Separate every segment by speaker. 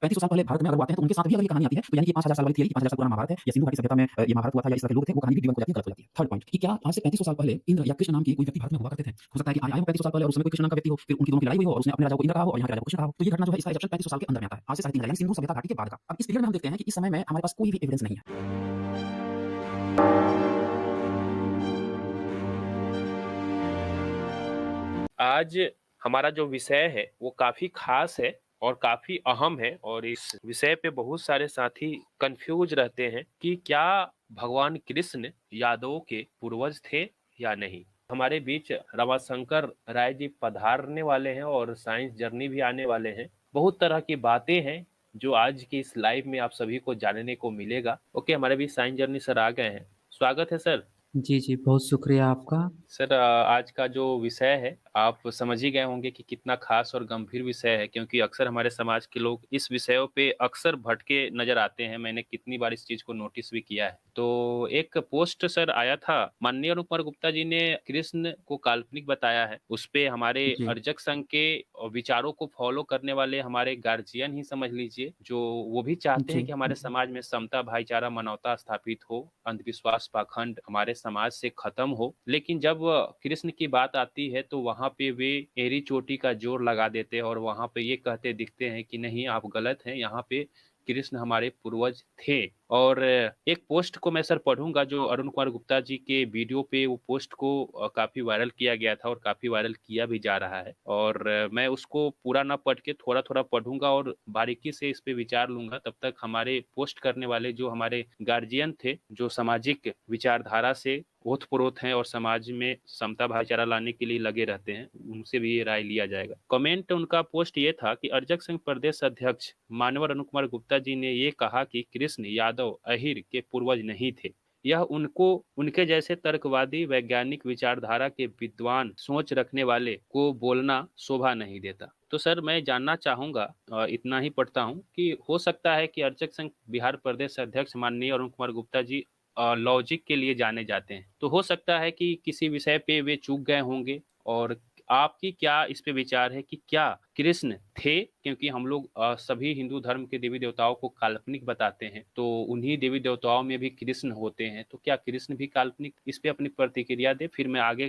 Speaker 1: 3500 साल पहले भारत में अगर वो आते हैं तो उनके साथ भी अगर ये कहानी आती है तो यानी कि 5000 साल वाली थियरी 5000 साल पुराना महाभारत है या सिंधु घाटी सभ्यता में ये महाभारत हुआ था या इस तरह के लोग थे, वो कहानी भी जीवन को जाती है, गलत हो जाती है। थर्ड पॉइंट कि क्या आज से 3500 साल पहले इंद्र या कृष्ण नाम के कोई व्यक्ति भारत में हुआ करते थे? हो सकता है कि आए हो 3500 साल पहले और उस समय कोई कृष्ण नाम का व्यक्ति हो, फिर उनकी दोनों की लड़ाई हुई हो और उसने अपने राजा को इंद्र कहा हो और यहाँ के राजा को कृष्ण कहा हो। तो ये घटना जो है इसका एजम्पशन 3500 साल के अंदर में आता है, आज से 3500 यानी सिंधु सभ्यता घाटी के बाद का। अब इस पीरियड में हम देखते हैं कि इस समय में हमारे पास कोई भी एविडेंस नहीं है।
Speaker 2: आज हमारा जो विषय है वो काफ़ी ख़ास है और काफ़ी अहम है और इस विषय पे बहुत सारे साथी कन्फ्यूज रहते हैं कि क्या भगवान कृष्ण यादवों के पूर्वज थे या नहीं। हमारे बीच रमाशंकर राय जी पधारने वाले हैं और साइंस जर्नी भी आने वाले हैं। बहुत तरह की बातें हैं जो आज की इस लाइव में आप सभी को जानने को मिलेगा। ओके, हमारे बीच साइंस जर्नी सर आ गए हैं। स्वागत है सर।
Speaker 3: जी, जी, बहुत शुक्रिया आपका।
Speaker 2: सर आज का जो विषय है आप समझ ही गए होंगे कि कितना खास और गंभीर विषय है, क्योंकि अक्सर हमारे समाज के लोग इस विषयों पे अक्सर भटके नजर आते हैं। मैंने कितनी बार इस चीज को नोटिस भी किया है। तो एक पोस्ट सर आया था, माननीय अरुण कुमार गुप्ता जी ने कृष्ण को काल्पनिक बताया है। उस पे हमारे
Speaker 3: जी,
Speaker 2: अर्जक संघ के विचारों को फॉलो करने वाले हमारे गार्जियन ही समझ लीजिए, जो वो भी चाहते हैं
Speaker 3: जी,
Speaker 2: कि हमारे समाज में समता, भाईचारा, मानवता स्थापित हो, अंधविश्वास, पाखंड हमारे समाज से खत्म हो। लेकिन जब कृष्ण की बात आती है तो वहां पे वे एड़ी चोटी का जोर लगा देते हैं और वहां पे ये कहते दिखते हैं कि नहीं, आप गलत हैं, यहाँ पे कृष्ण हमारे पूर्वज थे। और एक पोस्ट को मैं सर पढ़ूंगा जो अरुण कुमार गुप्ता जी के वीडियो पे वो पोस्ट को काफी वायरल किया गया था और काफी वायरल किया भी जा रहा है। और मैं उसको पूरा ना पढ़ के थोड़ा थोड़ा पढ़ूंगा और बारीकी से इस पे विचार लूंगा। तब तक हमारे पोस्ट करने वाले जो हमारे गार्जियन थे, जो सामाजिक विचारधारा से ओतप्रोत हैं और समाज में समता भाईचारा लाने के लिए लगे रहते हैं, उनसे भी ये राय लिया जाएगा। कमेंट उनका पोस्ट ये था कि अर्जक संघ प्रदेश अध्यक्ष मानवर अरुण कुमार गुप्ता जी ने ये कहा कि कृष्ण यादव अहिर के पूर्वज नहीं थे। यह उनको उनके जैसे तर्कवादी वैज्ञानिक विचारधारा के विद्वान सोच रखने वाले को बोलना शोभा नहीं देता। तो सर मैं जानना चाहूंगा, इतना ही पढ़ता हूं कि हो सकता है कि अर्चक संघ बिहार प्रदेश अध्यक्ष माननीय अरुण कुमार गुप्ता जी लॉजिक के लिए जाने जाते हैं, तो हो सकता है कि किसी विषय पे वे चूक गए होंगे। और आपकी क्या इस पे विचार है कि क्या कृष्ण थे? क्योंकि हम लोग सभी हिंदू धर्म के देवी देवताओं को काल्पनिक बताते हैं, तो उन्हीं देवी देवताओं में भी कृष्ण होते हैं, तो क्या कृष्ण भी काल्पनिक? इस पे अपनी प्रतिक्रिया दे, फिर मैं आगे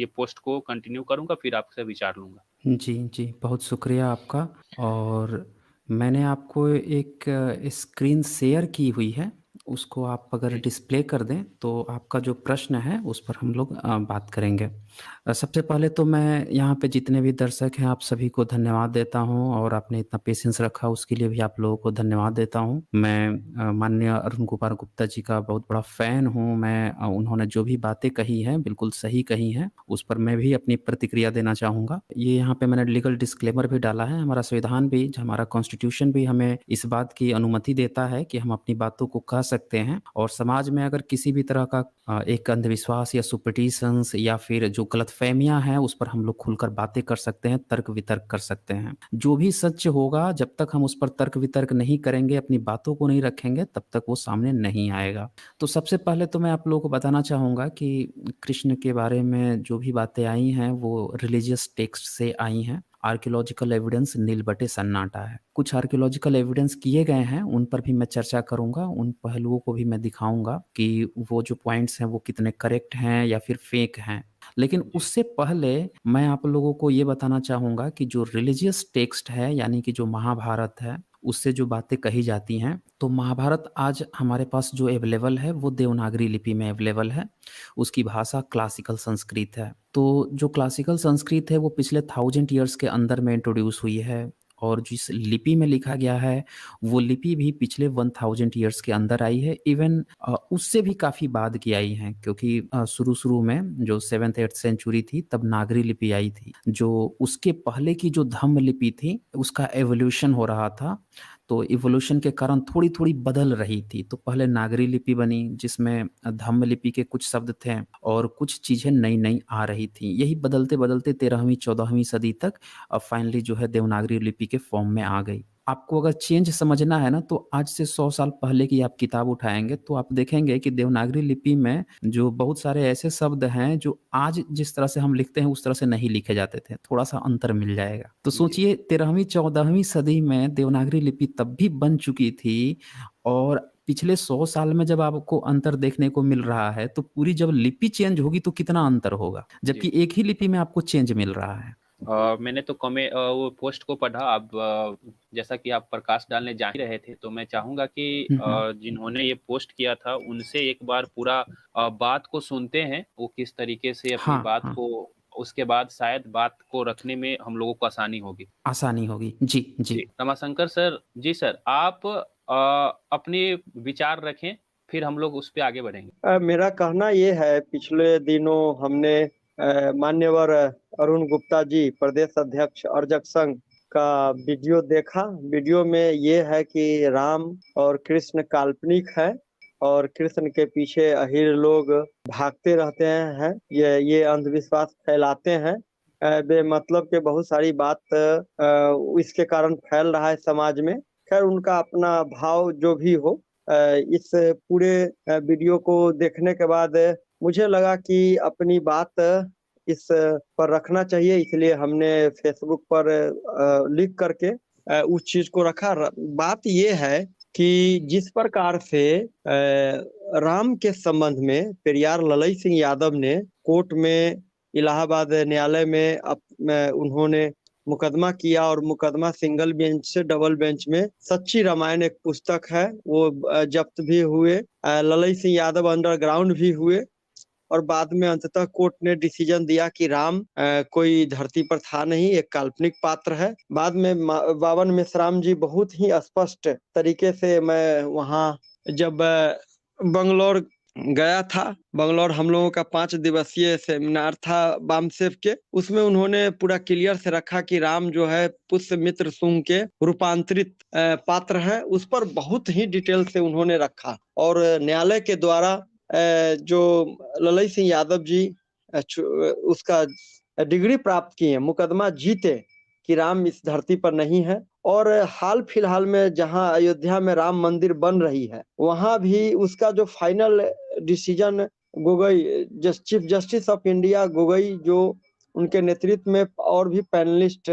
Speaker 2: ये पोस्ट को कंटिन्यू करूंगा, फिर आपसे विचार लूंगा।
Speaker 3: जी, जी, बहुत शुक्रिया आपका। और मैंने आपको एक स्क्रीन शेयर की हुई है, उसको आप अगर
Speaker 2: जी
Speaker 3: डिस्प्ले कर दें तो आपका जो प्रश्न है उस पर हम लोग बात करेंगे। सबसे पहले तो मैं यहाँ पे जितने भी दर्शक हैं आप सभी को धन्यवाद देता हूँ और आपने इतना पेशेंस रखा उसके लिए भी आप लोगों को धन्यवाद देता हूँ। मैं माननीय अरुण कुमार गुप्ता जी का बहुत बड़ा फ़ैन हूँ। मैं उन्होंने जो भी बातें कही हैं बिल्कुल सही कही हैं, उस पर मैं भी अपनी प्रतिक्रिया देना चाहूँगा। ये यहाँ पे मैंने लीगल डिस्क्लेमर भी डाला है। हमारा संविधान भी, हमारा कॉन्स्टिट्यूशन भी हमें इस बात की अनुमति देता है कि हम अपनी बातों को कह सकते हैं और समाज में अगर किसी भी तरह का एक अंधविश्वास या सुपरस्टिशंस या फिर जो गलतफ़हमियाँ हैं उस पर हम लोग खुलकर बातें कर सकते हैं, तर्क-वितर्क कर सकते हैं। जो भी सच होगा जब तक हम उस पर तर्क-वितर्क नहीं करेंगे, अपनी बातों को नहीं रखेंगे, तब तक वो सामने नहीं आएगा। तो सबसे पहले तो मैं आप लोगों को बताना चाहूँगा कि कृष्ण के बारे में जो भी बातें आई हैं वो रिलीजियस टेक्स्ट से आई हैं। आर्कियोलॉजिकल एविडेंस नील बटे सन्नाटा है। कुछ आर्कियोलॉजिकल एविडेंस किए गए हैं, उन पर भी मैं चर्चा करूँगा, उन पहलुओं को भी मैं दिखाऊँगा कि वो जो पॉइंट्स हैं वो कितने करेक्ट हैं या फिर फेक हैं। लेकिन
Speaker 2: जी
Speaker 3: उससे पहले मैं आप लोगों को ये बताना चाहूँगा कि जो रिलीजियस टेक्स्ट है यानी कि जो महाभारत है, उससे जो बातें कही जाती हैं, तो महाभारत आज हमारे पास जो अवेलेबल है वो देवनागरी लिपि में अवेलेबल है। उसकी भाषा क्लासिकल संस्कृत है। तो जो क्लासिकल संस्कृत है वो पिछले 1000 ईयर्स के अंदर में इंट्रोड्यूस हुई है और जिस लिपि में लिखा गया है वो लिपि भी पिछले 1000 ईयर्स के अंदर आई है। इवन उससे भी काफ़ी बाद की आई हैं क्योंकि शुरू-शुरू में जो 7th 8th सेंचुरी थी तब नागरी लिपि आई थी। जो उसके पहले की जो धम्म लिपि थी उसका एवोल्यूशन हो रहा था, तो इवोल्यूशन के कारण थोड़ी-थोड़ी बदल रही थी। तो पहले नागरी लिपि बनी जिसमें धम्म लिपि के कुछ शब्द थे और कुछ चीज़ें नई-नई आ रही थीं। यही बदलते-बदलते 13वीं 14वीं सदी तक फाइनली जो है देवनागरी लिपि के फॉर्म में आ गई। आपको अगर चेंज समझना है ना, तो आज से 100 साल पहले की आप किताब उठाएँगे, तो आप देखेंगे कि देवनागरी लिपि में जो बहुत सारे ऐसे शब्द हैं, जो आज जिस तरह से हम लिखते हैं, उस तरह से नहीं लिखे जाते थे। थोड़ा-सा अंतर मिल जाएगा। तो
Speaker 2: जी।
Speaker 3: सोचिए 13वीं 14वीं सदी में देवनागरी लिपि तब भी बन चुकी थी और पिछले 100 साल में जब आपको अंतर देखने को मिल रहा है, तो पूरी जब लिपि चेंज होगी तो कितना अंतर होगा?
Speaker 2: जी।
Speaker 3: जबकि एक ही लिपि में आपको चेंज मिल रहा है।
Speaker 2: मैंने तो वो पोस्ट को पढ़ा। अब जैसा कि आप प्रकाश डालने जा ही रहे थे, तो मैं चाहूँगा कि
Speaker 3: हुँ, हुँ।
Speaker 2: जिन्होंने ये पोस्ट किया था, उनसे एक बार पूरा बात को सुनते हैं, वो किस तरीके से अपनी
Speaker 3: हाँ,
Speaker 2: बात
Speaker 3: हाँ।
Speaker 2: को, उसके बाद शायद बात को रखने में हम लोगों को आसानी होगी।
Speaker 3: आसानी होगी। जी,
Speaker 2: जी,
Speaker 3: जी।
Speaker 2: रमाशंकर सर, जी सर, आप अपने विचार रखें, फिर हम लोग उस पे आगे बढ़ेंगे।
Speaker 4: मेरा कहना ये है, पिछले दिनों हमने मान्यवर अरुण गुप्ता जी, प्रदेश अध्यक्ष अर्जक संघ का वीडियो देखा। वीडियो में ये है कि राम और कृष्ण काल्पनिक है और कृष्ण के पीछे अहीर लोग भागते रहते हैं। ये अंधविश्वास फैलाते हैं। बेमतलब के बहुत सारी बात इसके कारण फैल रहा है समाज में। खैर, उनका अपना भाव जो भी हो, इस पूरे वीडियो को देखने के बाद मुझे लगा कि अपनी बात इस पर रखना चाहिए, इसलिए हमने फेसबुक पर लिख करके उस चीज को रखा। बात ये है कि जिस प्रकार से राम के संबंध में पेरियार ललई सिंह यादव ने कोर्ट में, इलाहाबाद न्यायालय में उन्होंने मुकदमा किया और मुकदमा सिंगल बेंच से डबल बेंच में, सच्ची रामायण एक पुस्तक है, वो जब्त भी हुए। ललई सिंह यादव अंडरग्राउंड भी हुए और बाद में अंततः कोर्ट ने डिसीजन दिया कि राम कोई धरती पर था नहीं, एक काल्पनिक पात्र है। बाद में बावन मेश्राम जी बहुत ही स्पष्ट तरीके से, मैं वहाँ जब बंगलौर गया था, बंगलौर हम लोगों का 5 दिवसीय सेमिनार था बामसेफ के, उसमें उन्होंने पूरा क्लियर से रखा कि राम जो है पुष्यमित्र सुंग के रूपांतरित पात्र है। उस पर बहुत ही डिटेल से उन्होंने रखा और न्यायालय के द्वारा जो ललई सिंह यादव जी उसका डिग्री प्राप्त किए, मुकदमा जीते कि राम इस धरती पर नहीं है। और हाल फिलहाल में जहां अयोध्या में राम मंदिर बन रही है, वहां भी उसका जो final decision Gogoi, chief justice of India Gogoi, जो उनके नेतृत्व में और भी पैनलिस्ट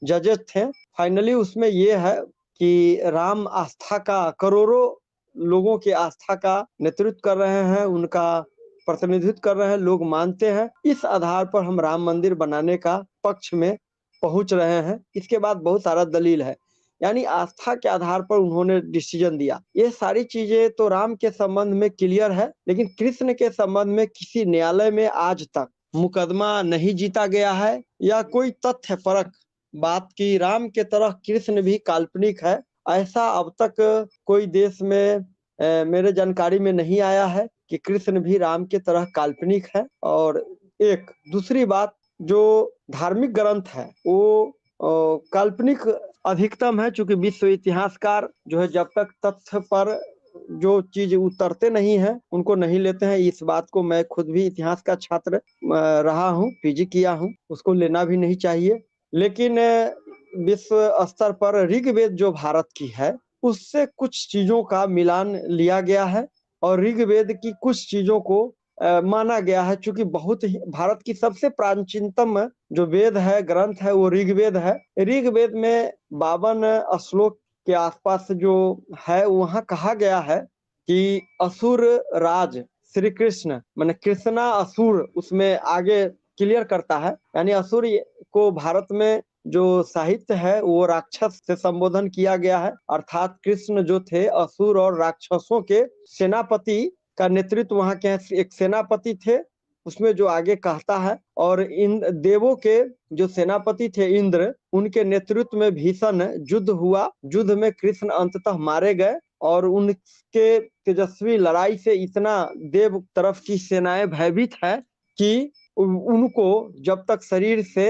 Speaker 4: जजेस थे, फाइनली उसमें ये है कि राम आस्था का, करोड़ों लोगों की आस्था का नेतृत्व कर रहे हैं, उनका प्रतिनिधित्व कर रहे हैं, लोग मानते हैं। इस आधार पर हम राम मंदिर बनाने का पक्ष में पहुंच रहे हैं। इसके बाद बहुत सारा दलील है, यानी आस्था के आधार पर उन्होंने डिसीजन दिया। ये सारी चीजें तो राम के संबंध में क्लियर है, लेकिन कृष्ण के संबंध में किसी न्यायालय में आज तक मुकदमा नहीं जीता गया है या कोई तथ्य परक बात की राम के तरह कृष्ण भी काल्पनिक है, ऐसा अब तक कोई देश में मेरे जानकारी में नहीं आया है कि कृष्ण भी राम के तरह काल्पनिक है। और एक दूसरी बात, जो धार्मिक ग्रंथ है वो काल्पनिक अधिकतम है, चूंकि विश्व इतिहासकार जो है जब तक तथ्य पर जो चीज उतरते नहीं है उनको नहीं लेते हैं। इस बात को मैं खुद भी इतिहास का छात्र रहा हूँ, पीजी किया हूँ, उसको लेना भी नहीं चाहिए। लेकिन विश्व स्तर पर ऋग्वेद जो भारत की है, उससे कुछ चीजों का मिलान लिया गया है और ऋग्वेद की कुछ चीजों को माना गया है। चूंकि बहुत ही भारत की सबसे प्राचीनतम जो वेद है, ग्रंथ है, वो ऋग्वेद है। ऋग्वेद में 52 श्लोक के आसपास जो है, वहां कहा गया है कि असुर राज श्री कृष्ण, माने कृष्णा असुर, उसमें आगे क्लियर करता है, यानी असुर को भारत में जो साहित्य है वो राक्षस से संबोधन किया गया है, अर्थात कृष्ण जो थे असुर और राक्षसों के सेनापति का नेतृत्व वहां के एक सेनापति थे, उसमें जो आगे कहता है। और इन देवों के जो सेनापति थे इंद्र, उनके नेतृत्व में भीषण युद्ध हुआ। युद्ध में कृष्ण अंततः मारे गए और उनके तेजस्वी लड़ाई से इतना देव तरफ की सेनाएं भयभीत है कि उनको जब तक शरीर से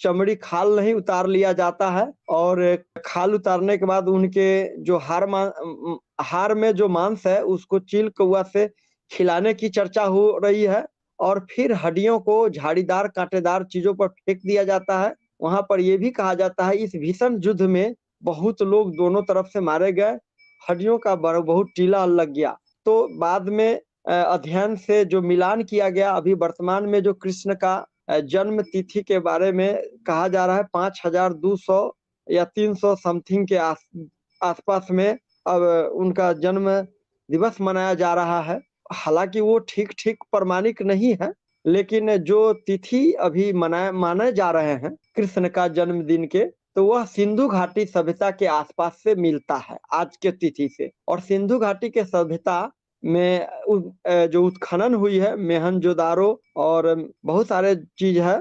Speaker 4: चमड़ी खाल नहीं उतार लिया जाता है, और खाल उतारने के बाद उनके जो हार में जो मांस है उसको चील कौआ से खिलाने की चर्चा हो रही है, और फिर हड्डियों को झाड़ीदार कांटेदार चीजों पर फेंक दिया जाता है। वहां पर यह भी कहा जाता है इस भीषण युद्ध में बहुत लोग दोनों तरफ से मारे गए, हड्डियों का बहुत टीला लग गया। तो बाद में अध्ययन से जो मिलान किया गया, अभी वर्तमान में जो कृष्ण का जन्म तिथि के बारे में कहा जा रहा है 5200 या 300 समथिंग के आसपास में अब उनका जन्म दिवस मनाया जा रहा है। हालांकि वो ठीक प्रमाणिक नहीं है, लेकिन जो तिथि अभी माने जा रहे हैं कृष्ण का जन्मदिन के, तो वह सिंधु घाटी सभ्यता के आसपास से मिलता है आज के तिथि से। और सिंधु घाटी के सभ्यता में जो उत्खनन हुई है मोहनजोदारो और बहुत सारे चीज है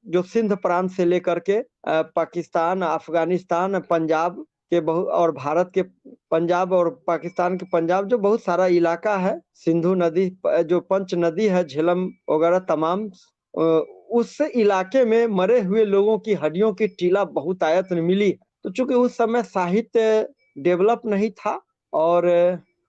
Speaker 4: जो सिंध प्रांत से लेकर के पाकिस्तान, अफगानिस्तान, पंजाब के और भारत के पंजाब और पाकिस्तान के पंजाब, जो बहुत सारा इलाका है, सिंधु नदी जो पंच नदी है, झेलम वगैरह तमाम, उस इलाके में मरे हुए लोगों की हड्डियों की टीला बहुतायत मिली। तो चूंकि उस समय साहित्य डेवलप नहीं था और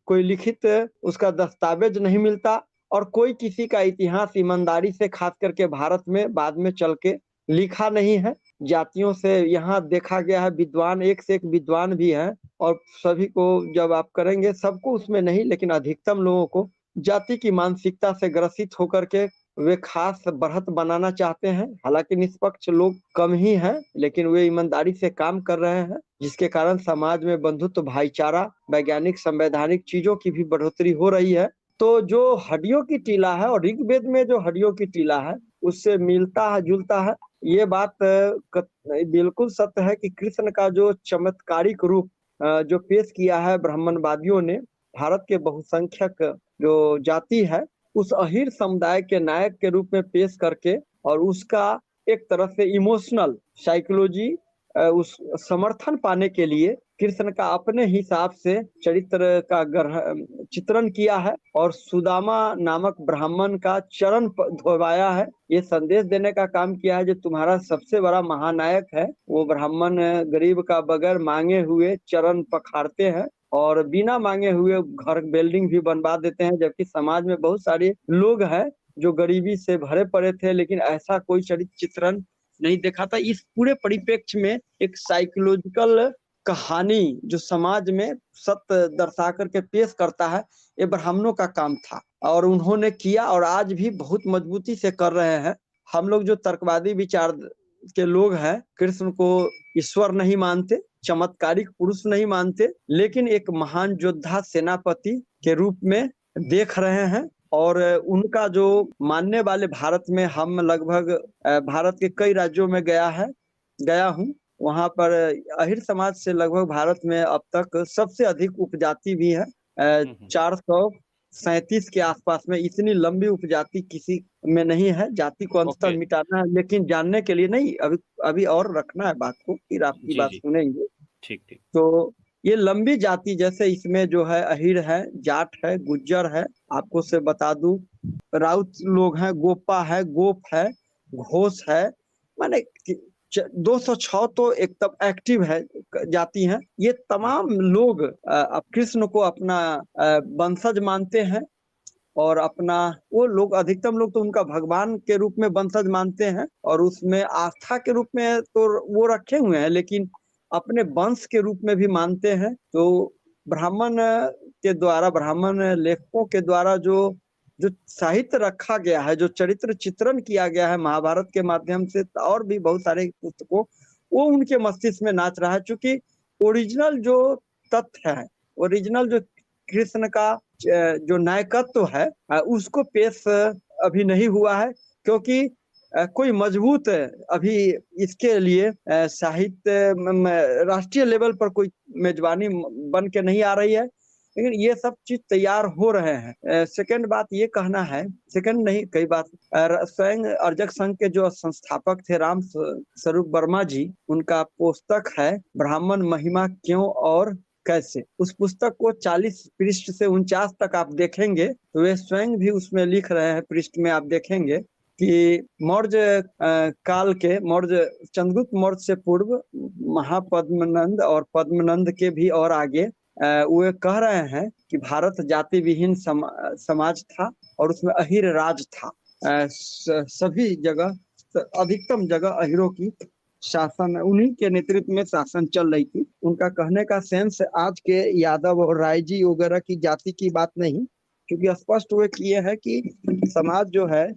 Speaker 4: कोई लिखित उसका दस्तावेज नहीं मिलता और कोई किसी का इतिहास ईमानदारी से खास करके भारत में बाद में चल के लिखा नहीं है। जातियों से यहाँ देखा गया है, विद्वान एक से एक विद्वान भी हैं और सभी को जब आप करेंगे, सबको उसमें नहीं, लेकिन अधिकतम लोगों को जाति की मानसिकता से ग्रसित होकर के वे खास बढ़त बनाना चाहते हैं। हालांकि निष्पक्ष लोग कम ही हैं, लेकिन वे ईमानदारी से काम कर रहे हैं, जिसके कारण समाज में बंधुत्व, भाईचारा, वैज्ञानिक संवैधानिक चीजों की भी बढ़ोतरी हो रही है। तो जो हड्डियों की टीला है और ऋग्वेद में जो हड्डियों की टीला है उससे मिलता है जुलता है। ये बात बिल्कुल सत्य है कि कृष्ण का जो चमत्कारिक रूप जो पेश किया है ब्राह्मणवादियों ने, भारत के बहुसंख्यक जो जाति है उस अहीर समुदाय के नायक के रूप में पेश करके और उसका एक तरह से इमोशनल साइकोलॉजी उस समर्थन पाने के लिए कृष्ण का अपने हिसाब से चरित्र का चित्रण किया है और सुदामा नामक ब्राह्मण का चरण धोवाया है। ये संदेश देने का काम किया है जो तुम्हारा सबसे बड़ा महानायक है वो ब्राह्मण गरीब का बगैर मांगे हुए चरण पखारते हैं और बिना मांगे हुए घर बिल्डिंग भी बनवा देते हैं, जबकि समाज में बहुत सारे लोग हैं जो गरीबी से भरे पड़े थे, लेकिन ऐसा कोई चरित्र चित्रण नहीं देखा था। इस पूरे परिप्रेक्ष्य में एक साइकोलॉजिकल कहानी जो समाज में सत्य दर्शा करके पेश करता है, ये ब्राह्मणों का काम था और उन्होंने किया और आज भी बहुत मजबूती से कर रहे हैं। हम लोग जो तर्कवादी विचार के लोग हैं कृष्ण को ईश्वर नहीं मानते, चमत्कारिक पुरुष नहीं मानते, लेकिन एक महान योद्धा सेनापति के रूप में देख रहे हैं। और उनका जो मानने वाले भारत में, हम लगभग भारत के कई राज्यों में गया हूँ, वहां पर अहिर समाज से लगभग भारत में अब तक सबसे अधिक उपजाति भी है, 437 के आसपास में। इतनी लंबी उपजाति किसी में नहीं है। जाति को अंततः मिटाना है, लेकिन जानने के लिए नहीं, अभी और रखना है बात को, फिर आपकी बात सुनेंगे।
Speaker 2: ठीक।
Speaker 4: तो ये लंबी जाति, जैसे इसमें जो है अहिर है, जाट है, गुज्जर है, आपको से बता दूं राउत लोग हैं, गोपा है, गोप है, घोष है, माने 206 तो एकदम एक्टिव है जाति है। ये तमाम लोग अब कृष्ण को अपना वंशज मानते हैं और अपना, वो लोग अधिकतम लोग तो उनका भगवान के रूप में वंशज मानते हैं और उसमें आस्था के रूप में तो वो रखे हुए हैं, लेकिन अपने वंश के रूप में भी मानते हैं। तो ब्राह्मण के द्वारा, ब्राह्मण लेखकों के द्वारा जो साहित्य रखा गया है, जो चरित्र चित्रण किया गया है महाभारत के माध्यम से और भी बहुत सारे पुस्तकों, वो उनके मस्तिष्क में नाच रहा है। चूंकि ओरिजिनल जो तथ्य है, ओरिजिनल जो कृष्ण का जो नायकत्व है उसको पेश अभी नहीं हुआ है, क्योंकि कोई मजबूत अभी इसके लिए साहित्य राष्ट्रीय लेवल पर कोई मेजबानी बन के नहीं आ रही है, लेकिन ये सब चीज तैयार हो रहे हैं। सेकंड बात ये कहना है, सेकंड नहीं कई बात, स्वयं अर्जक संघ के जो संस्थापक थे राम स्वरूप वर्मा जी, उनका पुस्तक है ब्राह्मण महिमा क्यों और कैसे। उस पुस्तक को 40 पृष्ठ से 49 तक आप देखेंगे तो वे स्वयं भी उसमें लिख रहे हैं। पृष्ठ में आप देखेंगे कि मौर्य काल के, मौर्य चंद्रगुप्त मौर्य से पूर्व महापद्मनंद और पद्मनंद के भी और आगे वो कह रहे हैं कि भारत जाति विहीन समाज था और उसमें अहिर राज था। सभी जगह, अधिकतम जगह अहिरों की शासन, उन्हीं के नेतृत्व में शासन चल रही थी। उनका कहने का सेंस आज के यादव और राय जी वगैरह की जाति की बात नहीं, क्योंकि स्पष्ट वे किए है कि समाज जो है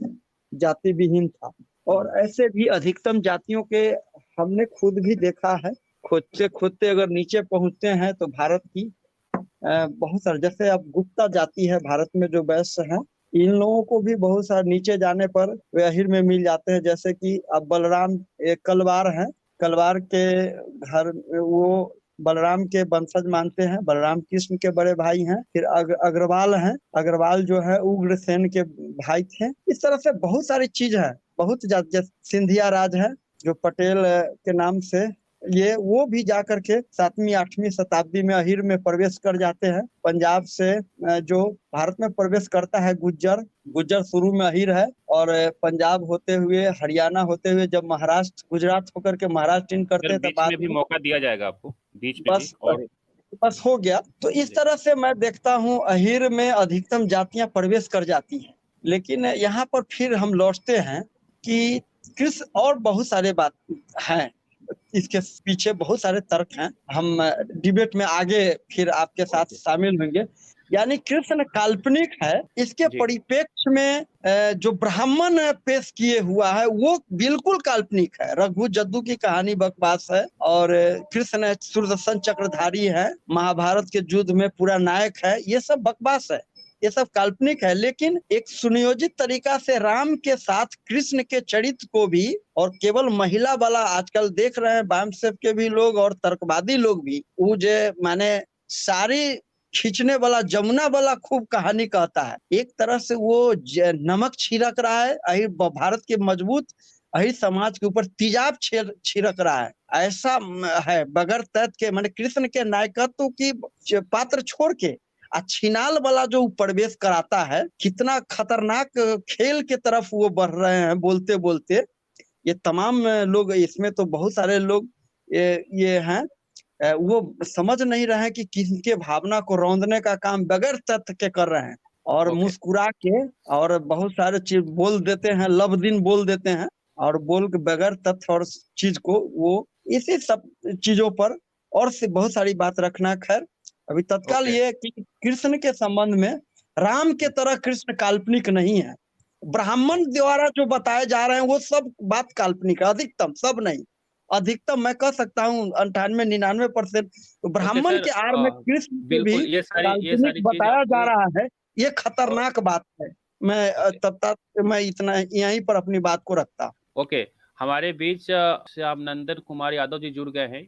Speaker 4: जाति विहीन था। और ऐसे भी अधिकतम जातियों के हमने खुद भी देखा है, खोदते खोदते अगर नीचे पहुंचते हैं तो भारत की बहुत सारे, जैसे अब गुप्ता जाति है भारत में जो वैश्य है, इन लोगों को भी बहुत सारे नीचे जाने पर वे अहिर में मिल जाते हैं। जैसे कि अब बलराम एक कलवार है, कलवार के घर वो बलराम के वंशज मानते हैं, बलराम कृष्ण के बड़े भाई हैं। फिर अग्रवाल हैं, अग्रवाल जो है उग्रसेन के भाई थे। इस तरह से बहुत सारी चीज है, बहुत जैसे सिंधिया राज है जो पटेल के नाम से, ये वो भी जाकर के 7वीं 8वीं शताब्दी में अहिर में प्रवेश कर जाते हैं। पंजाब से जो भारत में प्रवेश करता है गुज्जर शुरू में अहिर है, और पंजाब होते हुए हरियाणा होते हुए जब महाराष्ट्र गुजरात होकर के महाराष्ट्र इन करते हैं,
Speaker 2: बीच में भी मौका दिया जाएगा आपको बीच में
Speaker 4: बस
Speaker 2: भी, और
Speaker 4: बस हो गया। तो इस तरह से मैं देखता हूँ अहिर में अधिकतम जातियां प्रवेश कर जाती हैं। लेकिन यहाँ पर फिर हम लौटते हैं कि कृष्ण और बहुत सारे बात हैं, इसके पीछे बहुत सारे तर्क हैं, हम डिबेट में आगे फिर आपके साथ शामिल होंगे। यानी कृष्ण काल्पनिक है, इसके परिप्रेक्ष्य में जो ब्राह्मण पेश किए हुआ है वो बिल्कुल काल्पनिक है। रघु जद्दू की कहानी बकवास है, और कृष्ण सुदर्शन चक्रधारी है, महाभारत के युद्ध में पूरा नायक है, ये सब बकवास है, ये सब काल्पनिक है। लेकिन एक सुनियोजित तरीका से राम के साथ कृष्ण के चरित्र को भी, और केवल महिला वाला आजकल देख रहे हैं वामसेव के भी लोग और तर्कवादी लोग भी, वो जो माने सारी खींचने वाला जमुना वाला खूब कहानी कहता है। एक तरह से वो नमक छिड़क रहा है अहिर भारत के मजबूत अहिर समाज के ऊपर, तेजाब छिड़क रहा है, ऐसा है बगैर तथ्य के। माने कृष्ण के नायकत्व की पात्र छोड़ के छिनाल वाला जो प्रवेश कराता है, कितना खतरनाक खेल के तरफ वो बढ़ रहे हैं बोलते बोलते। ये तमाम लोग, इसमें तो बहुत सारे लोग ये हैं, वो समझ नहीं रहे हैं कि किसके भावना को रौंदने का काम बगैर तथ्य के कर रहे हैं, और मुस्कुरा के और बहुत सारे चीज बोल देते हैं, लब दिन बोल देते हैं, और बोल के बगैर तथ्य और चीज को वो इसी सब चीजों पर और से बहुत सारी बात रखना। खैर अभी तत्काल ये कि कृष्ण के संबंध में राम के तरह कृष्ण काल्पनिक नहीं है। ब्राह्मण द्वारा जो बताए जा रहे हैं वो सब बात काल्पनिक है, अधिकतम, सब नहीं, अधिकतम मैं कह सकता हूँ 98-99%। तो ब्राह्मण के आड़ में कृष्ण को भी काल्पनिक बताया जा रहा है, ये खतरनाक बात है। मैं तब तक मैं इतना यहीं पर अपनी बात को रखता।
Speaker 2: ओके, हमारे बीच से आप नंदन कुमार यादव जी जुड़ गए हैं,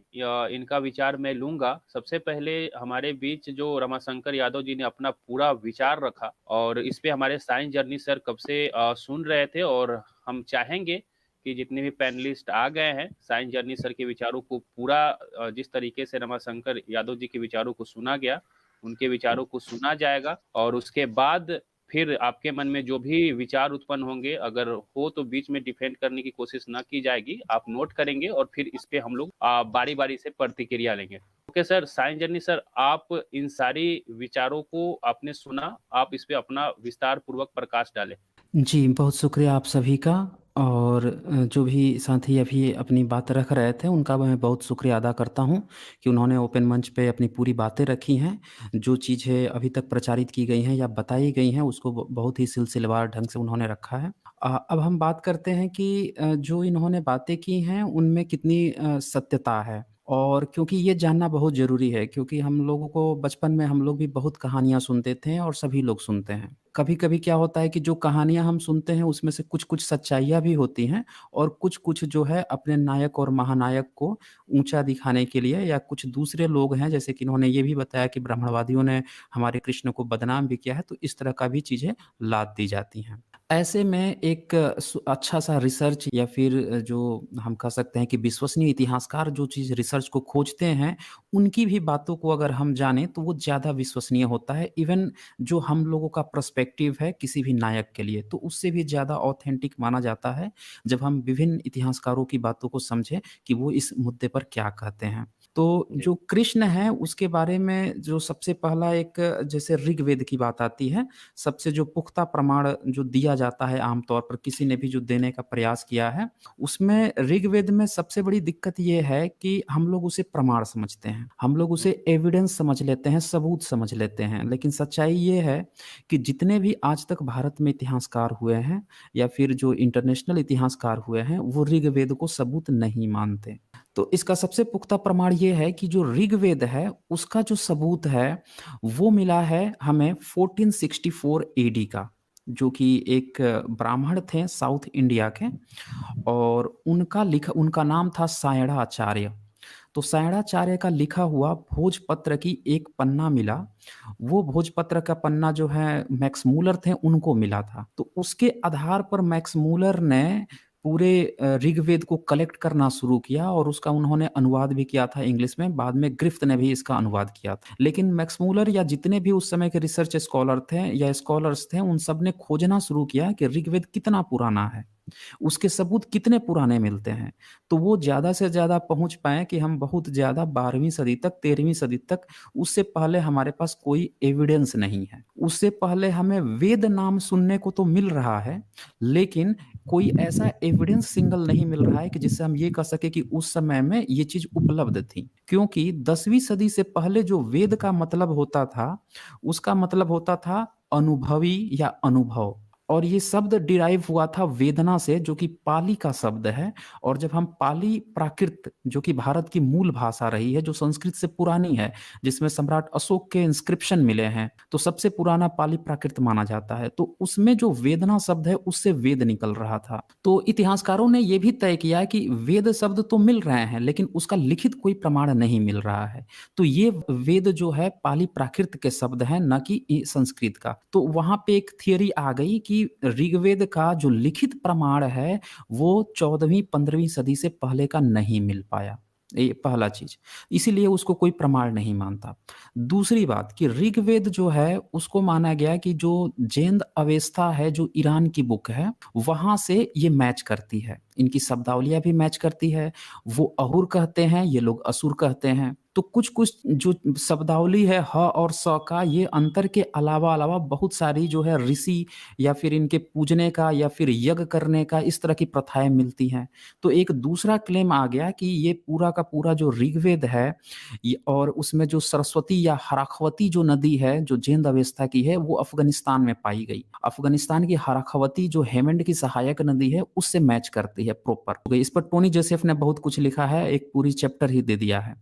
Speaker 2: इनका विचार मैं लूंगा। सबसे पहले हमारे बीच जो रमाशंकर यादव जी ने अपना पूरा विचार रखा, और इस पे हमारे साइंस जर्नी सर कब से सुन रहे थे, और हम चाहेंगे कि जितने भी पैनलिस्ट आ गए हैं, साइंस जर्नी सर के विचारों को पूरा जिस तरीके से रमाशंकर यादव जी के विचारों को सुना गया, उनके विचारों को सुना जाएगा, और उसके बाद फिर आपके मन में जो भी विचार उत्पन्न होंगे, अगर हो तो बीच में डिफेंड करने की कोशिश ना की जाएगी, आप नोट करेंगे और फिर इस पे हम लोग बारी बारी से प्रतिक्रिया लेंगे। Okay sir, science journey sir, आप इन सारी विचारों को आपने सुना, आप इस पे अपना विस्तार पूर्वक प्रकाश डालें।
Speaker 3: जी, बहुत शुक्रिया आप सभी का, और जो भी साथी अभी अपनी बात रख रहे थे उनका मैं बहुत शुक्रिया अदा करता हूं कि उन्होंने ओपन मंच पे अपनी पूरी बातें रखी हैं। जो चीज़ें अभी तक प्रचारित की गई हैं या बताई गई हैं उसको बहुत ही सिलसिलेवार ढंग से उन्होंने रखा है। अब हम बात करते हैं कि जो इन्होंने बातें की हैं उनमें कितनी सत्यता है, और क्योंकि ये जानना बहुत ज़रूरी है, क्योंकि हम लोगों को बचपन में हम लोग भी बहुत कहानियाँ सुनते थे और सभी लोग सुनते हैं। कभी-कभी क्या होता है कि जो कहानियाँ हम सुनते हैं उसमें से कुछ-कुछ सच्चाइयाँ भी होती हैं, और कुछ-कुछ जो है अपने नायक और महानायक को ऊँचा दिखाने के लिए, या कुछ दूसरे लोग हैं जैसे कि इन्होंने ये भी बताया कि ब्राह्मणवादियों ने हमारे कृष्ण को बदनाम भी किया है, तो इस तरह का भी चीज़ें लाद दी जाती हैं। ऐसे में एक अच्छा-सा रिसर्च, या फिर जो हम कह सकते हैं कि विश्वसनीय इतिहासकार जो चीज़ रिसर्च को खोजते हैं, उनकी भी बातों को अगर हम जानें तो वो ज़्यादा विश्वसनीय होता है। इवन जो हम लोगों का पर्सपेक्टिव है किसी भी नायक के लिए, तो उससे भी ज़्यादा ऑथेंटिक माना जाता है जब हम विभिन्न इतिहासकारों की बातों को समझें कि वो इस मुद्दे पर क्या कहते हैं। तो जो कृष्ण है उसके बारे में जो सबसे पहला एक, जैसे ऋग्वेद की बात आती है, सबसे जो पुख्ता प्रमाण जो दिया जाता है आमतौर पर किसी ने भी जो देने का प्रयास किया है, उसमें ऋग्वेद में सबसे बड़ी दिक्कत ये है कि हम लोग उसे प्रमाण समझते हैं, हम लोग उसे एविडेंस समझ लेते हैं, सबूत समझ लेते हैं। लेकिन सच्चाई ये है कि जितने भी आज तक भारत में इतिहासकार हुए हैं या फिर जो इंटरनेशनल इतिहासकार हुए हैं, वो ऋग्वेद को सबूत नहीं मानते। तो इसका सबसे पुख्ता प्रमाण ये है कि जो ऋग्वेद है, उसका जो सबूत है, वो मिला है हमें 1464 एडी का, जो कि एक ब्राह्मण थे साउथ इंडिया के, और उनका नाम था सायणाचार्य। तो सायणाचार्य का लिखा हुआ भोजपत्र की एक पन्ना मिला। वो भोजपत्र का पन्ना जो है मैक्स मूलर थे, उनको मिला था। तो उसके आधार पर मैक्स मूलर ने पूरे ऋग्वेद को कलेक्ट करना शुरू किया और उसका उन्होंने अनुवाद भी किया था इंग्लिश में। बाद में ग्रिफ्थ ने भी इसका अनुवाद किया था। लेकिन मैक्स मूलर या जितने भी उस समय के रिसर्च स्कॉलर थे या स्कॉलर्स थे, उन सब ने खोजना शुरू किया कि ऋग्वेद कितना पुराना है, उसके सबूत कितने पुराने मिलते हैं। तो वो ज़्यादा से ज़्यादा पहुँच पाए कि हम बहुत ज़्यादा 12वीं सदी तक, 13वीं सदी तक, उससे पहले हमारे पास कोई एविडेंस नहीं है। उससे पहले हमें वेद नाम सुनने को तो मिल रहा है, लेकिन कोई ऐसा एविडेंस सिंगल नहीं मिल रहा है कि जिससे हम ये कह सके कि उस समय में ये चीज़ उपलब्ध थी। क्योंकि 10वीं सदी से पहले जो वेद का मतलब होता था, उसका मतलब होता था अनुभवी या अनुभव। और ये शब्द डिराइव हुआ था वेदना से, जो कि पाली का शब्द है। और जब हम पाली प्राकृत, जो कि भारत की मूल भाषा रही है, जो संस्कृत से पुरानी है, जिसमें सम्राट अशोक के इंस्क्रिप्शन मिले हैं, तो सबसे पुराना पाली प्राकृत माना जाता है। तो उसमें जो वेदना शब्द है, उससे वेद निकल रहा था। तो इतिहासकारों ने यह भी तय किया कि वेद शब्द तो मिल रहे हैं, लेकिन उसका लिखित कोई प्रमाण नहीं मिल रहा है। तो ये वेद जो है पाली प्राकृत के शब्द हैं, न कि संस्कृत का। तो वहां पे एक थियरी आ गई कि ऋग्वेद का जो लिखित प्रमाण है, वो 14वीं 15वीं सदी से पहले का नहीं मिल पाया। ये पहला चीज, इसीलिए उसको कोई प्रमाण नहीं मानता। दूसरी बात कि ऋग्वेद जो है, उसको माना गया कि जो जैन अवेस्ता है, जो ईरान की बुक है, वहां से ये मैच करती है। इनकी शब्दावलियां भी मैच करती है। वो अहुर कहते हैं, ये लोग असुर कहते हैं। तो कुछ कुछ जो शब्दावली है ह और स का, ये अंतर के अलावा बहुत सारी जो है ऋषि या फिर इनके पूजने का या फिर यज्ञ करने का, इस तरह की प्रथाएं मिलती हैं। तो एक दूसरा क्लेम आ गया कि ये पूरा का पूरा जो ऋग्वेद है, और उसमें जो सरस्वती या हराखवती जो नदी है, जो जैन अवेस्ता की है, वो अफगानिस्तान में पाई गई। अफगानिस्तान की हराखवती जो हेमंड की सहायक नदी है, उससे मैच करती है प्रॉपर। इस पर टोनी जोसेफ ने बहुत कुछ लिखा है, एक पूरी चैप्टर ही दे दिया है।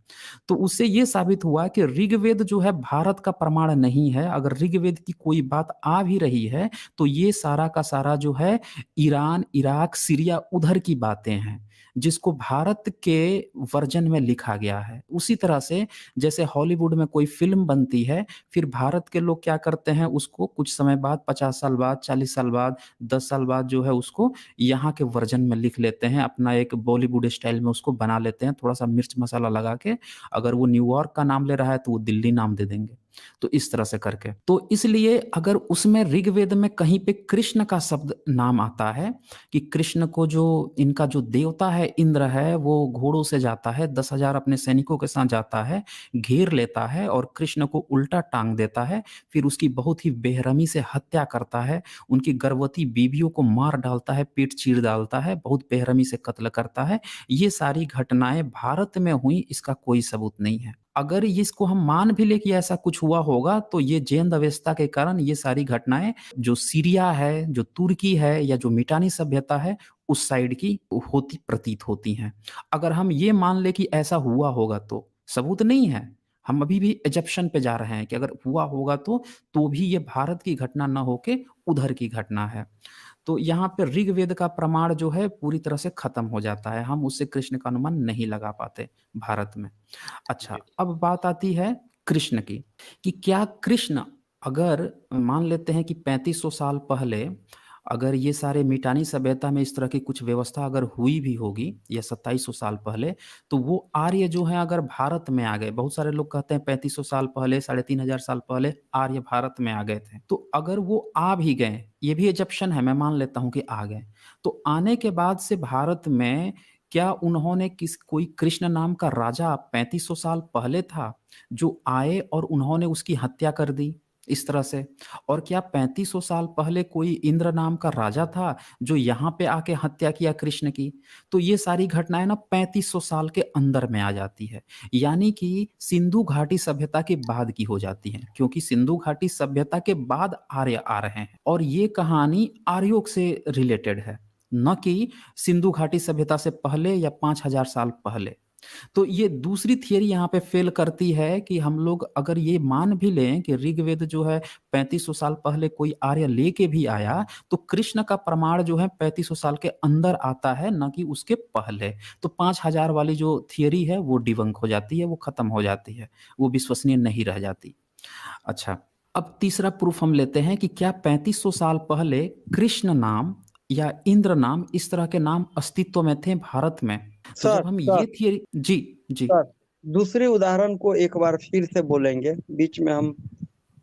Speaker 3: तो उससे ये साबित हुआ कि ऋग्वेद जो है भारत का प्रमाण नहीं है। अगर ऋग्वेद की कोई बात आ भी रही है, तो ये सारा का सारा जो है ईरान, इराक, सीरिया, उधर की बातें हैं, जिसको भारत के वर्जन में लिखा गया है। उसी तरह से जैसे हॉलीवुड में कोई फिल्म बनती है, फिर भारत के लोग क्या करते हैं, उसको कुछ समय बाद, 50 साल बाद, 40 साल बाद, 10 साल बाद जो है उसको यहाँ के वर्जन में लिख लेते हैं, अपना एक बॉलीवुड स्टाइल में उसको बना लेते हैं, थोड़ा सा मिर्च मसाला लगा के। अगर वो न्यूयॉर्क का नाम ले रहा है, तो वो दिल्ली नाम दे देंगे। तो इस तरह से करके, तो इसलिए अगर उसमें ऋग्वेद में कहीं पे कृष्ण का शब्द नाम आता है, कि कृष्ण को, जो इनका जो देवता है इंद्र है, वो घोड़ों से जाता है, 10,000 अपने सैनिकों के साथ जाता है, घेर लेता है और कृष्ण को उल्टा टांग देता है, फिर उसकी बहुत ही बेरहमी से हत्या करता है, उनकी गर्भवती बीवियों को मार डालता है, पेट चीर डालता है, बहुत बेरहमी से कत्ल करता है। ये सारी घटनाएं भारत में हुई, इसका कोई सबूत नहीं है। अगर इसको हम मान भी ले कि ऐसा कुछ हुआ होगा, तो ये जैन अवेस्ता के कारण ये सारी घटनाएं जो सीरिया है, जो तुर्की है, या जो मिटानी सभ्यता है, उस साइड की होती प्रतीत होती हैं। अगर हम ये मान ले कि ऐसा हुआ होगा, तो सबूत नहीं है, हम अभी भी एजप्शन पे जा रहे हैं कि अगर हुआ होगा तो भी ये भारत की घटना ना होके उधर की घटना है। तो यहाँ पे ऋग्वेद का प्रमाण जो है पूरी तरह से खत्म हो जाता है, हम उससे कृष्ण का अनुमान नहीं लगा पाते भारत में। अच्छा,
Speaker 2: जी।
Speaker 3: अब बात आती है कृष्ण की, कि क्या कृष्ण, अगर मान लेते हैं कि 3500 साल पहले अगर ये सारे मिटानी सभ्यता में इस तरह की कुछ व्यवस्था अगर हुई भी होगी, या 2700 साल पहले, तो वो आर्य जो है अगर भारत में आ गए, बहुत सारे लोग कहते हैं 3500 साल पहले, 3500 साल पहले आर्य भारत में आ गए थे, तो अगर वो आ भी गए, ये भी एजप्शन है, मैं मान लेता हूं कि आ गए, तो आने के बाद से भारत में क्या उन्होंने कोई कृष्ण नाम का राजा 3500 साल पहले था, जो आए और उन्होंने उसकी हत्या कर दी? इस तरह से। और क्या 3500 साल पहले कोई इंद्र नाम का राजा था जो यहाँ पे आके हत्या किया कृष्ण की? तो ये सारी घटनाएं ना 3500 साल के अंदर में आ जाती है, यानी कि सिंधु घाटी सभ्यता के बाद की हो जाती है, क्योंकि सिंधु घाटी सभ्यता के बाद आर्य आ रहे हैं और ये कहानी आर्यों से रिलेटेड है, न कि सिंधु घाटी सभ्यता से पहले या 5000 साल पहले। तो ये दूसरी थियरी यहाँ पे फेल करती है कि हम लोग अगर ये मान भी लें कि ऋग्वेद जो है 3500 साल पहले कोई आर्य लेके भी आया, तो कृष्ण का प्रमाण जो है 3500 साल के अंदर आता है, न कि उसके पहले। तो 5000 वाली जो थियरी है वो डिबंक हो जाती है, वो खत्म हो जाती है, वो विश्वसनीय नहीं रह जाती। अच्छा, अब तीसरा प्रूफ हम लेते हैं कि क्या 3500 साल पहले कृष्ण नाम या इंद्र नाम इस तरह के नाम अस्तित्व में थे भारत में? तो
Speaker 4: सर
Speaker 3: जब हम
Speaker 4: सर
Speaker 3: ये थियरी जी, जी।
Speaker 4: सर दूसरे उदाहरण को एक बार फिर से बोलेंगे, बीच में हम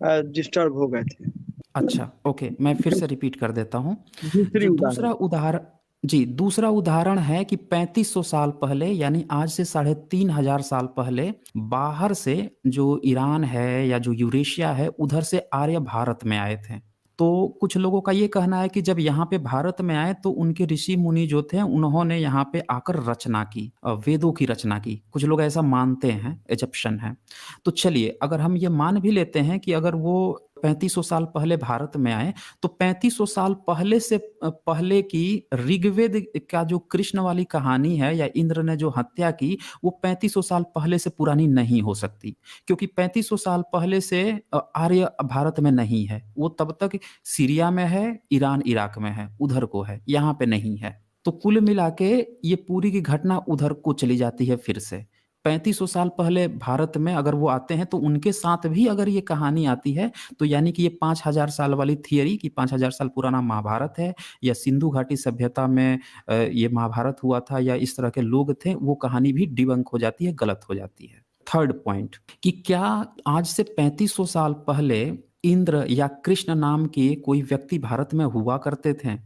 Speaker 4: डिस्टर्ब हो गए थे।
Speaker 3: अच्छा, ओके, मैं फिर से रिपीट कर देता हूँ।
Speaker 4: दूसरी
Speaker 3: जो
Speaker 4: उदाहरण।
Speaker 3: दूसरा उदाहरण जी, दूसरा उदाहरण है कि 3500 साल पहले यानी आज से 3500 साल पहले बाहर से जो ईरान है या जो यूरेशिया है उधर से आर्य भारत में आए थे। तो कुछ लोगों का ये कहना है कि जब यहाँ पे भारत में आए तो उनके ऋषि मुनि जो थे उन्होंने यहाँ पे आकर रचना की, वेदों की रचना की। कुछ लोग ऐसा मानते हैं, एजप्शन है। तो चलिए अगर हम ये मान भी लेते हैं कि अगर वो 3500 साल पहले भारत में आए, तो 3500 साल पहले से पहले की ऋग्वेद का जो कृष्ण वाली कहानी है या इंद्र ने जो हत्या की, वो 3500 साल पहले से पुरानी नहीं हो सकती, क्योंकि 3500 साल पहले से आर्य भारत में नहीं है। वो तब तक सीरिया में है, ईरान इराक में है, उधर को है, यहाँ पे नहीं है। तो कुल मिला के ये पूरी की घटना उधर को चली जाती है फिर से। 3500 साल पहले भारत में अगर वो आते हैं तो उनके साथ भी अगर ये कहानी आती है, तो यानी कि ये 5000 साल वाली थियरी कि 5000 साल पुराना महाभारत है या सिंधु घाटी सभ्यता में ये महाभारत हुआ था या इस तरह के लोग थे, वो कहानी भी डिबंक हो जाती है, गलत हो जाती है। थर्ड पॉइंट कि क्या आज से 3500 साल पहले इंद्र या कृष्ण नाम के कोई व्यक्ति भारत में हुआ करते थे?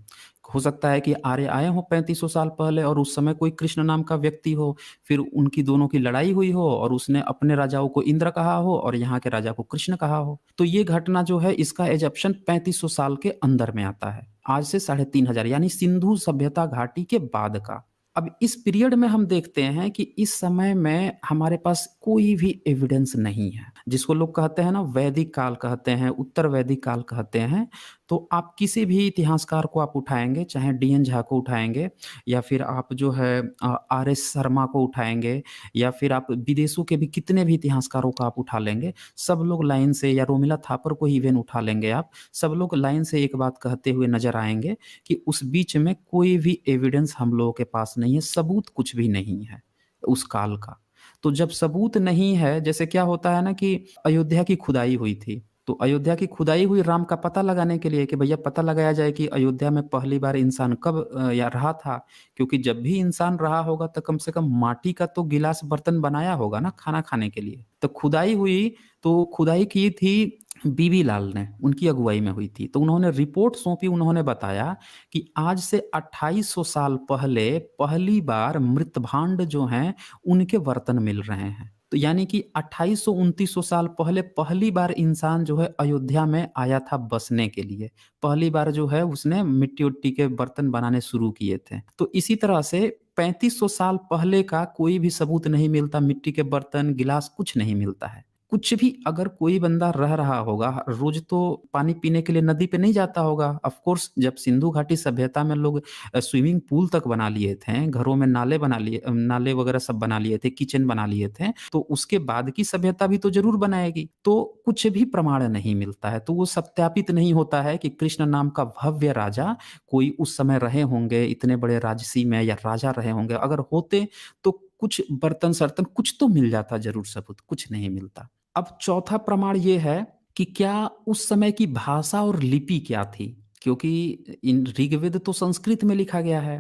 Speaker 3: हो सकता है कि आर्य आए हों 3500 साल पहले और उस समय कोई कृष्ण नाम का व्यक्ति हो, फिर उनकी दोनों की लड़ाई हुई हो और उसने अपने राजाओं को इंद्र कहा हो और यहाँ के राजा को कृष्ण कहा हो। तो ये घटना जो है इसका एजप्शन 3500 साल के अंदर में आता है, आज से 3500 यानी सिंधु सभ्यता घाटी के बाद का। अब इस पीरियड में हम देखते हैं कि इस समय में हमारे पास कोई भी एविडेंस नहीं है, जिसको लोग कहते हैं ना वैदिक काल कहते हैं, उत्तर वैदिक काल कहते हैं। तो आप किसी भी इतिहासकार को आप उठाएंगे, चाहे डीएन झा को उठाएंगे या फिर आप जो है आर.एस. शर्मा को उठाएंगे या फिर आप विदेशों के भी कितने भी इतिहासकारों को आप उठा लेंगे, सब लोग लाइन से, या रोमिला थापर को इवन उठा लेंगे आप, सब लोग लाइन से एक बात कहते हुए नजर आएंगे कि उस बीच में कोई भी एविडेंस हम लोगों के पास नहीं है, सबूत कुछ भी नहीं है उस काल का। तो जब सबूत नहीं है, जैसे क्या होता है ना कि अयोध्या की खुदाई हुई थी, तो अयोध्या की खुदाई हुई राम का पता लगाने के लिए कि भैया पता लगाया जाए कि अयोध्या में पहली बार इंसान कब या रहा था, क्योंकि जब भी इंसान रहा होगा तो कम से कम माटी का तो गिलास बर्तन बनाया होगा ना खाना खाने के लिए। तो खुदाई हुई, तो खुदाई की थी बीबी लाल ने, उनकी अगुवाई में हुई थी। तो उन्होंने रिपोर्ट सौंपी, उन्होंने बताया कि आज से 2800 साल पहले पहली बार मृत भांड जो हैं उनके बर्तन मिल रहे हैं। तो यानी कि 2800-2900 साल पहले पहली बार इंसान जो है अयोध्या में आया था बसने के लिए, पहली बार जो है उसने मिट्टी उट्टी के बर्तन बनाने शुरू किए थे। तो इसी तरह से 3500 साल पहले का कोई भी सबूत नहीं मिलता, मिट्टी के बर्तन गिलास कुछ नहीं मिलता है। कुछ भी अगर कोई बंदा रह रहा होगा, रोज तो पानी पीने के लिए नदी पे नहीं जाता होगा। ऑफ कोर्स जब सिंधु घाटी सभ्यता में लोग स्विमिंग पूल तक बना लिए थे, घरों में नाले बना लिए, नाले वगैरह सब बना लिए थे, किचन बना लिए थे, तो उसके बाद की सभ्यता भी तो जरूर बनाएगी। तो कुछ भी प्रमाण नहीं मिलता है, तो वो सत्यापित नहीं होता है कि कृष्ण नाम का भव्य राजा कोई उस समय रहे होंगे, इतने बड़े राजसी में या राजा रहे होंगे। अगर होते तो कुछ बर्तन सर्तन कुछ तो मिल जाता जरूर, सबूत कुछ नहीं मिलता। अब चौथा प्रमाण ये है कि क्या उस समय की भाषा और लिपि क्या थी, क्योंकि इन ऋग्वेद तो संस्कृत में लिखा गया है।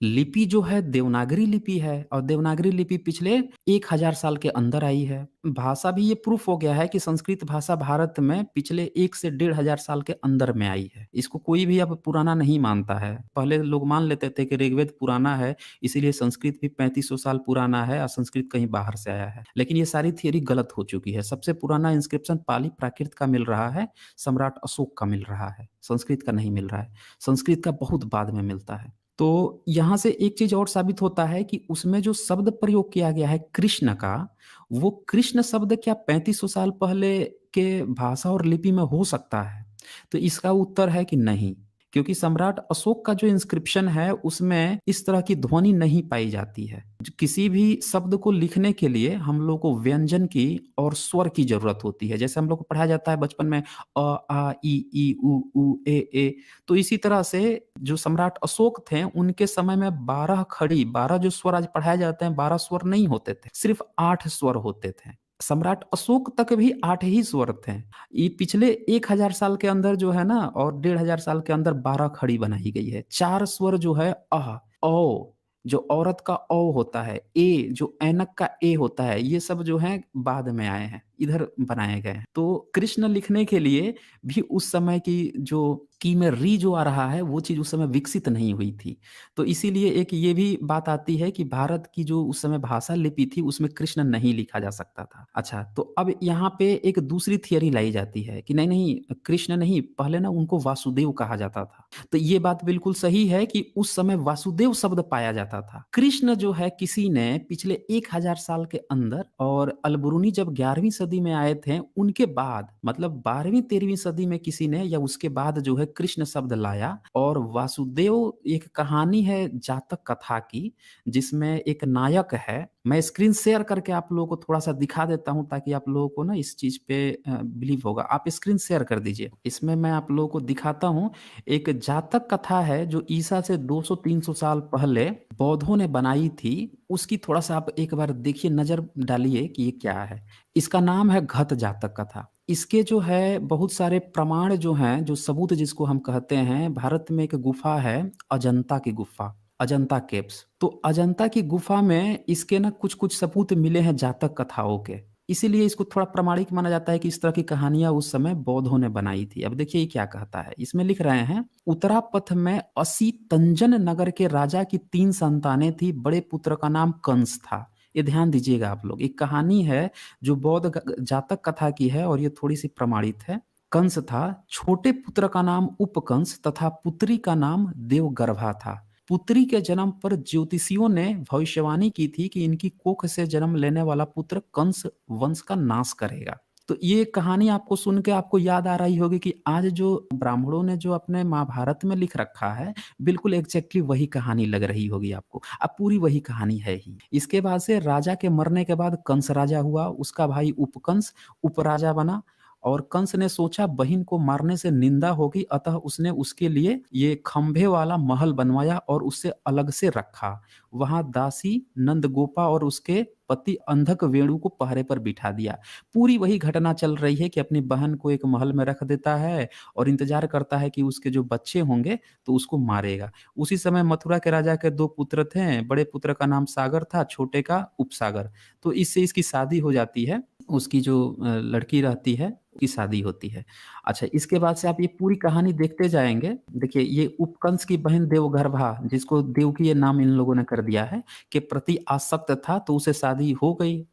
Speaker 3: लिपि जो है देवनागरी लिपि है और देवनागरी लिपि पिछले 1000 साल के अंदर आई है। भाषा भी ये प्रूफ हो गया है कि संस्कृत भाषा भारत में पिछले 1 से 1500 साल के अंदर में आई है। इसको कोई भी अब पुराना नहीं मानता है। पहले लोग मान लेते थे कि ऋग्वेद पुराना है, इसीलिए संस्कृत भी 3500 साल पुराना है और संस्कृत कहीं बाहर से आया है। लेकिन ये सारी थियरी गलत हो चुकी है। सबसे पुराना इंस्क्रिप्शन पाली प्राकृत का मिल रहा है, सम्राट अशोक का मिल रहा है, संस्कृत का नहीं मिल रहा है। संस्कृत का बहुत बाद में मिलता है। तो यहाँ से एक चीज़ और साबित होता है कि उसमें जो शब्द प्रयोग किया गया है कृष्ण का, वो कृष्ण शब्द क्या 3500 साल पहले के भाषा और लिपि में हो सकता है? तो इसका उत्तर है कि नहीं, क्योंकि सम्राट अशोक का जो इंस्क्रिप्शन है उसमें इस तरह की ध्वनि नहीं पाई जाती है। किसी भी शब्द को लिखने के लिए हम लोग को व्यंजन की और स्वर की जरूरत होती है। जैसे हम लोग को पढ़ाया जाता है बचपन में अ आ ई उ ए। तो इसी तरह से जो सम्राट अशोक थे उनके समय में 12 खड़ी, 12 जो स्वर आज पढ़ाए जाते हैं 12 स्वर नहीं होते थे, सिर्फ 8 स्वर होते थे। सम्राट अशोक तक भी 8 ही स्वर थे। ये पिछले 1000 साल के अंदर जो है ना, और 1500 साल के अंदर 12 खड़ी बनाई गई है। 4 स्वर जो है औ, जो औरत का औ होता है, ए जो ऐनक का ए होता है, ये सब जो है बाद में आए हैं, इधर बनाए गए हैं। तो कृष्ण लिखने के लिए भी उस समय की जो की में री जो आ रहा है वो चीज़ उस समय विकसित नहीं हुई थी। तो इसीलिए एक ये भी बात आती है कि भारत की जो उस समय भाषा लिपि थी उसमें कृष्ण नहीं लिखा जा सकता था। अच्छा, तो अब यहाँ पे एक दूसरी थियरी लाई जाती है कि नहीं कृष्ण नहीं, पहले ना उनको वासुदेव कहा जाता था। तो ये बात बिल्कुल सही है कि उस समय वासुदेव शब्द पाया जाता था। कृष्ण जो है किसी ने पिछले 1000 साल के अंदर, और अलबरूनी जब 11वीं सदी में आए थे उनके बाद, मतलब 12वीं 13वीं सदी में किसी ने या उसके बाद जो है कृष्ण शब्द लाया। और वासुदेव एक कहानी है जातक कथा की जिसमें एक नायक है। मैं स्क्रीन शेयर करके आप लोगों को थोड़ा सा दिखा देता हूं ताकि आप लोगों को ना इस चीज पे बिलीव होगा। आप स्क्रीन शेयर कर दीजिए। इसमें मैं आप लोगों को दिखाता हूं एक जातक कथा है जो ईसा से 200-300 साल पहले बौद्धों ने बनाई थी। उसकी थोड़ा सा आप एक बार देखिए, नजर डालिए कि ये क्या है। इसका नाम है घत जातक कथा। इसके जो है बहुत सारे प्रमाण जो हैं, जो सबूत जिसको हम कहते हैं, भारत में एक गुफा है अजंता की गुफा, अजंता केव्स। तो अजंता की गुफा में इसके ना कुछ कुछ सबूत मिले हैं जातक कथाओं के। इसीलिए इसको थोड़ा प्रामाणिक माना जाता है कि इस तरह की कहानियां उस समय बौद्धों ने बनाई थी। अब देखिए ये क्या कहता है। इसमें लिख रहे हैं, उत्तरापथ में असी तंजन नगर के राजा की 3 संतानें थी। बड़े पुत्र का नाम कंस था। ये ध्यान दीजिएगा आप लोग, एक कहानी है जो बौद्ध जातक कथा की है और ये थोड़ी सी प्रमाणित है। कंस था, छोटे पुत्र का नाम उपकंस तथा पुत्री का नाम देवगर्भा था। पुत्री के जन्म पर ज्योतिषियों ने भविष्यवाणी की थी कि इनकी कोख से जन्म लेने वाला पुत्र कंस वंश का नाश करेगा। तो ये कहानी आपको सुन के आपको याद आ रही होगी कि आज जो ब्राह्मणों ने जो अपने महाभारत में लिख रखा है, बिल्कुल एग्जैक्टली वही कहानी लग रही होगी आपको। अब पूरी वही कहानी है ही। इसके बाद से राजा के मरने के बाद कंस राजा हुआ, उसका भाई उपकंस उपराजा बना। और कंस ने सोचा बहन को मारने से निंदा होगी, अतः उसने उसके लिए ये खंभे वाला महल बनवाया और उससे अलग से रखा। वहां दासी नंदगोपा और उसके पति अंधक वेणु को पहरे पर बिठा दिया। पूरी वही घटना चल रही है कि अपनी बहन को एक महल में रख देता है और इंतजार करता है कि उसके जो बच्चे होंगे तो उसको मारेगा। उसी समय मथुरा के राजा के 2 पुत्र थे। बड़े पुत्र का नाम सागर था, छोटे का उपसागर। तो इससे इसकी शादी हो जाती है। उसकी जो लड़की रहती है की शादी होती है। अच्छा, इसके बाद से आप ये पूरी कहानी देखते जाएंगे। देखिए ये उपकंस की बहन देवगर्भा, जिसको देवकी ये नाम इन लोगों ने कर दिया है, के प्रति आसक्त था, तो उसे शादी हो गई।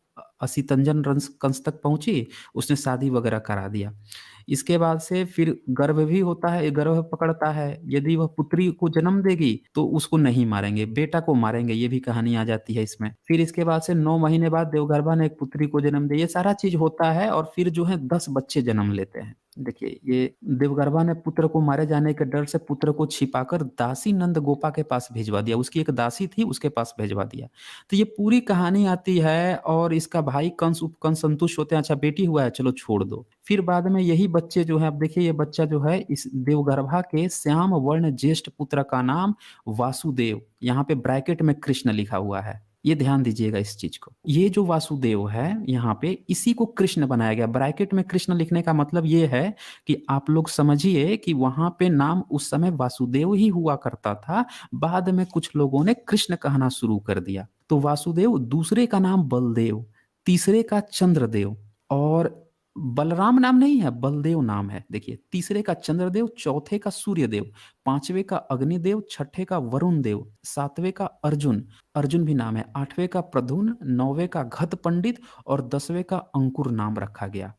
Speaker 3: असीतंजन कंस तक पहुंची, उसने शादी वगैरह करा दिया। इसके बाद से फिर गर्भ भी होता है, गर्भ पकड़ता है। यदि वह पुत्री को जन्म देगी तो उसको नहीं मारेंगे, बेटा को मारेंगे, ये भी कहानी आ जाती है इसमें। फिर इसके बाद से 9 महीने बाद देवगर्भा ने एक पुत्री को जन्म दिया। ये सारा चीज होता है और फिर जो है 10 बच्चे जन्म लेते हैं। देखिए ये देवगर्भा ने पुत्र को मारे जाने के डर से पुत्र को छिपाकर दासी नंद गोपा के पास भिजवा दिया। उसकी एक दासी थी, उसके पास भिजवा दिया। तो ये पूरी कहानी आती है और इसका भाई कंस उपकंस संतुष्ट होते हैं, अच्छा बेटी हुआ है चलो छोड़ दो। फिर बाद में यही बच्चे जो है, अब देखिए ये बच्चा जो है इस देवगर्भा के श्याम वर्ण ज्येष्ठ पुत्र का नाम वासुदेव, यहाँ पे ब्रैकेट में कृष्ण लिखा हुआ है। ये ध्यान दीजिएगा इस चीज को। ये जो वासुदेव है यहाँ पे, इसी को कृष्ण बनाया गया। ब्रैकेट में कृष्ण लिखने का मतलब ये है कि आप लोग समझिए कि वहां पे नाम उस समय वासुदेव ही हुआ करता था, बाद में कुछ लोगों ने कृष्ण कहना शुरू कर दिया। तो वासुदेव, दूसरे का नाम बलदेव, तीसरे का चंद्रदेव, और बलराम नाम नहीं है, बलदेव नाम है। देखिए, तीसरे का चंद्रदेव, चौथे का सूर्यदेव, पांचवे का अग्निदेव, छठे का वरुण देव, सातवें का अर्जुन, अर्जुन भी नाम है, आठवें का प्रधुन, नौवें का घत पंडित और 10वें का अंकुर नाम रखा गया।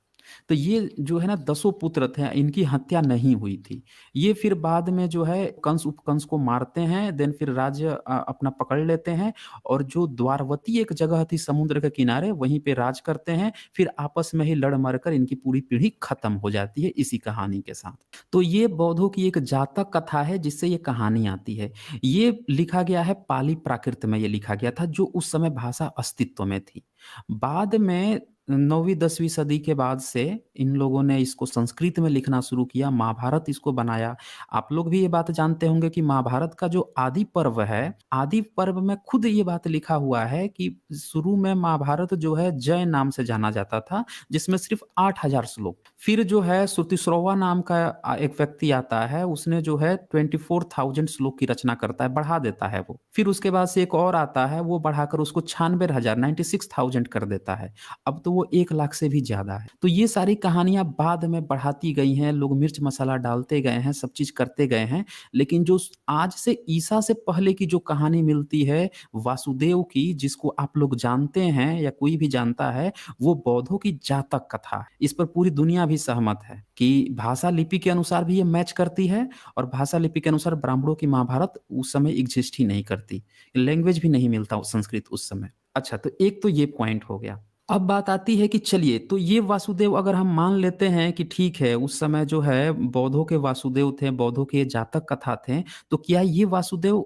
Speaker 3: तो ये जो है ना 10 पुत्र थे, इनकी हत्या नहीं हुई थी। ये फिर बाद में जो है कंस उपकंस को मारते हैं, देन फिर राज्य अपना पकड़ लेते हैं, और जो द्वारवती एक जगह थी समुद्र के किनारे, वहीं पे राज करते हैं। फिर आपस में ही लड़ मर कर इनकी पूरी पीढ़ी खत्म हो जाती है इसी कहानी के साथ। तो ये बौद्धों की एक जातक कथा है जिससे ये कहानी आती है। ये लिखा गया है पाली प्राकृत में, ये लिखा गया था, जो उस समय भाषा अस्तित्व में थी। बाद में 9वीं 10वीं सदी के बाद से इन लोगों ने इसको संस्कृत में लिखना शुरू किया, महाभारत इसको बनाया। आप लोग भी ये बात जानते होंगे कि महाभारत का जो आदि पर्व है, आदि पर्व में खुद ये बात लिखा हुआ है कि शुरू में महाभारत जो है जय नाम से जाना जाता था, जिसमें सिर्फ 8000 श्लोक। फिर जो है श्रुतिश्रवा नाम का एक व्यक्ति आता है, उसने जो है 24,000 श्लोक की रचना करता है, बढ़ा देता है वो। फिर उसके बाद से एक और आता है, वो बढ़ाकर उसको 96,000 कर देता है। अब तो वो 1 लाख से भी ज्यादा है। तो ये सारी कहानियां बाद में बढ़ाती गई हैं, लोग मिर्च मसाला डालते गए हैं, सब चीज करते गए हैं। लेकिन जो आज से ईसा से पहले की जो कहानी मिलती है वासुदेव की, जिसको आप लोग जानते हैं या कोई भी जानता है, वो बौद्धों की जातक कथा है। इस पर पूरी दुनिया भी सहमत है कि भाषा लिपि के अनुसार भी ये मैच करती है, और भाषा लिपि के अनुसार ब्राह्मणों की महाभारत उस समय एग्जिस्ट ही नहीं करती, लैंग्वेज भी नहीं मिलता संस्कृत उस समय। अच्छा, तो एक तो ये पॉइंट हो गया। अब बात आती है कि चलिए, तो ये वासुदेव अगर हम मान लेते हैं कि ठीक है, उस समय जो है बौद्धों के वासुदेव थे, बौद्धों के जातक कथा थे, तो क्या ये वासुदेव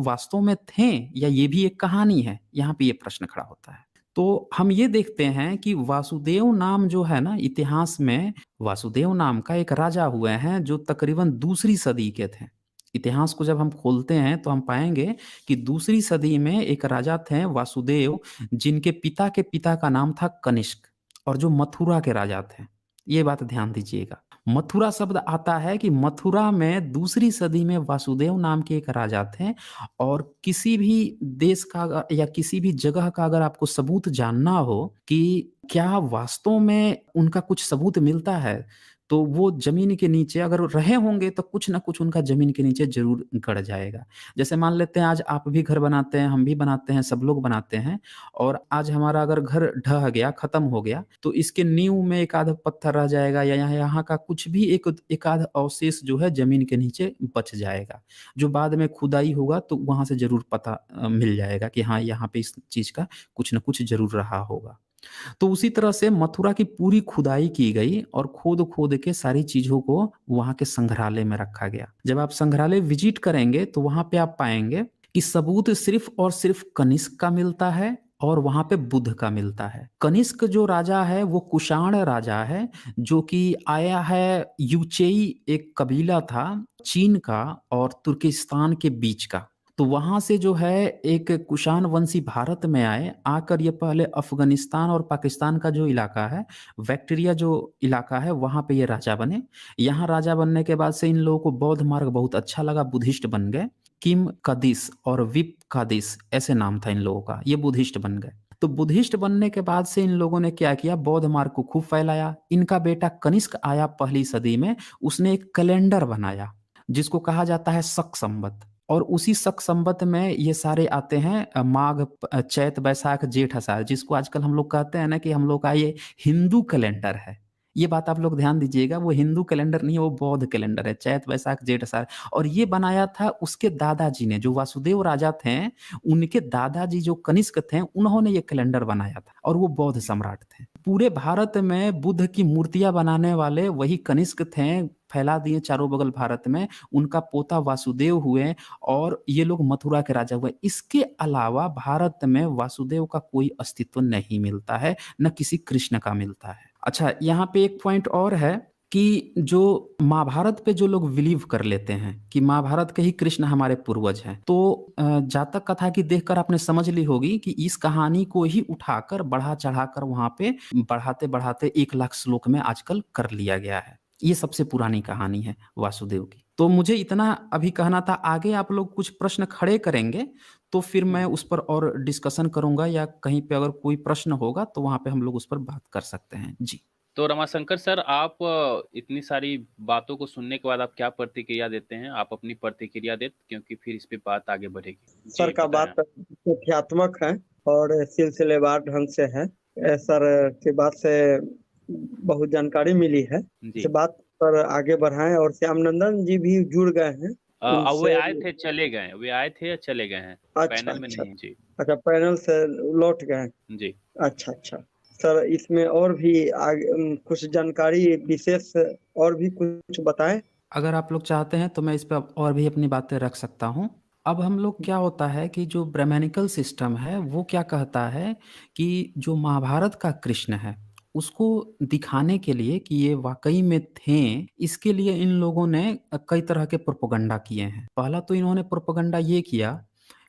Speaker 3: वास्तव में थे या ये भी एक कहानी है? यहाँ पे ये प्रश्न खड़ा होता है। तो हम ये देखते हैं कि वासुदेव नाम जो है ना, इतिहास में वासुदेव नाम का एक राजा हुए हैं जो तकरीबन दूसरी सदी के थे। इतिहास को जब हम खोलते हैं तो हम पाएंगे कि दूसरी सदी में एक राजा थे वासुदेव, जिनके पिता के पिता का नाम था कनिष्क, और जो मथुरा के राजा थे। ये बात ध्यान दीजिएगा। मथुरा शब्द आता है कि मथुरा में दूसरी सदी में वासुदेव नाम के एक राजा थे, और किसी भी देश का या किसी भी जगह का अगर आपको सबूत जानना हो कि क्या वास्तव में उनका कुछ सबूत मिलता है, तो वो जमीन के नीचे अगर रहे होंगे तो कुछ ना कुछ उनका जमीन के नीचे जरूर गड़ जाएगा। जैसे मान लेते हैं आज आप भी घर बनाते हैं, हम भी बनाते हैं, सब लोग बनाते हैं, और आज हमारा अगर घर ढह गया, खत्म हो गया, तो इसके नींव में एक आध पत्थर रह जाएगा, या यहाँ का कुछ भी एक आध अवशेष जो है जमीन के नीचे बच जाएगा, जो बाद में खुदाई होगा तो वहां से जरूर पता मिल जाएगा कि हाँ, यहाँ पे इस चीज का कुछ ना कुछ जरूर रहा होगा। तो उसी तरह से मथुरा की पूरी खुदाई की गई, और खोद खोद के सारी चीजों को वहां के संग्रहालय में रखा गया। जब आप संग्रहालय विजिट करेंगे तो वहां पे आप पाएंगे कि सबूत सिर्फ और सिर्फ कनिष्क का मिलता है, और वहां पे बुद्ध का मिलता है। कनिष्क जो राजा है वो कुषाण राजा है, जो कि आया है यूचेई, एक कबीला था चीन का और तुर्किस्तान के बीच का। तो वहां से जो है एक कुषाण वंशी भारत में आए, आकर ये पहले अफगानिस्तान और पाकिस्तान का जो इलाका है, बैक्टीरिया जो इलाका है, वहां पे ये राजा बने। यहाँ राजा बनने के बाद से इन लोगों को बौद्ध मार्ग बहुत अच्छा लगा, बुद्धिस्ट बन गए। किम कादिस और विप कादिस ऐसे नाम था इन लोगों का, ये बुद्धिस्ट बन गए। तो बुद्धिस्ट बनने के बाद से इन लोगों ने क्या किया, बौद्ध मार्ग को खूब फैलाया। इनका बेटा कनिष्क आया पहली सदी में, उसने एक कैलेंडर बनाया जिसको कहा जाता है शक संवत, और उसी शक संवत में ये सारे आते हैं माघ चैत बैसाख जेठ आषाढ़, जिसको आजकल हम लोग कहते हैं ना कि हम लोग का ये हिंदू कैलेंडर है। ये बात आप लोग ध्यान दीजिएगा, वो हिंदू कैलेंडर नहीं है, वो बौद्ध कैलेंडर है, चैत बैसाख जेठ आषाढ़। और ये बनाया था उसके दादाजी ने, जो वासुदेव राजा थे, उनके दादाजी जो कनिष्क थे, उन्होंने ये कैलेंडर बनाया था, और वो बौद्ध सम्राट थे। पूरे भारत में बुद्ध की मूर्तियां बनाने वाले वही कनिष्क थे, फैला दिए चारों बगल भारत में। उनका पोता वासुदेव हुए, और ये लोग मथुरा के राजा हुए। इसके अलावा भारत में वासुदेव का कोई अस्तित्व नहीं मिलता है, न किसी कृष्ण का मिलता है। अच्छा, यहाँ पे एक पॉइंट और है कि जो महाभारत पे जो लोग बिलीव कर लेते हैं कि महाभारत के ही कृष्ण हमारे पूर्वज हैं, तो जातक कथा की देखकर आपने समझ ली होगी कि इस कहानी को ही उठाकर बढ़ा-चढ़ाकर वहाँ पे बढ़ाते-बढ़ाते 1 लाख श्लोक में आजकल कर लिया गया है। ये सबसे पुरानी कहानी है वासुदेव की। तो मुझे इतना अभी कहना था, आगे आप लोग कुछ प्रश्न खड़े करेंगे, तो फिर मैं उस पर और डिस्कशन करूँगा, या कहीं पे अगर कोई प्रश्न होगा तो वहाँ पे हम लोग उस पर बात कर सकते हैं। जी।
Speaker 2: तो रमाशंकर सर, आप इतनी सारी बातों को सुनने के बाद आप क्या प्रतिक्रिया देते हैं? आप अपनी प्रतिक्रिया दें, क्योंकि फिर इस पे बात आगे बढ़ेगी।
Speaker 4: सर
Speaker 2: जी
Speaker 4: का
Speaker 2: बताएं।
Speaker 4: बात तथ्यात्मक है और सिलसिलेवार ढंग से है। सर की बात से बहुत जानकारी मिली है।
Speaker 2: जी
Speaker 4: इस बात पर आगे बढ़ाएं, और श्यामनंदन जी भी जुड़ गए हैं
Speaker 2: अब वे
Speaker 4: उनसे।
Speaker 2: आए थे चले गए, वे आए थे या चले गए हैं?
Speaker 4: अच्छा
Speaker 2: पैनल में
Speaker 4: अच्छा
Speaker 2: नहीं। जी
Speaker 4: अच्छा, पैनल से लौट गए।
Speaker 2: जी
Speaker 4: अच्छा अच्छा सर, इसमें और भी आगे कुछ जानकारी विशेष और भी कुछ बताएं।
Speaker 3: अगर आप लोग चाहते हैं तो मैं इस पे और भी अपनी बातें रख सकता हूँ। अब हम लोग, क्या होता है कि जो ब्राह्मणिकल सिस्टम है वो क्या कहता है कि जो महाभारत का कृष्ण है उसको दिखाने के लिए कि ये वाकई में थे, इसके लिए इन लोगों ने कई तरह के प्रोपेगेंडा किए हैं। पहला तो इन्होंने प्रोपेगेंडा ये किया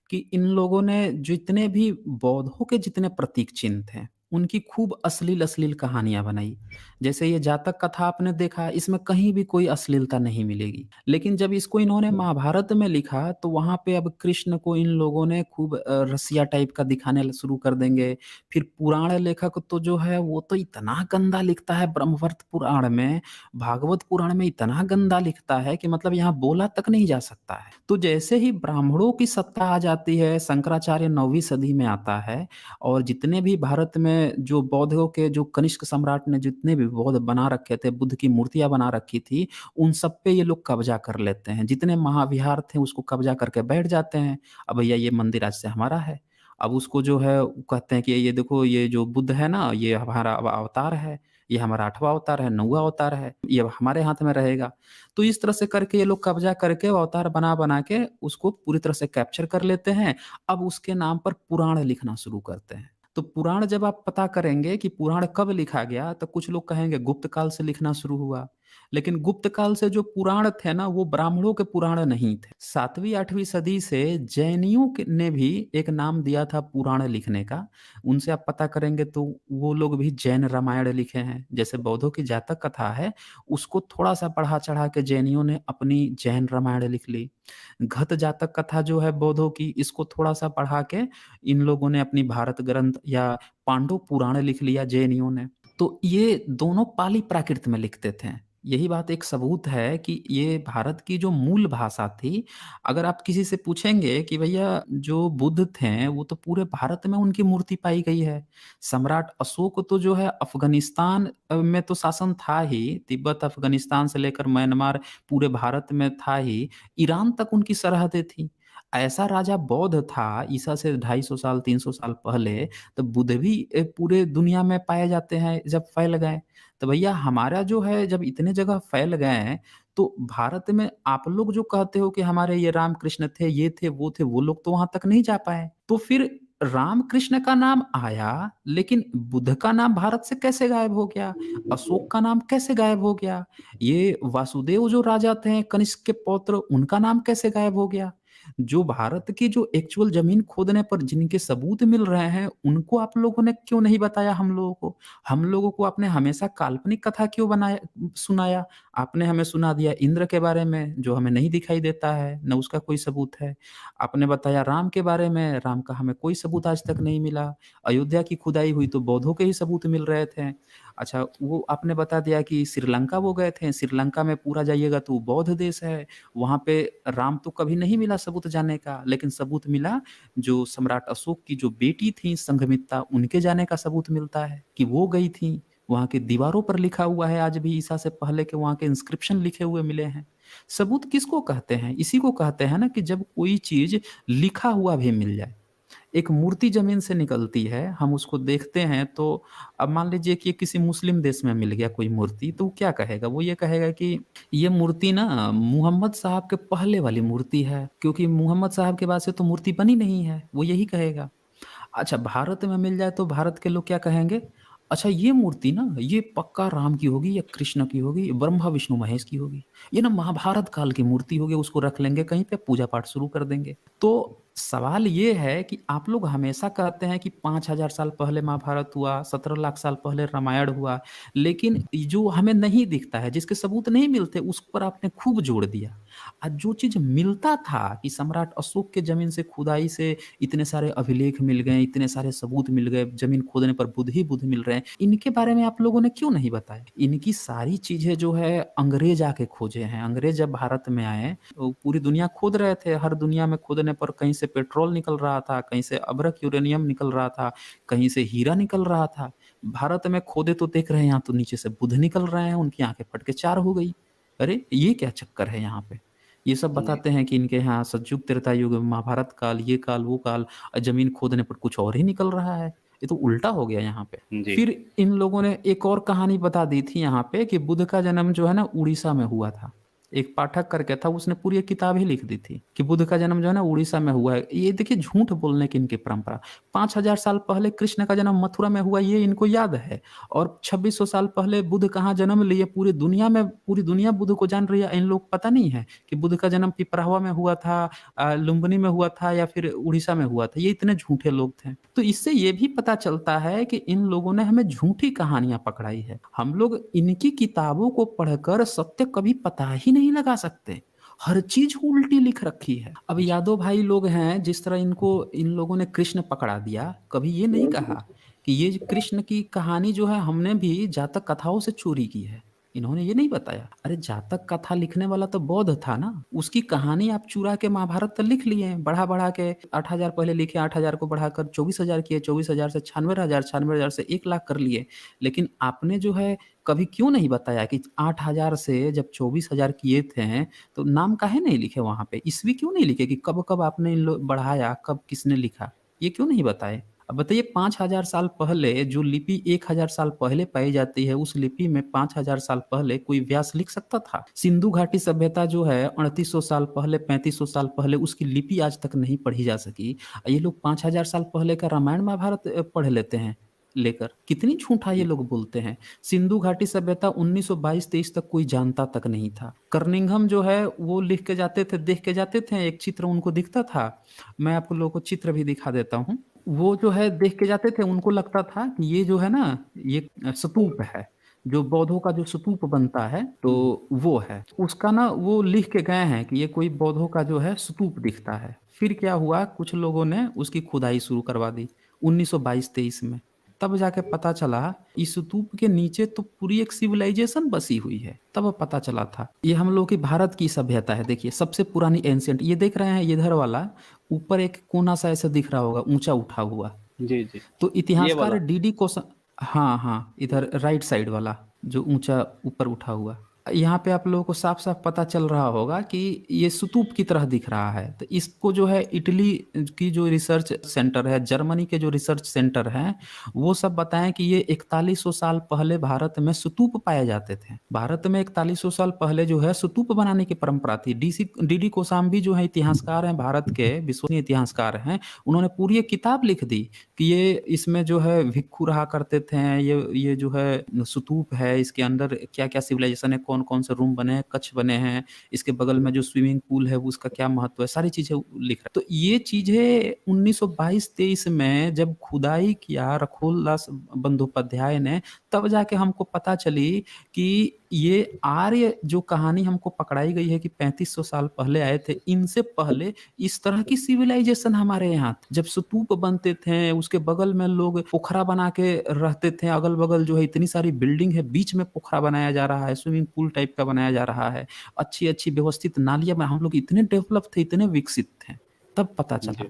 Speaker 3: कि इन लोगों ने जितने भी बौद्धों के जितने प्रतीक चिन्ह थे उनकी खूब अश्लील कहानियां बनाई। जैसे ये जातक कथा आपने देखा, इसमें कहीं भी कोई अश्लीलता नहीं मिलेगी, लेकिन जब इसको इन्होंने महाभारत में लिखा तो वहां पे अब कृष्ण को इन लोगों ने खूब रसिया टाइप का दिखाने शुरू कर देंगे। फिर पुराण लेखक तो जो है वो तो इतना गंदा लिखता है, ब्रह्मवर्त पुराण में, भागवत पुराण में इतना गंदा लिखता है कि मतलब यहाँ बोला तक नहीं जा सकता है। तो जैसे ही ब्राह्मणों की सत्ता आ जाती है, शंकराचार्य 9वीं सदी में आता है, और जितने भी भारत में जो बौद्धों के, जो कनिष्क सम्राट ने जितने भी बौद्ध बना रखे थे, बुद्ध की मूर्तियां बना रखी थी, उन सब पे ये लोग कब्जा कर लेते हैं। जितने महाविहार थे उसको कब्जा करके बैठ जाते हैं। अब भैया ये मंदिर आज से हमारा है। अब उसको जो है कहते हैं कि ये देखो, ये जो बुद्ध है ना, ये हमारा अब अवतार है, ये हमारा 8वां अवतार है, 9वां अवतार है, ये अब हमारे हाथ में रहेगा। तो इस तरह से करके ये लोग कब्जा करके अवतार बना बना के उसको पूरी तरह से कैप्चर कर लेते हैं। अब उसके नाम पर पुराण लिखना शुरू करते हैं। तो पुराण जब आप पता करेंगे कि पुराण कब लिखा गया, तो कुछ लोग कहेंगे गुप्त काल से लिखना शुरू हुआ। लेकिन गुप्त काल से जो पुराण थे ना, वो ब्राह्मणों के पुराण नहीं थे। 7वीं 8वीं सदी से जैनियों ने भी एक नाम दिया था पुराण लिखने का। उनसे आप पता करेंगे तो वो लोग भी जैन रामायण लिखे हैं। जैसे बौद्धों की जातक कथा है, उसको थोड़ा सा बढ़ा चढ़ा के जैनियों ने अपनी जैन रामायण लिख ली। घत जातक कथा जो है बौद्धों की, इसको थोड़ा सा बढ़ा के इन लोगों ने अपनी भारत ग्रंथ या पांडु पुराण लिख लिया जैनियों ने। तो ये दोनों पाली प्राकृत में लिखते थे। यही बात एक सबूत है कि ये भारत की जो मूल भाषा थी। अगर आप किसी से पूछेंगे कि भैया जो बुद्ध थे वो तो पूरे भारत में उनकी मूर्ति पाई गई है। सम्राट अशोक तो जो है अफगानिस्तान में तो शासन था ही, तिब्बत अफगानिस्तान से लेकर म्यांमार पूरे भारत में था ही, ईरान तक उनकी सरहदें थी। ऐसा राजा बौद्ध था ईसा से 250 साल 300 साल पहले। तो बुद्ध भी पूरे दुनिया में पाए जाते हैं जब फैल गए। तो भैया हमारा जो है जब इतने जगह फैल गए हैं, तो भारत में आप लोग जो कहते हो कि हमारे ये रामकृष्ण थे, ये थे, वो लोग तो वहां तक नहीं जा पाए। तो फिर रामकृष्ण का नाम आया, लेकिन बुद्ध का नाम भारत से कैसे गायब हो गया? अशोक का नाम कैसे गायब हो गया? ये वासुदेव जो राजा थे कनिष्क के पौत्र, उनका नाम कैसे गायब हो गया? जो भारत की जो एक्चुअल जमीन खोदने पर जिनके सबूत मिल रहे हैं, उनको आप लोगों ने क्यों नहीं बताया हम लोगों को? हम लोगों को आपने हमेशा काल्पनिक कथा क्यों सुनाया? आपने हमें सुना दिया इंद्र के बारे में, जो हमें नहीं दिखाई देता है, न उसका कोई सबूत है। आपने बताया राम के बारे में, राम का हमें कोई सबूत आज तक नहीं मिला। अयोध्या की खुदाई हुई तो बौद्धों के ही सबूत मिल रहे थे। अच्छा, वो आपने बता दिया कि श्रीलंका वो गए थे, श्रीलंका में पूरा जाइएगा तो बौद्ध देश है, वहाँ पे राम तो कभी नहीं मिला सबूत जाने का, लेकिन सबूत मिला जो सम्राट अशोक की जो बेटी थी संघमित्रा, उनके जाने का सबूत मिलता है कि वो गई थी। वहाँ की दीवारों पर लिखा हुआ है आज भी, ईसा से पहले के वहाँ के इंस्क्रिप्शन लिखे हुए मिले हैं। सबूत किसको कहते हैं? इसी को कहते हैं ना कि जब कोई चीज लिखा हुआ भी मिल जाए। एक मूर्ति जमीन से निकलती है, हम उसको देखते हैं, तो अब मान लीजिए कि किसी मुस्लिम देश में मिल गया कोई मूर्ति, तो वो क्या कहेगा? वो ये कहेगा कि ये मूर्ति ना मोहम्मद साहब के पहले वाली मूर्ति है, क्योंकि मोहम्मद साहब के बाद से तो मूर्ति बनी नहीं है, वो यही कहेगा। अच्छा, भारत में मिल जाए तो भारत के लोग क्या कहेंगे? अच्छा ये मूर्ति ना ये पक्का राम की होगी या कृष्ण की होगी, ब्रह्मा विष्णु महेश की होगी, ये ना महाभारत काल की मूर्ति होगी, उसको रख लेंगे कहीं पे, पूजा पाठ शुरू कर देंगे। तो सवाल ये है कि आप लोग हमेशा कहते हैं कि 5000 साल पहले महाभारत हुआ, 17 लाख साल पहले रामायण हुआ, लेकिन जो हमें नहीं दिखता है, जिसके सबूत नहीं मिलते, उस पर आपने खूब जोड़ दिया। और जो चीज मिलता था कि सम्राट अशोक के जमीन से खुदाई से इतने सारे अभिलेख मिल गए, इतने सारे सबूत मिल गए, जमीन खोदने पर बुद्ध ही बुद्ध मिल रहे हैं, इनके बारे में आप लोगों ने क्यों नहीं बताया? इनकी सारी चीजें जो है अंग्रेज आके खोजे हैं। अंग्रेज जब भारत में आए तो पूरी दुनिया खोद रहे थे, हर दुनिया में खोदने पर कहीं से पेट्रोल निकल रहा था, कहीं से अभ्रक यूरेनियम निकल रहा था, कहीं से हीरा निकल रहा था। भारत में खोदे तो देख रहे हैं यहाँ तो नीचे से बुद्ध निकल रहे हैं, उनकी आंखें फट के चार हो गई। अरे ये क्या चक्कर है यहाँ पे? ये सब बताते हैं कि इनके यहाँ सतयुग त्रेता युग महाभारत काल, ये काल वो काल, जमीन खोदने पर कुछ और ही निकल रहा है। ये तो उल्टा हो गया यहाँ पे।
Speaker 2: जी
Speaker 3: फिर इन लोगों ने एक और कहानी बता दी थी यहाँ पे कि बुद्ध का जन्म जो है ना उड़ीसा में हुआ था। एक पाठक करके था, उसने पूरी एक किताब ही लिख दी थी कि बुद्ध का जन्म जो है ना उड़ीसा में हुआ है। ये देखिए झूठ बोलने की इनकी परंपरा। 5000 साल पहले कृष्ण का जन्म मथुरा में हुआ, ये इनको याद है। और 2600 साल पहले बुद्ध कहाँ जन्म लिए, पूरी दुनिया में, पूरी दुनिया बुद्ध को जान रही है। इन लोग पता नहीं है कि बुद्ध का जन्म पिपरावा में हुआ था, लुम्बिनी में हुआ था, या फिर उड़ीसा में हुआ था। ये इतने झूठे लोग थे। तो इससे ये भी पता चलता है कि इन लोगों ने हमें झूठी कहानियां पकड़ाई है। हम लोग इनकी किताबों को पढ़कर सत्य कभी पता ही नहीं लगा सकते। हर चीज उल्टी लिख रखी है। अब यादव भाई लोग हैं, जिस तरह इनको इन लोगों ने कृष्ण पकड़ा दिया, कभी ये नहीं कहा कि ये कृष्ण की कहानी जो है हमने भी जातक कथाओं से चोरी की है। इन्होंने ये नहीं बताया। अरे जातक कथा लिखने वाला तो बौद्ध था ना, उसकी कहानी आप चुरा के महाभारत तो लिख लिए, बढ़ा बढ़ा के 8000 पहले लिखे, 8000 को बढ़ाकर 24000 किए, 24000 से 96000, 96000 से 1 लाख कर लिए। लेकिन आपने जो है कभी क्यों नहीं बताया कि 8000 से जब 24000 किए थे तो नाम काहे नहीं लिखे वहां पे, ईस्वी क्यों नहीं लिखे कि कब कब आपने इन लोग बढ़ाया, कब किसने लिखा, ये क्यों नहीं बताए? अब बताइए 5000 साल पहले जो लिपि 1000 साल पहले पाई जाती है, उस लिपि में 5000 साल पहले कोई व्यास लिख सकता था? सिंधु घाटी सभ्यता जो है 3800 साल पहले, 3500 साल पहले, उसकी लिपि आज तक नहीं पढ़ी जा सकी। ये लोग 5000 साल पहले का रामायण महाभारत पढ़ लेते हैं लेकर। कितनी झूठा ये लोग बोलते हैं। सिंधु घाटी सभ्यता 1922-23 तक कोई जानता तक नहीं था। कर्निंघम जो है वो लिख के जाते थे, देख के जाते थे, एक चित्र उनको दिखता था। मैं आप लोगों को चित्र भी दिखा देता हूँ। वो जो है देख के जाते थे, उनको लगता था कि ये जो है ना ये स्तूप है, जो बौद्धों का जो स्तूप बनता है तो वो है। उसका ना वो लिख के गए हैं कि ये कोई बौद्धों का जो है स्तूप दिखता है। फिर क्या हुआ, कुछ लोगों ने उसकी खुदाई शुरू करवा दी 1922-23 में। तब जाके पता चला इस स्तूप के नीचे तो पूरी एक सिविलाइजेशन बसी हुई है। तब पता चला था ये हम लोग की भारत की सभ्यता है। देखिए सबसे पुरानी एंशियंट, ये देख रहे हैं इधर वाला ऊपर एक कोना सा ऐसा दिख रहा होगा ऊंचा उठा हुआ,
Speaker 2: जी जी
Speaker 3: तो
Speaker 2: ये
Speaker 3: इतिहासकार
Speaker 2: वाला
Speaker 3: डीडी कोसा, हाँ हाँ इधर राइट साइड वाला जो ऊंचा ऊपर उठा हुआ, यहाँ पे आप लोगों को साफ साफ पता चल रहा होगा कि ये स्तूप की तरह दिख रहा है। तो इसको जो है इटली की जो रिसर्च सेंटर है, जर्मनी के जो रिसर्च सेंटर हैं, वो सब बताएं कि ये 4100 साल पहले भारत में स्तूप पाए जाते थे। भारत में 4100 साल पहले जो है स्तूप बनाने की परंपरा थी। डीडी कोसाम्बी जो है इतिहासकार हैं, भारत के विश्वसनीय इतिहासकार हैं, उन्होंने पूरी एक किताब लिख दी कि ये इसमें जो है भिक्षु रहा करते थे, ये जो है स्तूप है, इसके अंदर क्या क्या सिविलाइजेशन है, कौन कौन से रूम बने हैं, कक्ष बने हैं, इसके बगल में जो स्विमिंग पूल है उसका क्या महत्व है, सारी चीजें लिख रहा है। तो ये चीजें 1922-23 में जब खुदाई किया रखोलदास बंदोपाध्याय ने, तब जाके हमको पता चली कि ये आर्य जो कहानी हमको पकड़ाई गई है कि 3500 साल पहले आए थे, इनसे पहले इस तरह की सिविलाइजेशन हमारे यहाँ थी। जब स्तूप बनते थे उसके बगल में लोग पोखरा बना के रहते थे, अगल बगल जो है इतनी सारी बिल्डिंग है, बीच में पोखरा बनाया जा रहा है, स्विमिंग पूल टाइप का बनाया जा रहा है, अच्छी अच्छी व्यवस्थित नालियां, हम लोग इतने डेवलप थे, इतने विकसित थे। तब पता चला।
Speaker 2: जी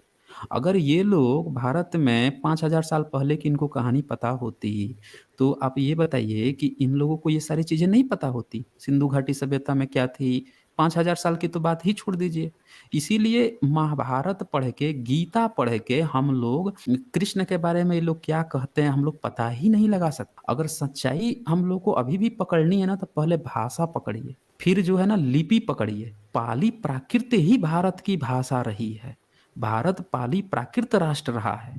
Speaker 3: अगर ये लोग भारत में 5000 साल पहले की इनको कहानी पता होती, तो आप ये बताइए कि इन लोगों को ये सारी चीजें नहीं पता होती। सिंधु घाटी सभ्यता में क्या थी, 5000 साल की तो बात ही छोड़ दीजिए। इसीलिए महाभारत पढ़ के, गीता पढ़ के हम लोग कृष्ण के बारे में ये लोग क्या कहते हैं हम लोग पता ही नहीं लगा सकते। अगर सच्चाई हम लोग को अभी भी पकड़नी है ना, तो पहले भाषा पकड़िए, फिर जो है ना लिपि पकड़िए। पाली प्राकृत ही भारत की भाषा रही है। भारत पाली प्राकृत राष्ट्र रहा है।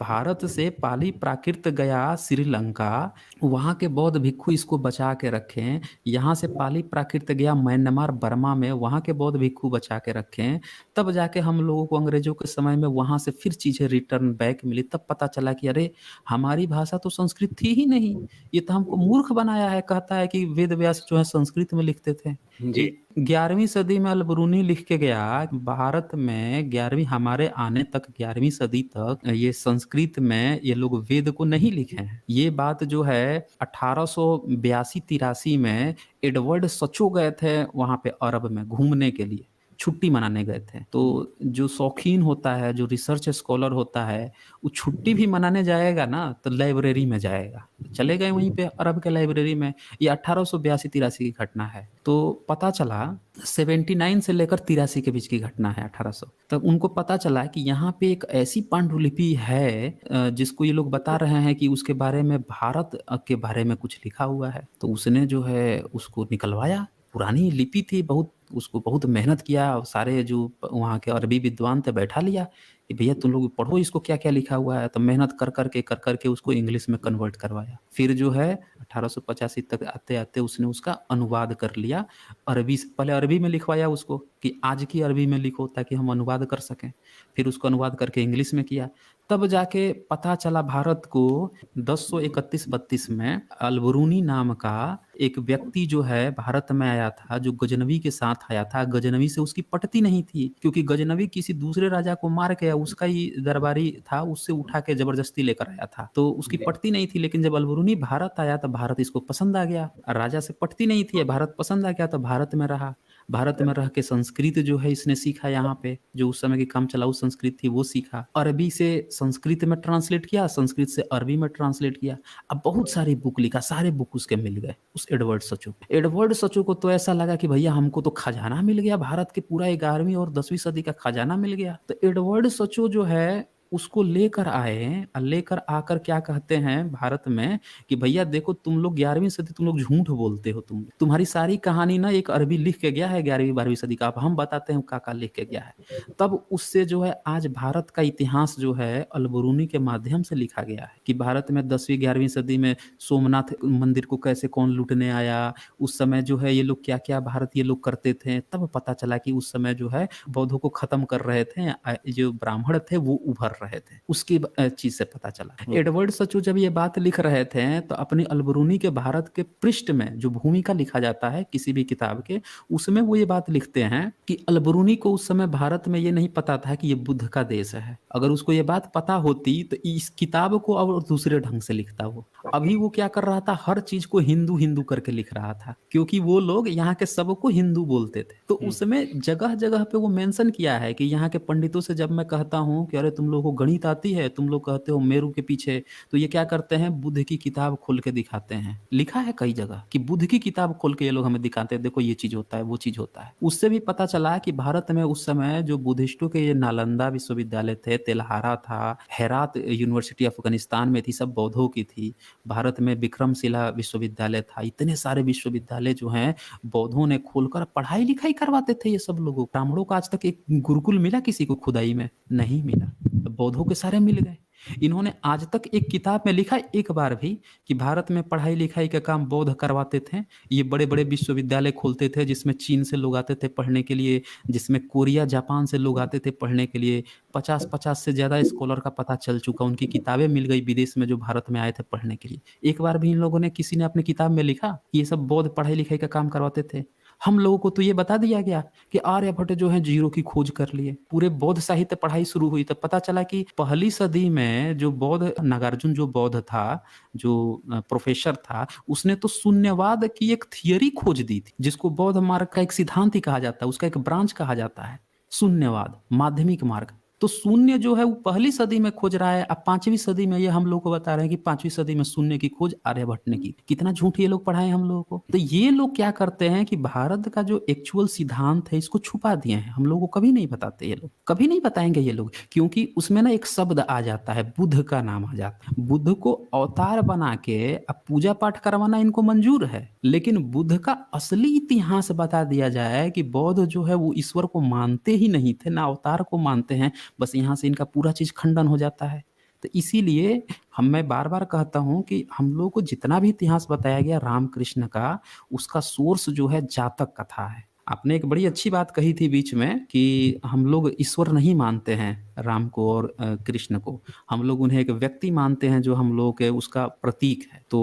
Speaker 3: भारत से पाली प्राकृत गया श्रीलंका, वहाँ के बौद्ध भिक्षु इसको बचा के रखें। यहाँ से पाली प्राकृत गया म्यांमार बर्मा में, वहाँ के बौद्ध भिक्षु बचा के रखें। तब जाके हम लोगों को अंग्रेजों के समय में वहाँ से फिर चीज़ें रिटर्न बैक मिली। तब पता चला कि अरे हमारी भाषा तो संस्कृत थी ही नहीं, ये तो हमको मूर्ख बनाया है। कहता है कि वेद व्यास जो है संस्कृत में लिखते थे।
Speaker 2: जी
Speaker 3: 11वीं सदी में अलबरूनी लिख के गया भारत में 11वीं, हमारे आने तक 11वीं सदी तक ये संस्कृत में ये लोग वेद को नहीं लिखे हैं। ये बात जो है 1882-83 में एडवर्ड सचो गए थे वहां पे अरब में घूमने के लिए, छुट्टी मनाने गए थे। तो जो शौकीन होता है, जो रिसर्च स्कॉलर होता है, वो छुट्टी भी मनाने जाएगा ना तो लाइब्रेरी में जाएगा। चले गए वहीं पे अरब के लाइब्रेरी में। ये 1882-83 की घटना है। तो पता चला 79 से लेकर 83 के बीच की घटना है 1800। तब उनको पता चला कि यहाँ पे एक ऐसी पांडुलिपि है जिसको ये लोग बता रहे हैं कि उसके बारे में भारत के बारे में कुछ लिखा हुआ है। तो उसने जो है उसको निकलवाया। पुरानी लिपि थी, बहुत उसको बहुत मेहनत किया। सारे जो वहाँ के अरबी विद्वान थे बैठा लिया कि भैया तुम लोग पढ़ो इसको क्या क्या लिखा हुआ है। तो मेहनत कर करके उसको इंग्लिश में कन्वर्ट करवाया। फिर जो है 1885 तक आते आते उसने उसका अनुवाद कर लिया अरबी से। पहले अरबी में लिखवाया उसको कि आज की अरबी में लिखो ताकि हम अनुवाद कर सकें। फिर उसको अनुवाद करके इंग्लिश में किया। तब जाके पता चला भारत को 1031-32 में अलबरूनी नाम का एक व्यक्ति जो है भारत में आया था, जो गजनवी के साथ आया था। गजनवी से उसकी पटती नहीं थी, क्योंकि गजनवी किसी दूसरे राजा को मार के, उसका ही दरबारी था, उससे उठा के जबरदस्ती लेकर आया था, तो उसकी पटती नहीं थी। लेकिन जब अलबरूनी भारत आया तो भारत इसको पसंद आ गया। राजा से पटती नहीं थी, भारत पसंद आ गया तो भारत में रहा। भारत में रह के संस्कृत जो है इसने सीखा। यहाँ पे जो उस समय की काम चलाऊ संस्कृत थी वो सीखा। अरबी से संस्कृत में ट्रांसलेट किया, संस्कृत से अरबी में ट्रांसलेट किया। अब बहुत सारी बुक लिखा, सारे बुक उसके मिल गए उस एडवर्ड सचो। एडवर्ड सचो को तो ऐसा लगा कि भैया हमको तो खजाना मिल गया, भारत के पूरा 11वीं और 10वीं सदी का खजाना मिल गया। तो एडवर्ड सचो जो है उसको लेकर आए और लेकर आकर क्या कहते हैं भारत में कि भैया देखो तुम लोग 11वीं सदी तुम लोग झूठ बोलते हो, तुम्हारी सारी कहानी ना एक अरबी लिख के गया है 11वीं 12वीं सदी का, अब हम बताते हैं काका लिख के गया है। तब उससे जो है आज भारत का इतिहास जो है अलबरूनी के माध्यम से लिखा गया है कि भारत में 10वीं 11वीं सदी में सोमनाथ मंदिर को कैसे कौन लूटने आया, उस समय जो है ये लोग क्या क्या भारतीय लोग करते थे। तब पता चला कि उस समय जो है बौद्धों को खत्म कर रहे थे, जो ब्राह्मण थे वो उभर रहे थे, उसकी चीज से पता चला। एडवर्ड सचो जब ये बात लिख रहे थे तो अपनी अलबरूनी के भारत के पृष्ठ में जो भूमिका लिखा जाता है किसी भी किताब के, उसमें वो ये बात लिखते हैं कि अलबरूनी को उस समय भारत में ये नहीं पता था कि ये बुद्ध का देश है। अगर उसको ये बात पता होती तो इस किताब को और दूसरे ढंग से लिखता वो। अभी वो क्या कर रहा था, हर चीज को हिंदू हिंदू करके लिख रहा था, क्योंकि वो लोग यहाँ के सबको हिंदू बोलते थे। तो उसमें जगह जगह पे वो मेंशन किया है कि यहाँ के पंडितों से जब मैं कहता हूँ कि अरे तुम लोगों को गणित आती है, तुम लोग कहते हो मेरू के पीछे, तो ये क्या करते हैं बुद्ध की किताब खोल के दिखाते हैं। लिखा है कई जगह कि बुद्ध की किताब खोल के ये लोग हमें दिखाते हैं, देखो ये चीज होता है वो चीज होता है। उससे भी पता चला कि भारत में उस समय जो बुद्धिस्टों के ये नालंदा विश्वविद्यालय थे, तेलहारा था, हेरात यूनिवर्सिटी अफगानिस्तान में थी, सब बौद्धों की थी। भारत में विक्रमशिला विश्वविद्यालय था। इतने सारे विश्वविद्यालय जो हैं बौद्धों ने खोलकर पढ़ाई लिखाई करवाते थे ये सब लोगों। ब्राह्मणों का आज तक एक गुरुकुल मिला किसी को खुदाई में? नहीं मिला। बौद्धों के सारे मिल गए। इन्होंने आज तक एक किताब में लिखा एक बार भी कि भारत में पढ़ाई लिखाई का काम बौद्ध करवाते थे। ये बड़े बड़े विश्वविद्यालय खोलते थे जिसमें चीन से लोग आते थे पढ़ने के लिए, जिसमें कोरिया जापान से लोग आते थे पढ़ने के लिए। 50 से ज्यादा स्कॉलर का पता चल चुका, उनकी किताबें मिल गई विदेश में जो भारत में आए थे पढ़ने के लिए। एक बार भी इन लोगों ने किसी ने अपनी किताब में लिखा कि ये सब बौद्ध पढ़ाई लिखाई का काम करवाते थे? हम लोगों को तो ये बता दिया गया कि आर्यभट्ट जो है जीरो की खोज कर लिए। पूरे बौद्ध साहित्य पढ़ाई शुरू हुई तब पता चला कि पहली सदी में जो बौद्ध नागार्जुन जो बौद्ध था, जो प्रोफेसर था, उसने तो शून्यवाद की एक थियरी खोज दी थी, जिसको बौद्ध मार्ग का एक सिद्धांत ही कहा जाता है, उसका एक ब्रांच कहा जाता है शून्यवाद, माध्यमिक मार्ग। तो शून्य जो है वो पहली सदी में खोज रहा है। अब 5वीं सदी में ये हम लोग को बता रहे हैं कि 5वीं सदी में शून्य की खोज आर्यभट्ट ने की। कितना झूठ ये लोग पढ़ाए हम लोगों को। तो ये लोग क्या करते हैं कि भारत का जो एक्चुअल सिद्धांत है इसको छुपा दिए हैं। हम लोगों को कभी नहीं बताते, ये लोग कभी नहीं बताएंगे ये लोग, क्योंकि उसमें ना एक शब्द आ जाता है, बुद्ध का नाम आ जाता है। बुद्ध को अवतार बना के अब पूजा पाठ करवाना इनको मंजूर है, लेकिन बुद्ध का असली इतिहास बता दिया जाए कि बौद्ध जो है वो ईश्वर को मानते ही नहीं थे, ना अवतार को मानते हैं। बस यहाँ से इनका पूरा चीज खंडन हो जाता है। तो इसीलिए मैं बार-बार कहता हूँ कि हम लोगों को जितना भी इतिहास बताया गया रामकृष्ण का, उसका सोर्स जो है जातक कथा है। आपने एक बड़ी अच्छी बात कही थी बीच में कि हम लोग ईश्वर नहीं मानते हैं राम को और कृष्ण को। हम लोग उन्हें एक व्यक्ति मानते हैं जो हम लोगों के उसका प्रतीक है। तो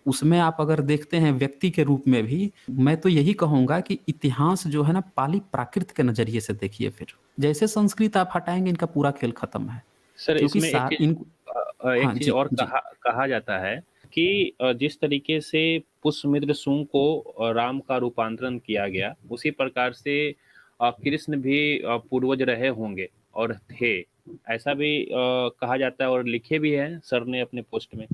Speaker 3: उसमें आप अगर देखते हैं व्यक्ति के रूप में भी, मैं तो यही कहूँगा कि इतिहास जो है ना पाली प्राकृत के नज़रिए से देखिए फिर। जैसे संस्कृत आप हटाएँगे इनका पूरा खेल खत्म है।
Speaker 2: सर
Speaker 3: क्योंकि
Speaker 2: इसमें
Speaker 3: सा इन
Speaker 2: एक
Speaker 3: हाँ
Speaker 2: चीज
Speaker 3: जी,
Speaker 2: और
Speaker 3: जी।
Speaker 2: कहा जाता है कि जिस तरीके से पुष्यमित्र सूंग को राम का रूपांतरण किया गया, उसी प्रकार से कृष्ण भी पूर्वज रहे होंगे और थे, ऐसा भी कहा जाता है और लिखे भी हैं सर ने अपने पोस्ट में।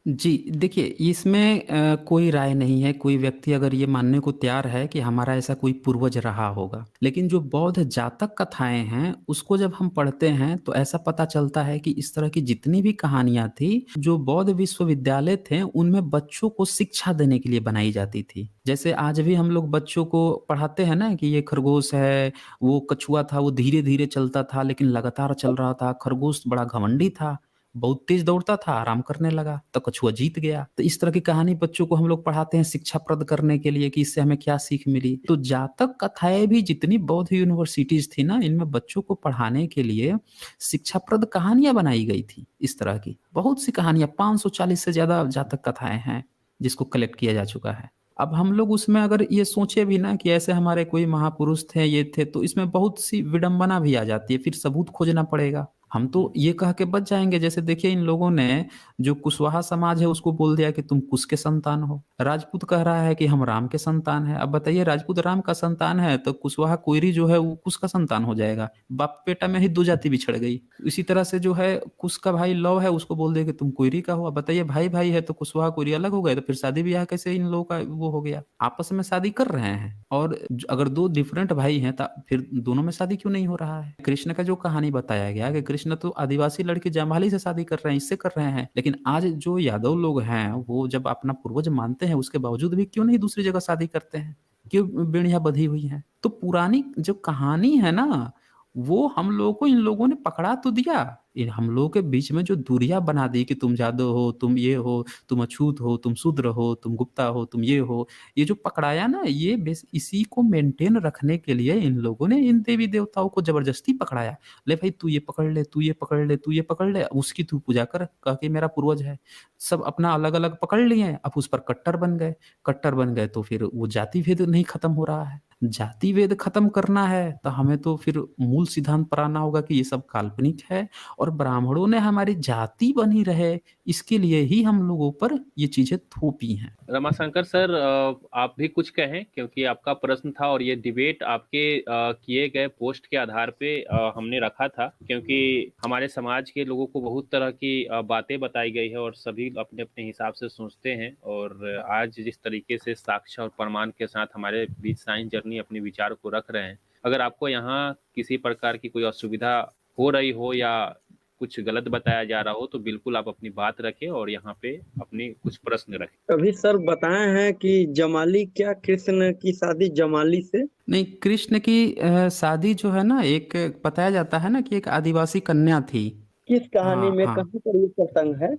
Speaker 3: जी, देखिए इसमें कोई राय नहीं है, कोई व्यक्ति अगर ये मानने को तैयार है कि हमारा ऐसा कोई पूर्वज रहा होगा। लेकिन जो बौद्ध जातक कथाएँ हैं, उसको जब हम पढ़ते हैं तो ऐसा पता चलता है कि इस तरह की जितनी भी कहानियाँ थी, जो बौद्ध विश्वविद्यालय थे, उनमें बच्चों को शिक्षा देने के लिए बनाई जाती थी। जैसे आज भी हम लोग बच्चों को पढ़ाते हैं ना कि ये खरगोश है, वो कछुआ था, वो धीरे-धीरे चलता था लेकिन लगातार चल रहा था, खरगोश बड़ा घमंडी था। बहुत तेज दौड़ता था, आराम करने लगा, तो कछुआ जीत गया। तो इस तरह की कहानी बच्चों को हम लोग पढ़ाते हैं शिक्षाप्रद करने के लिए कि इससे हमें क्या सीख मिली। तो जातक कथाएँ भी जितनी बौद्ध यूनिवर्सिटीज़ थी ना, इनमें बच्चों को पढ़ाने के लिए शिक्षाप्रद कहानियाँ बनाई गई थी इस तरह की। बहुत सी कहानियाँ 540 से ज़्यादा जातक कथाएँ हैं, जिसको कलेक्ट किया जा चुका है। अब हम लोग उसमें अगर ये सोचे भी ना कि ऐसे हमारे कोई महापुरुष थे, ये थे, तो इसमें बहुत सी विडंबना भी आ जाती है, फिर सबूत खोजना पड़ेगा। हम तो ये कह के बच जाएँगे जैसे देखिए इन लोगों ने जो कुशवाहा समाज है उसको बोल दिया कि तुम कुश के संतान हो। राजपूत कह रहा है कि हम राम के संतान हैं। अब बताइए राजपूत राम का संतान है तो कुशवाहा कोइरी जो है वो कुश का संतान हो जाएगा। बाप-बेटा में ही 2 जाति बिछड़ गई। इसी तरह से जो है कुश का भाई लव है उसको बोल दिया कि तुम कोइरी का हो। अब बताइए भाई-भाई है तो कुशवाहा कोइरी अलग हो गए तो फिर शादी-ब्याह कैसे इन लोगों का वो हो गया? आपस में शादी कर रहे हैं और अगर 2 डिफरेंट भाई हैं तो फिर दोनों में शादी क्यों नहीं हो रहा है? कृष्ण का जो कहानी बताया गया कि कृष्ण तो आदिवासी लड़की जयमाली से शादी कर रहे हैं, इससे कर रहे हैं। लेकिन आज जो यादव लोग हैं वो जब अपना पूर्वज मानते हैं उसके बावजूद भी क्यों नहीं दूसरी जगह शादी करते हैं? क्यों बेड़ियाँ बंधी हुई हैं? तो पुरानी जो कहानी है ना, वो हम लोगों को इन लोगों ने पकड़ा तो दिया। इन हम लोगों के बीच में जो दूरियाँ बना दी कि तुम जादव हो, तुम ये हो, तुम अछूत हो, तुम शूद्र हो, तुम गुप्ता हो, तुम ये हो। ये जो पकड़ाया ना ये बेस इसी को मेंटेन रखने के लिए इन लोगों ने इन देवी-देवताओं को ज़बरदस्ती पकड़ाया। ले भाई तू ये पकड़ ले, तू ये पकड़ ले, तू ये पकड़ ले, उसकी तू पूजा कर, कह के मेरा पूर्वज है। सब अपना अलग-अलग पकड़ लिए, अब उस पर कट्टर बन गए। कट्टर बन गए तो फिर वो जाति भेद नहीं खत्म हो रहा है। जाति भेद खत्म करना है तो हमें तो फिर मूल सिद्धांत पर आना होगा कि ये सब काल्पनिक है और ब्राह्मणों ने हमारी जाति बनी रहे, इसके लिए ही हम लोगों पर ये चीज़ें थोपी हैं।
Speaker 2: रमाशंकर सर, आप भी कुछ कहें क्योंकि आपका प्रश्न था और ये डिबेट आपके किए गए पोस्ट के आधार पे हमने रखा था, क्योंकि हमारे समाज के लोगों को बहुत तरह की बातें बताई गई है और सभी अपने अपने हिसाब से सोचते हैं। और आज जिस तरीके से साक्ष्य और प्रमाण के साथ हमारे बीच साइंस जर्नी अपने विचार को रख रहे हैं, अगर आपको यहाँ किसी प्रकार की कोई असुविधा हो रही हो या कुछ गलत बताया जा रहा हो तो बिल्कुल आप अपनी बात रखें और यहाँ पे अपने कुछ प्रश्न रखें।
Speaker 4: अभी सर बताए हैं कि जमाली, क्या कृष्ण की शादी जमाली से?
Speaker 3: नहीं, कृष्ण की शादी जो है ना एक बताया जाता है ना कि एक आदिवासी कन्या थी।
Speaker 4: किस कहानी
Speaker 3: हाँ,
Speaker 4: में,
Speaker 3: हाँ।
Speaker 4: कहाँ पर ये प्रसंग है?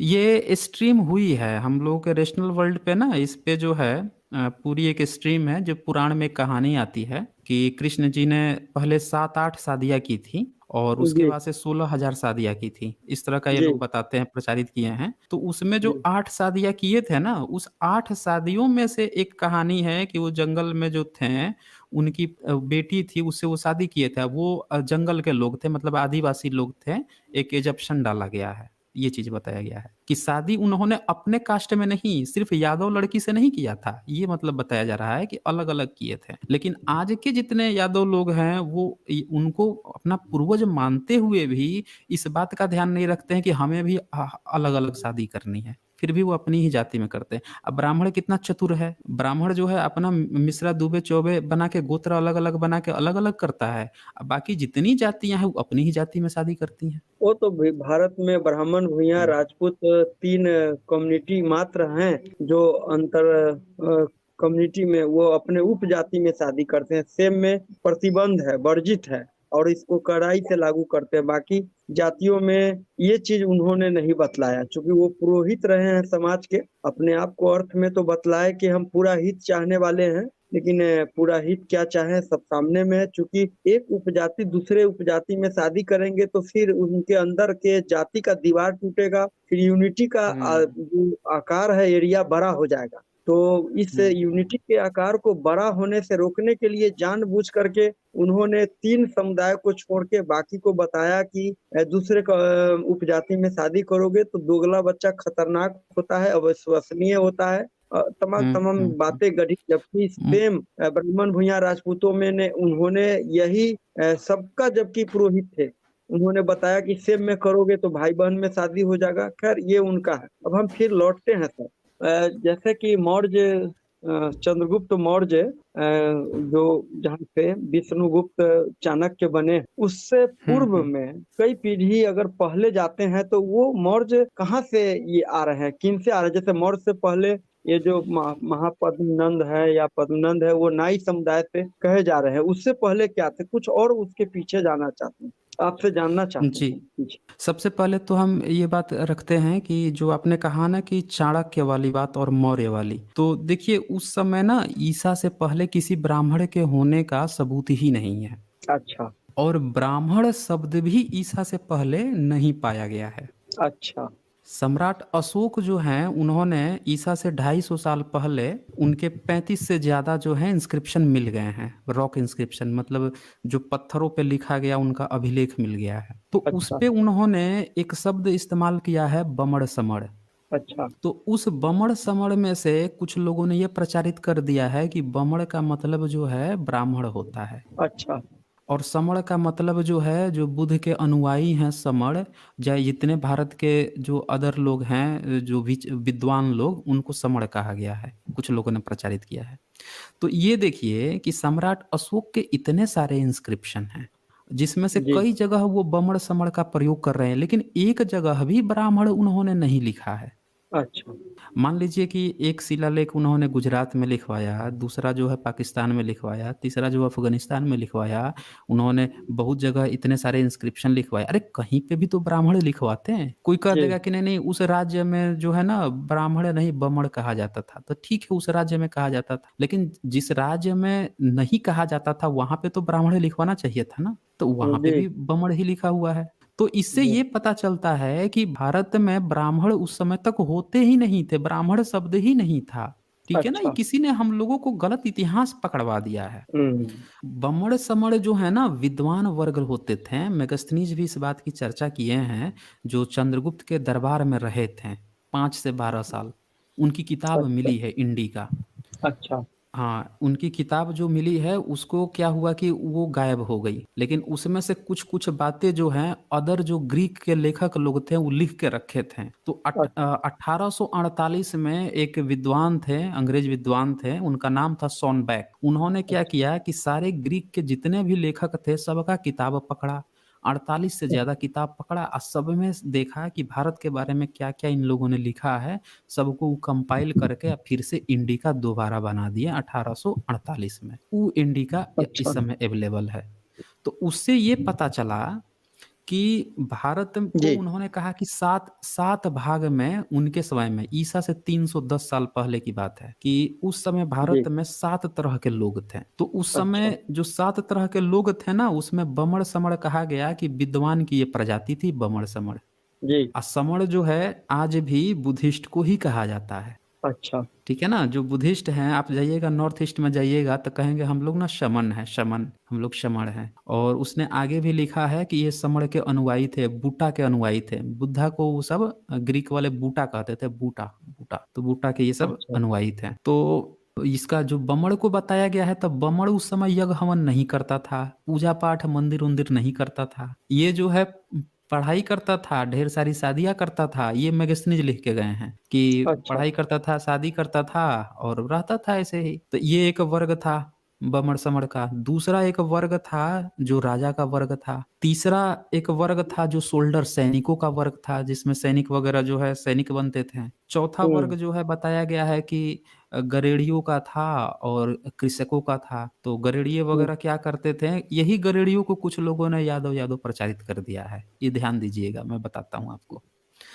Speaker 3: ये स्ट्रीम हुई है हम लोगों के रेशनल वर्ल्ड पे ना इस पे जो है पूरी एक स्ट्रीम है जो पुराण में एक कहानी आती है कि कृष्ण जी ने पहले 7-8 शादियाँ की थी और उसके
Speaker 4: जी
Speaker 3: बाद से 16,000 शादियाँ की थी। इस तरह का ये
Speaker 4: जी
Speaker 3: लोग बताते हैं, प्रचारित किए हैं। तो उसमें जो
Speaker 4: जी
Speaker 3: 8 शादियाँ किए थे ना, उस 8 शादियों में से एक कहानी है कि वो जंगल में जो थे, उनकी बेटी थी, उससे वो शादी किए थे। वो जंगल के लोग थे, मतलब आदिवासी लोग थे। एक एजप्शन डाला गया है। ये चीज़ बताया गया है कि शादी उन्होंने अपने कास्ट में नहीं, सिर्फ यादव लड़की से नहीं किया था। ये मतलब बताया जा रहा है कि अलग-अलग किए थे। लेकिन आज के जितने यादव लोग हैं वो उनको अपना पूर्वज मानते हुए भी इस बात का ध्यान नहीं रखते हैं कि हमें भी अलग-अलग शादी करनी है। फिर भी वो अपनी ही जाति में करते हैं। अब ब्राह्मण कितना चतुर है। ब्राह्मण जो है अपना मिश्रा, दुबे, चौबे बना के गोत्र अलग-अलग बना के अलग-अलग करता है। अब बाकी जितनी जातियाँ हैं वो अपनी ही जाति में शादी करती हैं।
Speaker 4: वो तो भारत में ब्राह्मण, भूइयां, राजपूत 3 कम्युनिटी मात्र हैं जो अंतर कम्युनिटी में वो अपने उपजाति में शादी करते हैं। सेम में प्रतिबंध है, वर्जित है। और इसको कड़ाई से लागू करते हैं। बाकी जातियों में ये चीज उन्होंने नहीं बतलाया, चूंकि वो पुरोहित रहे हैं समाज के। अपने आप को अर्थ में तो बतलाए कि हम पूरा हित चाहने वाले हैं, लेकिन पूरा हित क्या चाहे सब सामने में है। चूंकि एक उपजाति दूसरे उपजाति में शादी करेंगे तो फिर उनके अंदर के जाति का दीवार टूटेगा, फिर यूनिटी का जो आकार है एरिया बड़ा हो जाएगा। तो इस यूनिटी के आकार को बड़ा होने से रोकने के लिए जानबूझ करके उन्होंने 3 समुदाय को छोड़ के बाकी को बताया कि दूसरे उपजाति में शादी करोगे तो दोगला बच्चा खतरनाक होता है, अविश्वसनीय होता है, तमाम बातें गढ़ी। जबकि सेम ब्राह्मण भूया राजपूतों में ने उन्होंने यही सबका, जबकि पुरोहित थे, उन्होंने बताया कि सेम में करोगे तो भाई बहन में शादी हो जाएगा। खैर ये उनका है। अब हम फिर लौटते हैं सर, जैसे कि मौर्य चंद्रगुप्त मौर्य जो जहाँ से विष्णुगुप्त चाणक्य बने, उससे पूर्व में कई पीढ़ी अगर पहले जाते हैं तो वो मौर्य कहाँ से ये आ रहे हैं, किन से आ रहे हैं? जैसे मौर्य से पहले ये जो महापद्मनंद है या पद्मनंद है, वो नाई समुदाय से कहे जा रहे हैं। उससे पहले क्या थे, कुछ और उसके पीछे जाना चाहते हैं, आपसे जानना चाहते हैं।
Speaker 3: जी, सबसे पहले तो हम ये बात रखते हैं कि जो आपने कहा ना कि चाणक्य वाली बात और मौर्य वाली, तो देखिए उस समय ना ईसा से पहले किसी ब्राह्मण के होने का सबूत ही नहीं है।
Speaker 4: अच्छा।
Speaker 3: और ब्राह्मण शब्द भी ईसा से पहले नहीं पाया गया है।
Speaker 4: अच्छा।
Speaker 3: सम्राट अशोक जो हैं उन्होंने ईसा से 250 साल पहले उनके 35 से ज़्यादा जो है इंस्क्रिप्शन मिल गए हैं, रॉक इंस्क्रिप्शन, मतलब जो पत्थरों पे लिखा गया उनका अभिलेख मिल गया है। तो उस पे उन्होंने एक शब्द इस्तेमाल किया है बमड़ समड़।
Speaker 4: अच्छा।
Speaker 3: तो उस बमड़ समड़ में से कुछ लोगों ने ये प्रचारित कर दिया है कि बमड़ का मतलब जो है ब्राह्मण होता है।
Speaker 4: अच्छा।
Speaker 3: और समण का मतलब जो है, जो बुद्ध के अनुयायी हैं समण, या जितने भारत के जो अदर लोग हैं, जो विद्वान लोग, उनको समण कहा गया है, कुछ लोगों ने प्रचारित किया है। तो ये देखिए कि सम्राट अशोक के इतने सारे इंस्क्रिप्शन हैं जिसमें से कई जगह वो बमड़ समण का प्रयोग कर रहे हैं, लेकिन एक जगह भी ब्राह्मण उन्होंने नहीं लिखा है।
Speaker 4: अच्छा।
Speaker 3: मान लीजिए कि एक शिलालेख उन्होंने गुजरात में लिखवाया, दूसरा जो है पाकिस्तान में लिखवाया, तीसरा जो अफगानिस्तान में लिखवाया, उन्होंने बहुत जगह इतने सारे इंस्क्रिप्शन लिखवाए। अरे कहीं पे भी तो ब्राह्मण लिखवाते हैं। कोई कह देगा कि नहीं उस राज्य में जो है ना ब्राह्मण नहीं बमड़ कहा जाता था, तो ठीक है उस राज्य में कहा जाता था, लेकिन जिस राज्य में नहीं कहा जाता था वहां पे तो ब्राह्मण लिखवाना चाहिए था ना, तो वहां पे भी बमड़ ही लिखा हुआ है। तो इससे ये पता चलता है कि भारत में ब्राह्मण उस समय तक होते ही नहीं थे, ब्राह्मण शब्द ही नहीं था। ठीक है ना, किसी ने हम लोगों को गलत इतिहास पकड़वा दिया है। बमड़ समड़ जो है ना विद्वान वर्ग होते थे। मेगस्थनीज भी इस बात की चर्चा किए हैं, जो चंद्रगुप्त के दरबार में रहे थे 5 से 12 साल, उनकी किताब मिली है इंडिका।
Speaker 4: अच्छा।
Speaker 3: हाँ, उनकी किताब जो मिली है उसको क्या हुआ कि वो गायब हो गई, लेकिन उसमें से कुछ कुछ बातें जो हैं अदर जो ग्रीक के लेखक लोग थे वो लिख के रखे थे। तो 1848 में एक विद्वान थे, अंग्रेज विद्वान थे, उनका नाम था सॉनबैक। उन्होंने क्या किया कि सारे ग्रीक के जितने भी लेखक थे सबका किताब पकड़ा, 48 से ज्यादा किताब पकड़ा, और सब में देखा कि भारत के बारे में क्या क्या इन लोगों ने लिखा है, सबको कंपाइल करके फिर से इंडिका दोबारा बना दिए 1848 में। वो इंडिका इस समय अवेलेबल है। तो उससे ये पता चला कि भारत को उन्होंने कहा कि सात भाग में उनके समय में, ईसा से 310 साल पहले की बात है, कि उस समय भारत में 7 तरह के लोग थे। तो उस समय जो 7 तरह के लोग थे ना, उसमें बमड़ समड़ कहा गया कि विद्वान की ये प्रजाति थी बमड़ समड़। समण जो है आज भी बुद्धिस्ट को ही कहा जाता है।
Speaker 4: अच्छा।
Speaker 3: ठीक है ना, जो बुद्धिस्ट हैं, आप जाइएगा नॉर्थ ईस्ट में जाइएगा तो कहेंगे हम लोग ना शमन है, शमन, हम लोग शमण हैं। और उसने आगे भी लिखा है कि ये समण के अनुयायी थे, बूटा के अनुयायी थे। बुद्धा को वो सब ग्रीक वाले बूटा कहते थे, बूटा बूटा, तो बूटा के ये सब अनुयायी थे। तो इसका जो बमड़ को बताया गया है, तब बमड़ उस समय यज्ञ हवन नहीं करता था, पूजा पाठ मंदिर उंदिर नहीं करता था, ये जो है पढ़ाई करता था, ढेर सारी शादियां करता था। ये मैगजीन्स लिख के गए हैं कि पढ़ाई करता था, शादी करता था और रहता था ऐसे ही। तो ये एक वर्ग था बमड़-समड़ का, दूसरा एक वर्ग था जो राजा का वर्ग था, तीसरा एक वर्ग था जो सोल्डर सैनिकों का वर्ग था जिसमें सैनिक वगैरह जो है सैनिक बनते थे। चौथा वर्ग जो है बताया गया है कि गरेड़ियों का था और कृषकों का था। तो गरेड़िए वगैरह क्या करते थे, यही गरेड़ियों को कुछ लोगों ने यादव यादव प्रचारित कर दिया है। ये ध्यान दीजिएगा, मैं बताता हूँ आपको।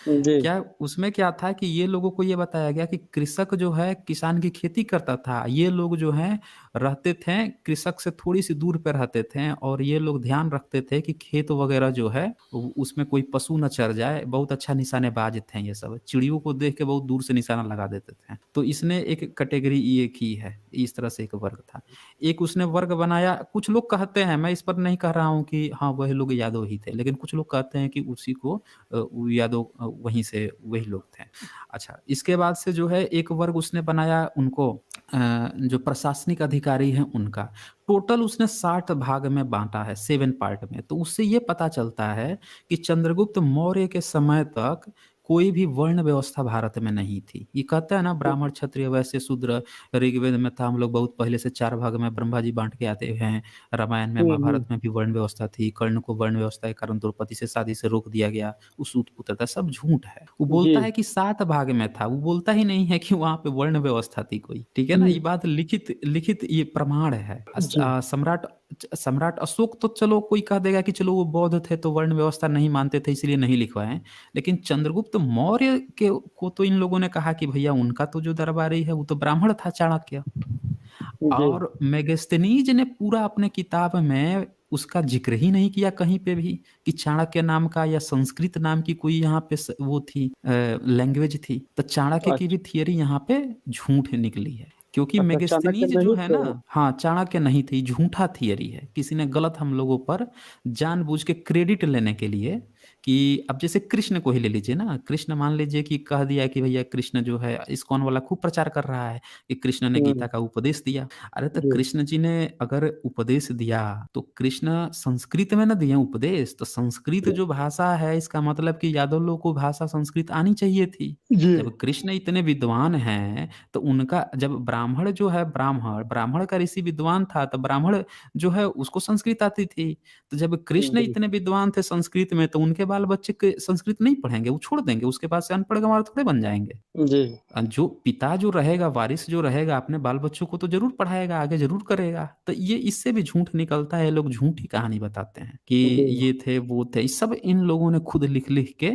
Speaker 4: जी
Speaker 3: क्या उसमें क्या था कि ये लोगों को ये बताया गया कि कृषक जो है किसान की खेती करता था, ये लोग जो हैं रहते थे कृषक से थोड़ी-सी दूर पे रहते थे और ये लोग ध्यान रखते थे कि खेत वगैरह जो है उसमें कोई पशु ना चर जाए। बहुत अच्छा निशानेबाज थे ये सब, चिड़ियों को देख के बहुत दूर से निशाना लगा देते थे। तो इसने एक कैटेगरी ये की है, इस तरह से एक वर्ग था। एक उसने वर्ग बनाया, कुछ लोग कहते हैं, मैं इस पर नहीं कह रहा हूँ कि हाँ वही लोग यादव ही थे, लेकिन कुछ लोग कहते हैं कि उसी को वो यादव वहीं से वही लोग थे। अच्छा, इसके बाद से जो है एक वर्ग उसने बनाया उनको जो प्रशासनिक अधिकारी हैं उनका। टोटल उसने 60 भाग में बाँटा है, 7 पार्ट में। तो उससे ये पता चलता है कि चंद्रगुप्त मौर्य के समय तक कोई भी वर्ण व्यवस्था भारत में नहीं थी। ये कहते हैं ना ब्राह्मण, क्षत्रिय, वैश्य, शूद्र, ऋग्वेद में था, हम लोग बहुत पहले से 4 भाग में ब्रह्मा जी बाँट के आते हैं। रामायण में, महाभारत में भी वर्ण व्यवस्था थी। कर्ण को वर्ण व्यवस्था के कारण द्रौपदी से शादी से रोक दिया गया, वो सूत-पुत्र था, सब झूठ है। वो बोलता
Speaker 4: जी
Speaker 3: है कि 7 भाग में था, वो बोलता ही नहीं है कि वहाँ पे वर्ण व्यवस्था थी कोई, ठीक है ना? ये बात लिखित लिखित ये प्रमाण है।
Speaker 4: जी
Speaker 3: सम्राट सम्राट अशोक तो चलो कोई कह देगा कि चलो वो बौद्ध थे तो वर्ण व्यवस्था नहीं मानते थे इसलिए नहीं लिखवाए, लेकिन चंद्रगुप्त मौर्य के को तो इन लोगों ने कहा कि भैया उनका तो जो दरबारी है वो तो ब्राह्मण था, चाणक्य।
Speaker 4: जी
Speaker 3: और मेगस्थनीज ने पूरा अपने किताब में उसका जिक्र ही नहीं किया कहीं पे भी कि चाणक्य नाम का या संस्कृत नाम की कोई यहाँ पे वो थी लैंग्वेज थी। तो चाणक्य की भी
Speaker 4: अच्छा
Speaker 3: थियरी यहाँ पे झूठ निकली है, क्योंकि
Speaker 4: अच्छा, चाणक्य
Speaker 3: मेगस्थनीज जो
Speaker 4: नहीं
Speaker 3: है
Speaker 4: थे वो।
Speaker 3: ना, हाँ चाणक्य नहीं थी, झूठा थियरी है। किसी ने गलत हम लोगों पर जानबूझ के क्रेडिट लेने के लिए कि अब जैसे कृष्ण को ही ले लीजिए ना, कृष्ण मान लीजिए कि कह दिया कि भैया कृष्ण जो है, इस्कॉन वाला खूब प्रचार कर रहा है कि कृष्ण ने गीता का उपदेश दिया। अरे तो
Speaker 4: जी
Speaker 3: कृष्ण जी ने अगर उपदेश दिया तो कृष्ण संस्कृत में ना दिए उपदेश, तो संस्कृत जो भाषा है इसका मतलब कि यादव लोग को भाषा संस्कृत आनी चाहिए थी।
Speaker 4: जी
Speaker 3: जब कृष्ण इतने विद्वान हैं तो उनका, जब ब्राह्मण जो है, ब्राह्मण ब्राह्मण का ऋषि विद्वान था तो ब्राह्मण जो है उसको संस्कृत आती थी। तो जब कृष्ण
Speaker 4: जी
Speaker 3: इतने विद्वान थे संस्कृत में तो उनके बाल बच्चे के संस्कृत नहीं पढ़ेंगे, वो छोड़ देंगे, उसके पास से अनपढ़ गंवार थोड़े बन जाएंगे।
Speaker 4: जी
Speaker 3: जो पिता जो रहेगा, वारिस जो रहेगा, अपने बाल बच्चों को तो जरूर पढ़ाएगा, आगे जरूर करेगा। तो ये इससे भी झूठ निकलता है, लोग झूठी कहानी बताते हैं कि
Speaker 4: जी
Speaker 3: ये थे वो थे, ये सब इन लोगों ने खुद लिख लिख के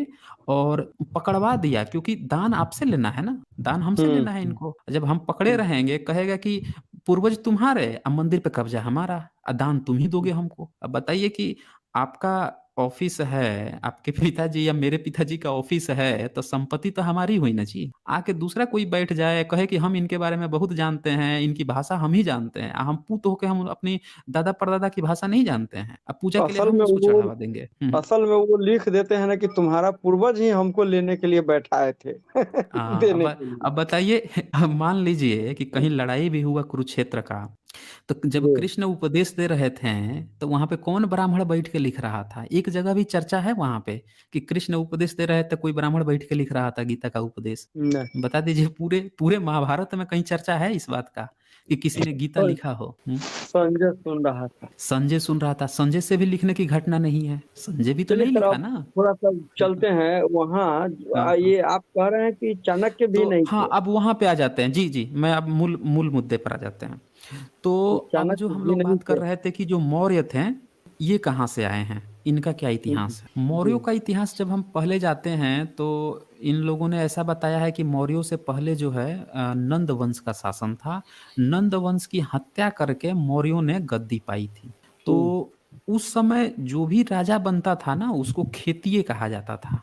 Speaker 3: और पकड़वा दिया, क्योंकि दान आपसे लेना है ना, दान हमसे लेना है
Speaker 4: हम्म
Speaker 3: इनको। जब हम पकड़े रहेंगे कहेगा कि पूर्वज तुम्हारे, अब मंदिर पे कब्जा हमारा, दान तुम ही दोगे हमको। अब बताइए कि आपका ऑफिस है, आपके पिताजी या मेरे पिताजी का ऑफिस है, तो संपत्ति तो हमारी हुई ना जी। आके दूसरा कोई बैठ जाए कहे कि हम इनके बारे में बहुत जानते हैं, इनकी भाषा हम ही जानते हैं, हम पूत होके हम अपनी दादा परदादा की भाषा नहीं जानते हैं, अब पूजा के लिए
Speaker 4: असल
Speaker 3: हम
Speaker 4: में
Speaker 3: उसको
Speaker 4: वो
Speaker 3: चढ़ावा देंगे।
Speaker 4: असल में वो लिख देते हैं ना कि तुम्हारा पूर्वज ही हमको लेने के लिए बैठाए थे
Speaker 3: अब
Speaker 4: देने के लिए।
Speaker 3: अब बताइए मान लीजिए कि कहीं लड़ाई भी हुआ कुरुक्षेत्र का, तो जब
Speaker 4: जी
Speaker 3: कृष्ण उपदेश दे रहे थे तो वहां पे कौन ब्राह्मण बैठ के लिख रहा था? एक जगह भी चर्चा है वहां पे कि कृष्ण उपदेश दे रहे थे, कोई ब्राह्मण बैठ के लिख रहा था गीता का उपदेश?
Speaker 4: नहीं
Speaker 3: बता दीजिए, पूरे पूरे महाभारत में कहीं चर्चा है इस बात का कि किसी ने गीता
Speaker 4: और
Speaker 3: लिखा हो?
Speaker 4: संजय सुन रहा था।
Speaker 3: संजय सुन रहा था, संजय से भी लिखने की घटना नहीं है, संजय भी तो
Speaker 4: चलिए
Speaker 3: नहीं
Speaker 4: सर,
Speaker 3: लिखा
Speaker 4: अब
Speaker 3: ना।
Speaker 4: थोड़ा सा
Speaker 3: हाँ,
Speaker 4: चलते हैं वहाँ।
Speaker 3: हाँ, हाँ।
Speaker 4: ये आप कह रहे हैं कि चाणक्य भी
Speaker 3: तो
Speaker 4: नहीं
Speaker 3: हाँ,
Speaker 4: थे।
Speaker 3: अब वहां पे आ जाते हैं। जी जी, मैं अब मूल मूल मुद्दे पर आ जाते हैं। तो अब जो
Speaker 4: चाणक्य
Speaker 3: हम
Speaker 4: भी
Speaker 3: लोग
Speaker 4: नहीं
Speaker 3: बात कर
Speaker 4: थे।
Speaker 3: रहे थे कि जो मौर्य थे, ये कहाँ से आए हैं, इनका क्या इतिहास है?
Speaker 4: जी
Speaker 3: मौर्यों का इतिहास जब हम पहले जाते हैं तो इन लोगों ने ऐसा बताया है कि मौर्यों से पहले जो है नंद वंश का शासन था। नंद वंश की हत्या करके मौर्यों ने गद्दी पाई थी। तो
Speaker 4: हम्म,
Speaker 3: उस समय जो भी राजा बनता था ना, उसको खेतिये कहा जाता था।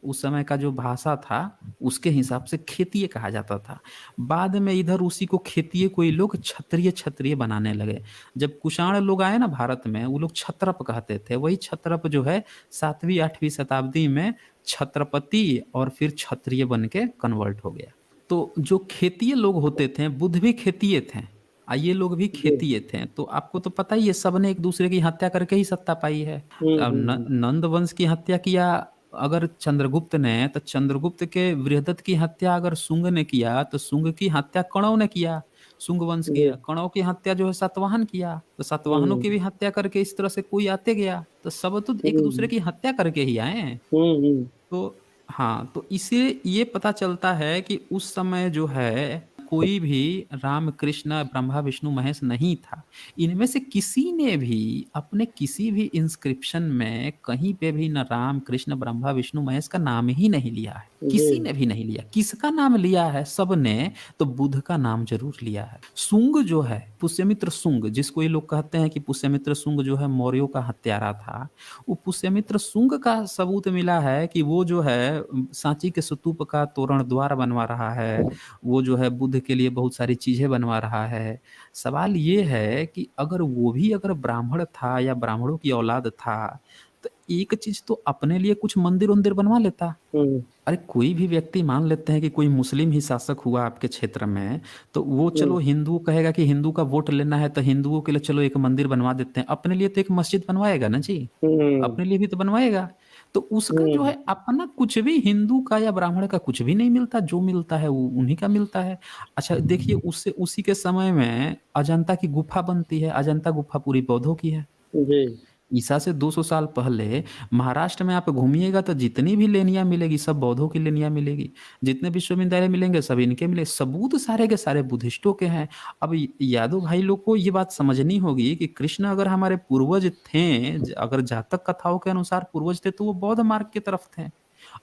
Speaker 3: उस समय का जो भाषा था उसके हिसाब से खेतिये कहा जाता था। बाद में इधर उसी को खेतिये को ही लोग क्षत्रिय क्षत्रिय बनाने लगे। जब कुषाण लोग आए ना भारत में, वो लोग क्षत्रप कहते थे। वही क्षत्रप जो है 7वीं 8वीं शताब्दी में छत्रपति और फिर क्षत्रिय बन के कन्वर्ट हो गया। तो जो खेतिये लोग होते थे, बुद्ध भी खेतिये थे, ये लोग भी
Speaker 4: जी
Speaker 3: खेतिये थे। तो आपको तो पता ही है, सब ने एक दूसरे की हत्या करके ही सत्ता पाई है। अब
Speaker 4: हम्म।
Speaker 3: नंद वंश की हत्या किया अगर चंद्रगुप्त ने, तो चंद्रगुप्त के बृहदत्त की हत्या अगर शुंग ने किया तो शुंग की हत्या कणव ने किया। शुंग वंश
Speaker 4: जी।
Speaker 3: किया, कणों की हत्या जो है सातवाहन किया, तो सातवाहनों की भी हत्या करके इस तरह से कोई आते गया, तो सब तो एक दूसरे की हत्या करके ही आए हैं।
Speaker 4: हम्म।
Speaker 3: तो हाँ, तो इससे ये पता चलता है कि उस समय जो है कोई भी राम कृष्ण ब्रह्मा विष्णु महेश नहीं था। इनमें से किसी ने भी अपने किसी भी इंस्क्रिप्शन में कहीं पे भी न राम कृष्ण ब्रह्मा विष्णु महेश का नाम ही नहीं लिया है, किसी ने भी नहीं लिया। किसका नाम लिया है सबने? तो बुद्ध का नाम जरूर लिया है। शुंग जो है, पुष्यमित्र शुंग, जिसको ये लोग कहते हैं कि पुष्यमित्र शुंग जो है मौर्यों का हत्यारा था, वो पुष्यमित्र शुंग का सबूत मिला है कि वो जो है सांची के स्तूप का तोरण द्वार बनवा रहा है, वो जो है बुद्ध के लिए बहुत सारी चीजें बनवा रहा है। सवाल ये है कि अगर वो भी अगर ब्राह्मण था या ब्राह्मणों की औलाद था, तो एक चीज तो अपने लिए कुछ मंदिर उंदिर बनवा लेता। अरे कोई भी व्यक्ति मान लेते हैं कि कोई मुस्लिम ही शासक हुआ आपके क्षेत्र में, तो वो चलो हिंदू कहेगा कि हिंदू का वोट लेना है तो हिंदुओं के लिए चलो एक मंदिर बनवा देते हैं, अपने लिए तो एक मस्जिद बनवाएगा ना जी, अपने लिए भी तो बनवाएगा। तो उसका जो है अपना कुछ भी हिंदू का या ब्राह्मण का कुछ भी नहीं मिलता, जो मिलता है वो उन्हीं का मिलता है। अच्छा देखिए, उससे उसी के समय में अजंता की गुफा बनती है। अजंता गुफा पूरी बौद्धों की है।
Speaker 4: जी।
Speaker 3: ईसा से 200 साल पहले महाराष्ट्र में आप घूमिएगा तो जितनी भी लेनियां मिलेगी सब बौद्धों की लेनियां मिलेगी, जितने विश्वविद्यालय मिलेंगे सब इनके मिले, सबूत सारे के सारे बुद्धिस्टों के हैं। अब यादव भाई लोग को ये बात समझनी होगी कि कृष्ण अगर हमारे पूर्वज थे, अगर जातक कथाओं के अनुसार पूर्वज थे, तो वो बौद्ध मार्ग की तरफ थे।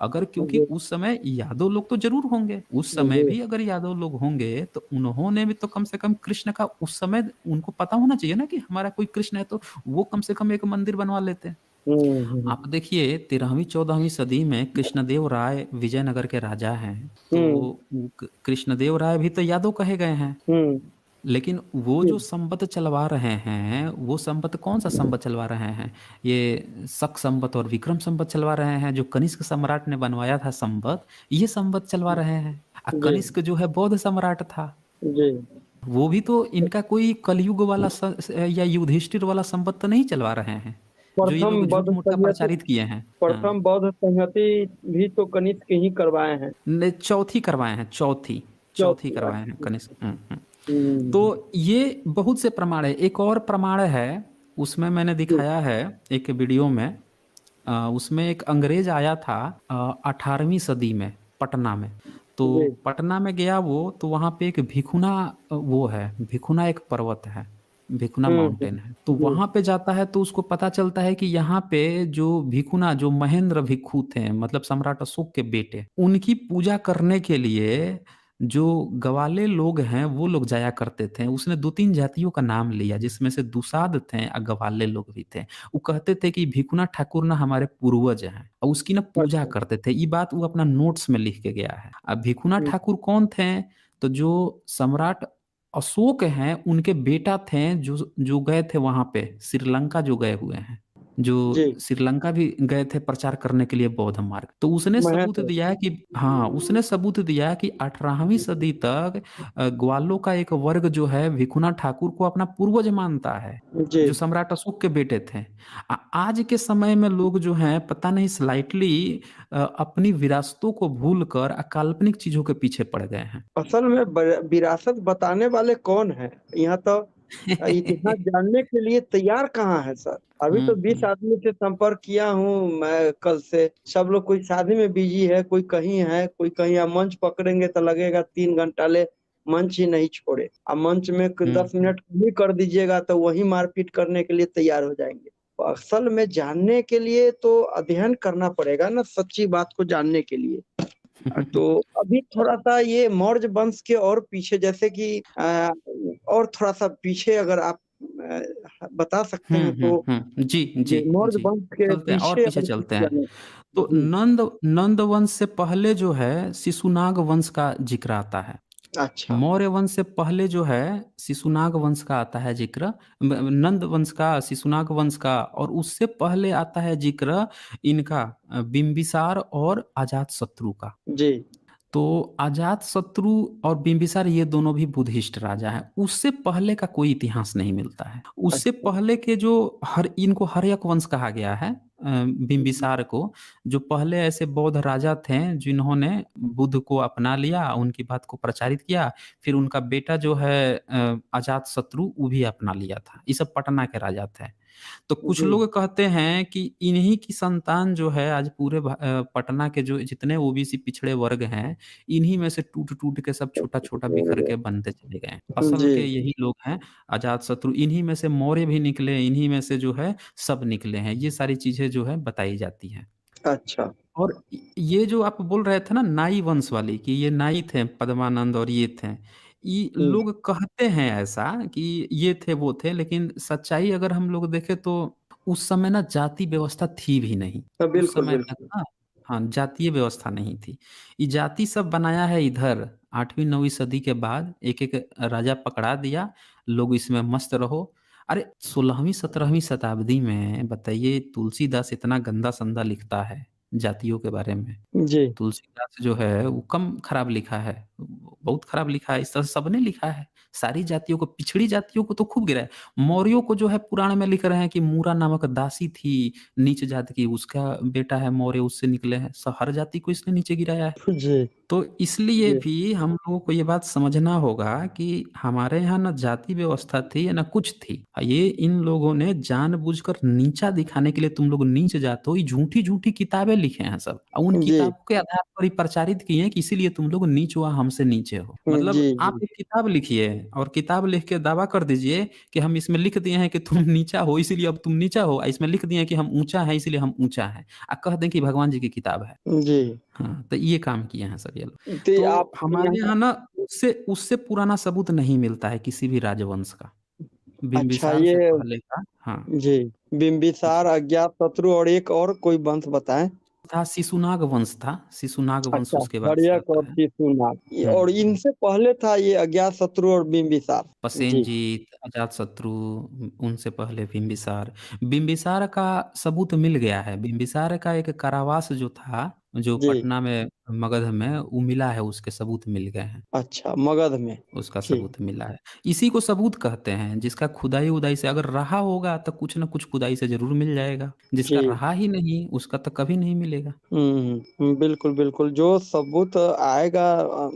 Speaker 3: अगर क्योंकि उस समय यादव लोग तो जरूर होंगे, उस समय भी अगर यादव लोग होंगे तो उन्होंने भी तो कम से कम कृष्ण का उस समय उनको पता होना चाहिए ना कि हमारा कोई कृष्ण है, तो वो कम से कम एक मंदिर बनवा लेते हैं। आप देखिए 13वीं-14वीं सदी में कृष्णदेव राय विजयनगर के राजा हैं, तो कृष्णदेव राय भी तो यादव कहे गए हैं। लेकिन वो जो संवत चलवा रहे हैं, वो संवत कौन सा संवत चलवा रहे हैं? ये शक संवत और विक्रम संवत चलवा रहे हैं, जो कनिष्क सम्राट ने बनवाया था संवत, ये संवत चलवा रहे हैं। कनिष्क जो है बौद्ध सम्राट था, वो भी तो इनका कोई कलयुग वाला या युधिष्ठिर वाला संवत तो नहीं चलवा रहे हैं, जो ये लोग झूठ मूठ का प्रचारित किए हैं।
Speaker 4: प्रथम बौद्ध संहति भी तो कनिष्क ही करवाए हैं।
Speaker 3: चौथी करवाए हैं, चौथी करवाए हैं कनिष्क। तो ये बहुत से प्रमाण है। एक और प्रमाण है, उसमें मैंने दिखाया है एक वीडियो में, उसमें एक अंग्रेज आया था 18वीं सदी में पटना में। तो पटना में गया वो, तो वहाँ पे एक भिखुना वो है, भिखुना एक पर्वत है, भिखुना माउंटेन है। तो वहाँ पे जाता है तो उसको पता चलता है कि यहाँ पे जो भिखुना, जो महेंद्र भिक्षु थे, मतलब सम्राट अशोक के बेटे, उनकी पूजा करने के लिए जो गवाले लोग हैं वो लोग जाया करते थे। उसने 2-3 जातियों का नाम लिया, जिसमें से दुसाध थे और गवाले लोग भी थे। वो कहते थे कि भिखुना ठाकुर ना हमारे पूर्वज हैं, और उसकी ना पूजा करते थे। ये बात वो अपना नोट्स में लिख के गया है। अब भिखुना ठाकुर कौन थे? तो जो सम्राट अशोक हैं उनके बेटा थे, जो गए थे वहां पे श्रीलंका, जो गए हुए हैं, जो श्रीलंका भी गए थे प्रचार करने के लिए बौद्ध मार्ग। तो उसने सबूत दिया कि हाँ, उसने सबूत दिया कि 18वीं सदी तक ग्वालों का एक वर्ग जो है भिखुना ठाकुर को अपना पूर्वज मानता है, जो सम्राट अशोक के बेटे थे। आज के समय में लोग जो हैं पता नहीं स्लाइटली अपनी विरासतों को भूलकर काल्पनिक चीजों के पीछे पड़ गए हैं।
Speaker 4: असल में विरासत बताने वाले कौन है? यहाँ तो इतिहास जानने के लिए तैयार कहाँ है सर? अभी तो 20 आदमी से संपर्क किया हूँ मैं कल से। सब लोग कोई शादी में बिजी है, कोई कहीं है, कोई कहीं। अब मंच पकड़ेंगे तो लगेगा 3 घंटा ले, मंच ही नहीं छोड़े। अब मंच में 10 मिनट भी कर दीजिएगा तो वही मारपीट करने के लिए तैयार हो जाएंगे। तो असल में जानने के लिए तो अध्ययन करना पड़ेगा ना, सच्ची बात को जानने के लिए। तो अभी थोड़ा सा ये मौर्य वंश के और पीछे, जैसे कि और थोड़ा सा पीछे अगर आप बता सकते हैं तो।
Speaker 3: जी
Speaker 4: मौर्य वंश के
Speaker 3: पीछे चलते हैं। तो नंद वंश से पहले जो है शिशुनाग वंश का जिक्र आता है।
Speaker 4: अच्छा।
Speaker 3: मौर्य वंश से पहले जो है शिशुनाग वंश का आता है जिक्र, नंद वंश का, शिशुनाग वंश का, और उससे पहले आता है जिक्र इनका बिंबिसार और अजातशत्रु का। जी। तो अजातशत्रु और बिंबिसार ये दोनों भी बुद्धिस्ट राजा हैं। उससे पहले का कोई इतिहास नहीं मिलता है। उससे पहले के जो इनको हर्यक वंश कहा गया है, बिंबिसार को, जो पहले ऐसे बौद्ध राजा थे जिन्होंने बुद्ध को अपना लिया, उनकी बात को प्रचारित किया, फिर उनका बेटा जो है अजात शत्रु, वो भी अपना लिया था। ये सब पटना के राजा थे। तो कुछ
Speaker 4: जी
Speaker 3: लोग कहते हैं कि इन्हीं की संतान जो है आज पूरे पटना के जो जितने ओबीसी पिछड़े वर्ग हैं, इन्हीं में से टूट टूट के सब छोटा छोटा बिखर के बनते चले गए। असल
Speaker 4: जी
Speaker 3: के यही लोग हैं अजात शत्रु। इन्हीं में से मौर्य भी निकले, इन्हीं में से जो है सब निकले हैं। ये सारी चीजें जो है बताई जाती हैं।
Speaker 4: अच्छा
Speaker 3: और ये जो आप बोल रहे थे ना नाई वंश वाली, कि ये नाई थे पद्मानंद और ये थे, ये लोग कहते हैं ऐसा कि ये थे वो थे, लेकिन सच्चाई अगर हम लोग देखें तो उस समय ना जाति व्यवस्था थी भी नहीं। उस
Speaker 4: बिल्कुल
Speaker 3: समय तक
Speaker 4: बिल्कुल
Speaker 3: ना, हाँ, जातीय व्यवस्था नहीं थी। ये जाति सब बनाया है इधर 8वीं 9वीं सदी के बाद, एक एक राजा पकड़ा दिया, लोग इसमें मस्त रहो। अरे 16वीं 17वीं शताब्दी में बताइए, तुलसीदास इतना गंदा संदा लिखता है जातियों के बारे में।
Speaker 4: जी
Speaker 3: तुलसीदास जो है वो कम खराब लिखा है, बहुत खराब लिखा है। इस तरह सबने लिखा है, सारी जातियों को, पिछड़ी जातियों को तो खूब गिरा है। मौर्यों को जो है पुराण में लिख रहे हैं कि मूरा नामक दासी थी नीच जाति की, उसका बेटा है मौर्य, उससे निकले हैं। हर जाति को इसने नीचे गिराया है।
Speaker 4: जी
Speaker 3: तो इसलिए
Speaker 4: जी
Speaker 3: भी हम लोगों को ये बात समझना होगा कि हमारे यहाँ ना जाति व्यवस्था थी ना कुछ थी। ये इन लोगों ने जानबूझकर नीचा दिखाने के लिए, तुम लोग नीच जाते हो, ये झूठी झूठी किताबें लिखे हैं सब, और उन
Speaker 4: जी
Speaker 3: किताबों के आधार पर ही प्रचारित किए हैं कि इसीलिए तुम लोग नीच हुआ, हमसे नीचे हो। मतलब
Speaker 4: जी
Speaker 3: आप एक किताब लिखिए और किताब लिख के दावा कर दीजिए कि हम इसमें लिख दिए हैं कि तुम नीचा हो इसलिए अब तुम नीचा हो, इसमें लिख दिए हैं कि हम ऊंचा है इसलिए हम ऊंचा है, आ कह दें कि भगवान जी की किताब है।
Speaker 4: जी
Speaker 3: हाँ, तो ये काम किए हैं सब ये लोग।
Speaker 4: तो आप
Speaker 3: तो हमारे
Speaker 4: यहाँ
Speaker 3: यहाँ ना उससे उससे पुराना सबूत नहीं मिलता है किसी भी राजवंश का,
Speaker 4: अच्छा
Speaker 3: बिंबिसार से
Speaker 4: ये
Speaker 3: पहले का। हाँ,
Speaker 4: जी बिंबिसार अज्ञात शत्रु और एक और कोई वंश बताएं।
Speaker 3: था शिशुनाग वंश, था शिशुनाग वंश,
Speaker 4: अच्छा
Speaker 3: उसके बाद से
Speaker 4: हर्यक और
Speaker 3: आता है।
Speaker 4: शिशुनाग और
Speaker 3: हम्म।
Speaker 4: इनसे पहले था ये अज्ञात शत्रु और बिंबिसार। जी
Speaker 3: पसेनजीत, अजातशत्रु, उनसे पहले बिंबिसार। बिंबिसार का सबूत मिल गया है। बिंबिसार का एक कारावास जो था, जो
Speaker 4: जी
Speaker 3: पटना में मगध में, वो मिला है, उसके सबूत मिल गए हैं।
Speaker 4: अच्छा मगध में।
Speaker 3: उसका
Speaker 4: ठीक
Speaker 3: सबूत मिला है। इसी को सबूत कहते हैं, जिसका खुदाई उदाई से अगर रहा होगा तो कुछ ना कुछ खुदाई से जरूर मिल जाएगा, जिसका
Speaker 4: जी
Speaker 3: रहा ही नहीं उसका तो कभी नहीं मिलेगा।
Speaker 4: बिल्कुल बिल्कुल जो सबूत आएगा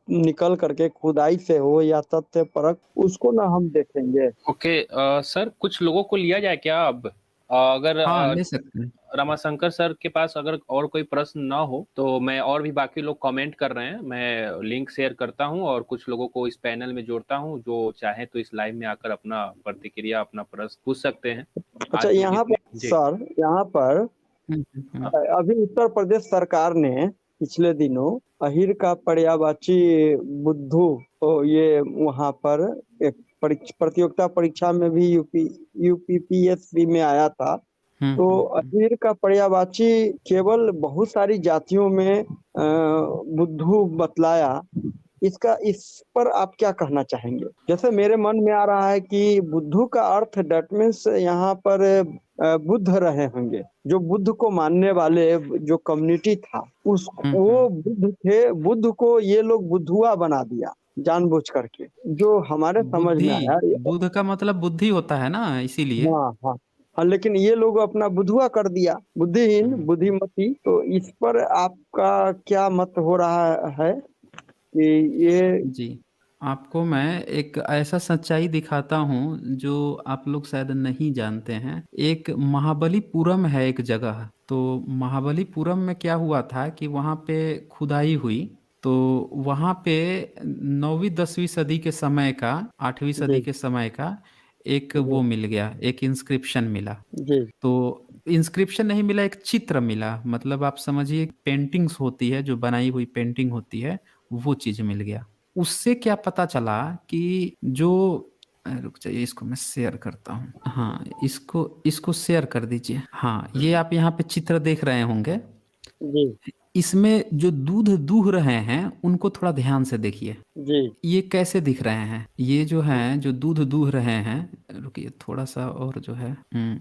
Speaker 4: निकल करके खुदाई से हो या तथ्य परख उसको ना हम देखेंगे।
Speaker 2: ओके सर, कुछ लोगों को लिया जाए क्या अब? अगर
Speaker 3: हाँ, ले सकते हैं।
Speaker 2: रमाशंकर सर के पास अगर और कोई प्रश्न ना हो तो मैं, और भी बाकी लोग कमेंट कर रहे हैं, मैं लिंक शेयर करता हूं और कुछ लोगों को इस पैनल में जोड़ता हूं, जो चाहे तो इस लाइव में आकर अपना प्रतिक्रिया, अपना प्रश्न पूछ सकते हैं।
Speaker 4: अच्छा
Speaker 2: आज जो
Speaker 4: यहाँ पर
Speaker 2: जितने जी
Speaker 4: सर यहाँ पर
Speaker 3: हम्म।
Speaker 4: अभी उत्तर प्रदेश सरकार ने पिछले दिनों अहिर का पर्यायवाची बुद्धू तो ये वहाँ पर एक प्रतियोगिता परीक्षा में भी यूपीपीएससी में आया था। तो अहिर का पर्यायवाची केवल बहुत सारी जातियों में बुद्धू बतलाया। इसका इस पर आप क्या कहना चाहेंगे? जैसे मेरे मन में आ रहा है कि बुद्धू का अर्थ डेट मीन्स यहाँ पर बुद्ध रहे होंगे, जो बुद्ध को मानने वाले जो कम्युनिटी था उस वो बुद्ध थे। बुद्ध को ये लोग बुद्धुआ बना दिया जानबूझ करके, जो हमारे समझ में आया।
Speaker 3: बुद्धि, बुद्ध का मतलब बुद्धि होता है ना, इसीलिए।
Speaker 4: हाँ हाँ हाँ लेकिन ये लोग अपना बुद्धुआ कर दिया, बुद्धिहीन बुद्धिमती। तो इस पर आपका क्या मत हो रहा है कि ये
Speaker 3: जी, आपको मैं एक ऐसा सच्चाई दिखाता हूँ जो आप लोग शायद नहीं जानते हैं। एक महाबलीपुरम है एक जगह, तो महाबलीपुरम में क्या हुआ था कि वहाँ पे खुदाई हुई, तो वहाँ पे 9वीं 10वीं सदी के समय का, 8वीं सदी
Speaker 4: जी
Speaker 3: के समय का एक
Speaker 4: जी
Speaker 3: वो मिल गया, एक इंस्क्रिप्शन मिला।
Speaker 4: जी
Speaker 3: तो इंस्क्रिप्शन नहीं मिला, एक चित्र मिला, मतलब आप समझिए पेंटिंग्स होती है, जो बनाई हुई पेंटिंग होती है, वो चीज मिल गया। उससे क्या पता चला कि जो रुक जाइए, इसको मैं शेयर करता हूँ। हाँ, इसको इसको शेयर कर दीजिए। हाँ, ये आप यहाँ पे चित्र देख रहे होंगे।
Speaker 4: जी
Speaker 3: इसमें जो दूध दूह रहे हैं उनको थोड़ा ध्यान से देखिए।
Speaker 4: जी
Speaker 3: ये कैसे दिख रहे हैं? ये जो हैं, जो दूध दूह रहे हैं, रुकिए थोड़ा सा और जो है,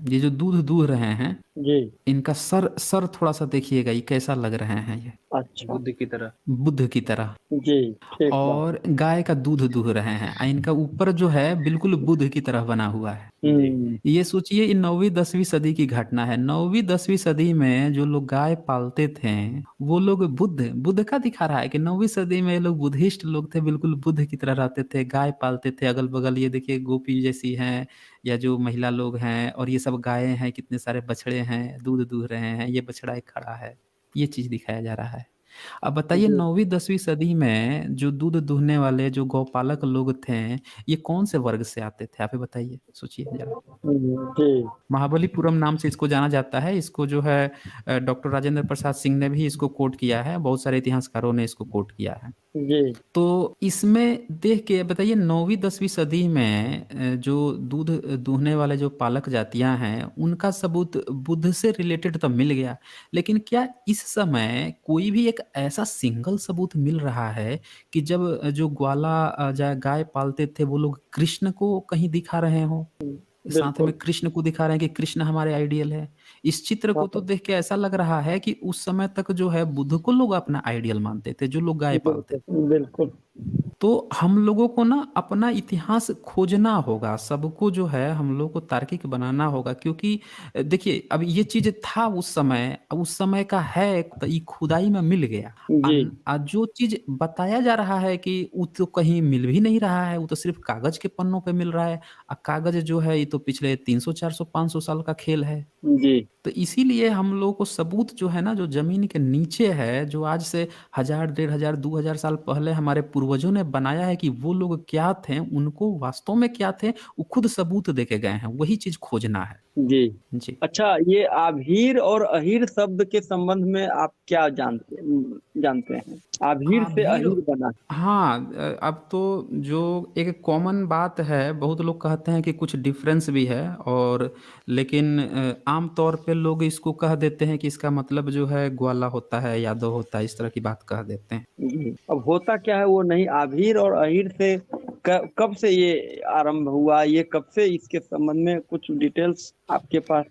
Speaker 3: ये जो दूध दूह रहे हैं,
Speaker 4: जी
Speaker 3: इनका सर सर थोड़ा सा देखिएगा, ये कैसा लग रहे हैं ये।
Speaker 4: अच्छा
Speaker 2: बुद्ध की तरह।
Speaker 3: बुद्ध की तरह,
Speaker 4: जी, ठीक बात।
Speaker 3: और गाय का दूध दूह रहे हैं, इनका ऊपर जो है बिल्कुल बुद्ध की तरह बना हुआ है। ये सोचिए, ये 9वीं-10वीं सदी की घटना है। 9वीं-10वीं सदी में जो लोग गाय पालते थे, वो लोग बुद्ध का दिखा रहा है कि 9वीं सदी में ये लोग बुद्धिस्ट लोग थे, बिल्कुल बुद्ध की तरह रहते थे, गाय पालते थे, अगल-बगल ये देखिए गोपी जैसी हैं, या जो महिला लोग हैं, और ये सब गायें हैं, कितने सारे बछड़े हैं, दूध दूह रहे हैं, ये बछड़ा एक खड़ा है। ये चीज़ दिखाया जा रहा है। अब बताइए,
Speaker 4: जी,
Speaker 3: 9वीं-10वीं सदी में जो दूध दूहने वाले जो गौपालक लोग थे, ये कौन से वर्ग से आते थे? आप ही बताइए, सोचिए ज़रा।
Speaker 4: जी,
Speaker 3: महाबलीपुरम नाम से इसको जाना जाता है। इसको जो है डॉक्टर राजेंद्र प्रसाद सिंह ने भी इसको कोट किया है, बहुत सारे इतिहासकारों ने इसको कोट किया है।
Speaker 4: जी,
Speaker 3: तो इसमें देख के बताइए, 9वीं-10वीं सदी में जो दूध दूहने वाले जो पालक जातियां हैं, उनका सबूत बुद्ध से रिलेटेड तो मिल गया, लेकिन क्या इस समय कोई भी एक ऐसा सिंगल सबूत मिल रहा है कि जब जो ग्वाला गाय पालते थे, वो लोग कृष्ण को कहीं दिखा रहे हों, साथ में
Speaker 4: बिल्कुल।
Speaker 3: कृष्ण को दिखा रहे हैं कि कृष्ण हमारे आइडियल है। इस चित्र को
Speaker 4: हाँ,
Speaker 3: तो देख के ऐसा लग रहा है कि उस समय तक जो है बुद्ध को लोग अपना आइडियल मानते थे, जो लोग गाय पालते थे।
Speaker 4: बिल्कुल, बिल्कुल।
Speaker 3: तो हम लोगों को ना अपना इतिहास खोजना होगा, सबको जो है हम लोग को तार्किक बनाना होगा, क्योंकि देखिए, अब ये चीज था उस समय, अब उस समय का है तो ये खुदाई में मिल गया।
Speaker 4: जी,
Speaker 3: जो चीज बताया जा रहा है कि वो तो कहीं मिल भी नहीं रहा है, वो तो सिर्फ कागज के पन्नों पे मिल रहा है। कागज जो है ये तो पिछले 300 400 500 साल का खेल है।
Speaker 4: जी,
Speaker 3: तो इसीलिए हम लोगों को सबूत जो है ना, जो जमीन के नीचे है, जो आज से 1000 1500 2000 साल पहले हमारे पूर्वजों ने बनाया है कि वो लोग क्या थे, उनको वास्तव में क्या थे, वो खुद सबूत देके गए हैं, वही चीज खोजना है।
Speaker 4: जी।
Speaker 3: जी।
Speaker 4: अच्छा, ये आभीर और अहीर शब्द के संबंध में आप क्या जानते हैं? आभीर से
Speaker 3: आभीर,
Speaker 4: अहीर बना।
Speaker 3: हाँ, अब तो जो एक कॉमन बात है, बहुत लोग कहते हैं कि कुछ डिफरेंस भी है, और लेकिन आम तौर पे लोग इसको कह देते हैं कि इसका मतलब जो है ग्वाला होता है, यादव होता है, इस तरह की बात कह देते हैं।
Speaker 4: जी। अब होता क्या है वो नहीं, आभीर और अहीर से कब से ये आरंभ हुआ, ये कब से, इसके संबंध में कुछ डिटेल्स आपके पास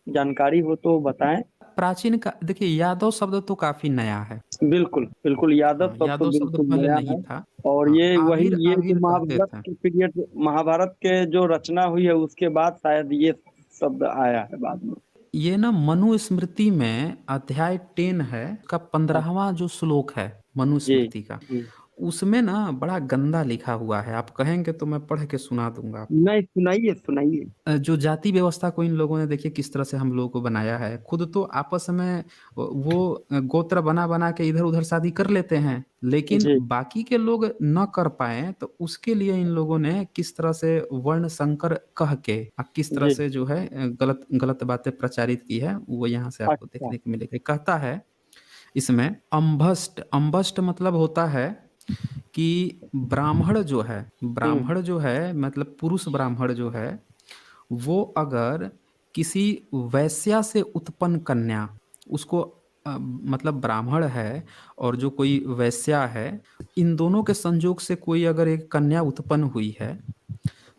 Speaker 4: जानकारी हो तो बताएं।
Speaker 3: प्राचीन का देखिए, यादव शब्द तो काफी नया है।
Speaker 4: बिल्कुल, बिल्कुल, यादव
Speaker 3: हाँ,
Speaker 4: शब्द तो
Speaker 3: यादव शब्द
Speaker 4: बिल्कुल
Speaker 3: पहले
Speaker 4: नया
Speaker 3: नहीं
Speaker 4: है।
Speaker 3: था।
Speaker 4: और
Speaker 3: हाँ,
Speaker 4: ये वही,
Speaker 3: आभीर
Speaker 4: ये जो
Speaker 3: आभीर कहते
Speaker 4: महाभारत
Speaker 3: थे।
Speaker 4: के पीरियड, महाभारत के जो रचना हुई है उसके बाद शायद ये शब्द आया है बाद में।
Speaker 3: ये ना मनुस्मृति में अध्याय 10 है का 15वां जो श्लोक है
Speaker 4: जी,
Speaker 3: मनुस्मृति का,
Speaker 4: जी।
Speaker 3: उसमें ना बड़ा गंदा लिखा हुआ है। आप कहेंगे तो मैं पढ़ के सुना दूंगा।
Speaker 4: नहीं, सुनाइए, सुनाइए।
Speaker 3: जो जाति व्यवस्था को इन लोगों ने देखिए किस तरह से हम लोगों को बनाया है, खुद तो आपस में वो गोत्र बना बना के इधर उधर शादी कर लेते हैं, लेकिन
Speaker 4: जी,
Speaker 3: बाकी के लोग न कर पाए तो उसके लिए इन लोगों ने किस तरह से वर्ण संकर कह के किस तरह
Speaker 4: जी।
Speaker 3: से जो है गलत गलत बातें प्रचारित की है, वो यहाँ से आपको
Speaker 4: अच्छा।
Speaker 3: देखने को मिलेगा। कहता है इसमें, अम्भस्ट, अम्भस्ट मतलब होता है कि
Speaker 4: हम्म।
Speaker 3: ब्राह्मण जो है मतलब पुरुष ब्राह्मण जो है, वो अगर किसी वैश्या से उत्पन्न कन्या, उसको मतलब ब्राह्मण है और जो कोई वैश्या है, इन दोनों के संजोग से कोई अगर एक कन्या उत्पन्न हुई है,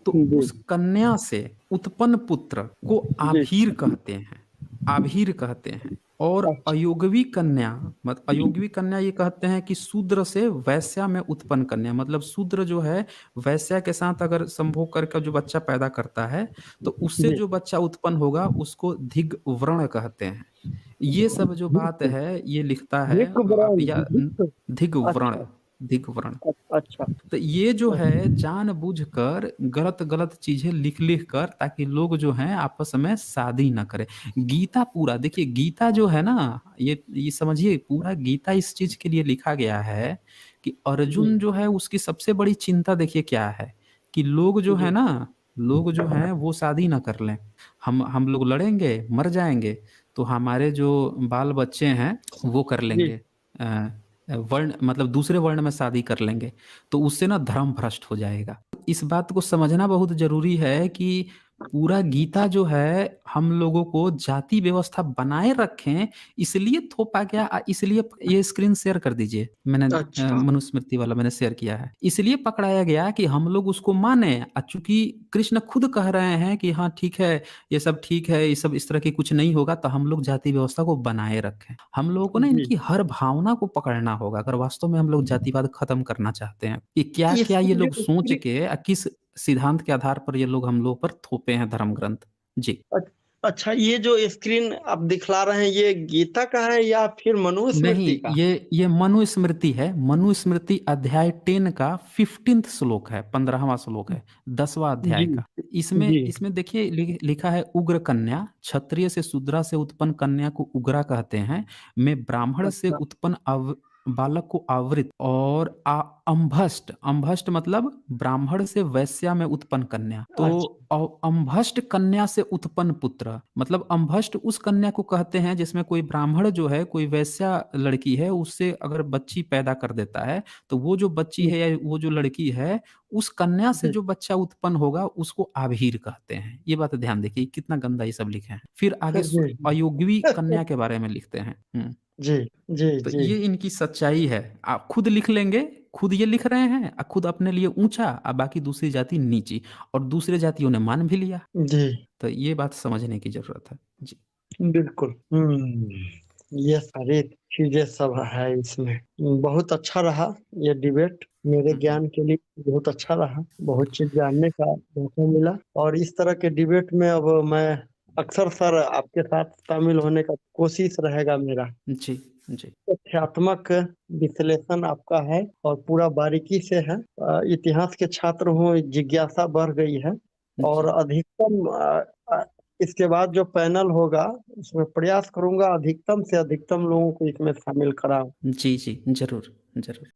Speaker 3: तो
Speaker 4: जी,
Speaker 3: उस कन्या से उत्पन्न पुत्र को
Speaker 4: जी।
Speaker 3: आभीर कहते हैं। आभीर कहते हैं। और
Speaker 4: अच्छा।
Speaker 3: अयोग्यवी कन्या, मतलब अयोग्यवी कन्या ये कहते हैं कि शूद्र से वैश्या में उत्पन्न कन्या, मतलब शूद्र जो है वैश्या के साथ अगर संभोग करके जो बच्चा पैदा करता है, तो उससे
Speaker 4: जी।
Speaker 3: जो बच्चा उत्पन्न होगा उसको धिग्व्रण कहते हैं। ये सब जो बात
Speaker 4: धिक,
Speaker 3: है ये लिखता है,
Speaker 4: धिक
Speaker 3: आप
Speaker 4: ब्राह्मण,
Speaker 3: या
Speaker 4: धिक।
Speaker 3: धिग्व्रण,
Speaker 4: अच्छा,
Speaker 3: धिग्व्रण।
Speaker 4: अच्छा।
Speaker 3: तो ये जो है जानबूझकर गलत गलत चीजें लिख लिख कर, ताकि लोग जो हैं आपस में शादी ना करें। गीता पूरा देखिए, गीता जो है ना, ये समझिए, पूरा गीता इस चीज के लिए लिखा गया है कि
Speaker 4: जी,
Speaker 3: अर्जुन जो है उसकी सबसे बड़ी चिंता देखिए क्या है, कि लोग जो है
Speaker 4: जी,
Speaker 3: ना, लोग जो हैं वो शादी ना कर लें। हम लोग लड़ेंगे, मर जाएंगे, तो हमारे जो बाल बच्चे हैं वो कर
Speaker 4: जी।
Speaker 3: लेंगे, वर्ण मतलब दूसरे वर्ण में शादी कर लेंगे, तो उससे ना धर्म भ्रष्ट हो जाएगा। इस बात को समझना बहुत जरूरी है कि पूरा गीता जो है हम लोगों को जाति व्यवस्था बनाए रखें इसलिए थोपा गया। इसलिए ये स्क्रीन शेयर कर दीजिए, मैंने
Speaker 4: अच्छा।
Speaker 3: मनुस्मृति वाला मैंने शेयर किया है। इसलिए पकड़ाया गया कि हम लोग उसको माने, चूंकि कृष्ण खुद कह रहे हैं कि हाँ ठीक है, ये सब ठीक है, ये सब इस तरह की कुछ नहीं होगा, तो हम लोग जाति व्यवस्था को बनाए रखें। हम लोगों को ना
Speaker 4: जी।
Speaker 3: इनकी हर भावना को पकड़ना होगा अगर वास्तव में हम लोग जातिवाद खत्म करना चाहते हैं कि क्या क्या ये
Speaker 4: इसमें
Speaker 3: लोग सोच के किस सिद्धांत के आधार पर ये लोग हम लोग पर थोपे हैं धर्म ग्रंथ। जी
Speaker 4: अच्छा, ये जो स्क्रीन आप दिखला रहे हैं ये गीता का है या फिर मनुस्मृति
Speaker 3: नहीं,
Speaker 4: का?
Speaker 3: ये मनुस्मृति है। मनुस्मृति अध्याय 10 का 15th श्लोक है, 15वां श्लोक है, 10वां अध्याय
Speaker 4: जी
Speaker 3: का। इसमें
Speaker 4: जी।
Speaker 3: इसमें देखिए लिखा है, उग्र कन्या, क्षत्रिय से शूद्रा से उत्पन्न कन्या को उग्रा कहते हैं। मैं ब्राह्मण से
Speaker 4: अच्छा
Speaker 3: उत्पन्न बालक को आवृत और अंभष्ट, अंभष्ट मतलब ब्राह्मण से वैश्या में उत्पन्न कन्या, तो
Speaker 4: अच्छा।
Speaker 3: अंभष्ट कन्या से उत्पन्न पुत्र, मतलब अंभष्ट उस कन्या को कहते हैं जिसमें कोई ब्राह्मण जो है, कोई वैश्या लड़की है, उससे अगर बच्ची पैदा कर देता है तो वो जो बच्ची है या वो जो लड़की है, उस कन्या से जो बच्चा उत्पन्न होगा उसको आभीर कहते हैं। ये बात ध्यान देखिए, कितना गंदा ये सब लिखे हैं। फिर आगे
Speaker 4: जी
Speaker 3: अयोग्यवी कन्या के बारे में लिखते हैं।
Speaker 4: जी जी
Speaker 3: तो
Speaker 4: जी।
Speaker 3: ये इनकी सच्चाई है। आप खुद लिख लेंगे, खुद ये लिख रहे हैं, खुद अपने लिए ऊंचा और बाकी दूसरी जाति नीची, और दूसरे जातियों ने मान भी लिया।
Speaker 4: जी
Speaker 3: तो ये बात समझने की जरूरत है। जी
Speaker 4: बिल्कुल। ये सारी चीजें सब है इसमें। बहुत अच्छा रहा ये डिबेट, मेरे ज्ञान के लिए बहुत अच्छा रहा, बहुत चीज जानने का मौका मिला। और इस तरह के डिबेट में अब मैं अक्सर सर आपके साथ शामिल होने का कोशिश रहेगा मेरा।
Speaker 3: जी जी
Speaker 4: तथ्यात्मक विश्लेषण आपका है और पूरा बारीकी से है। इतिहास के छात्र हूँ, जिज्ञासा बढ़ गई है और
Speaker 3: जी
Speaker 4: अधिकतम इसके बाद जो पैनल होगा उसमें प्रयास करूंगा अधिकतम से अधिकतम लोगों को इसमें शामिल कराऊं।
Speaker 3: जी जी, जरूर जरूर।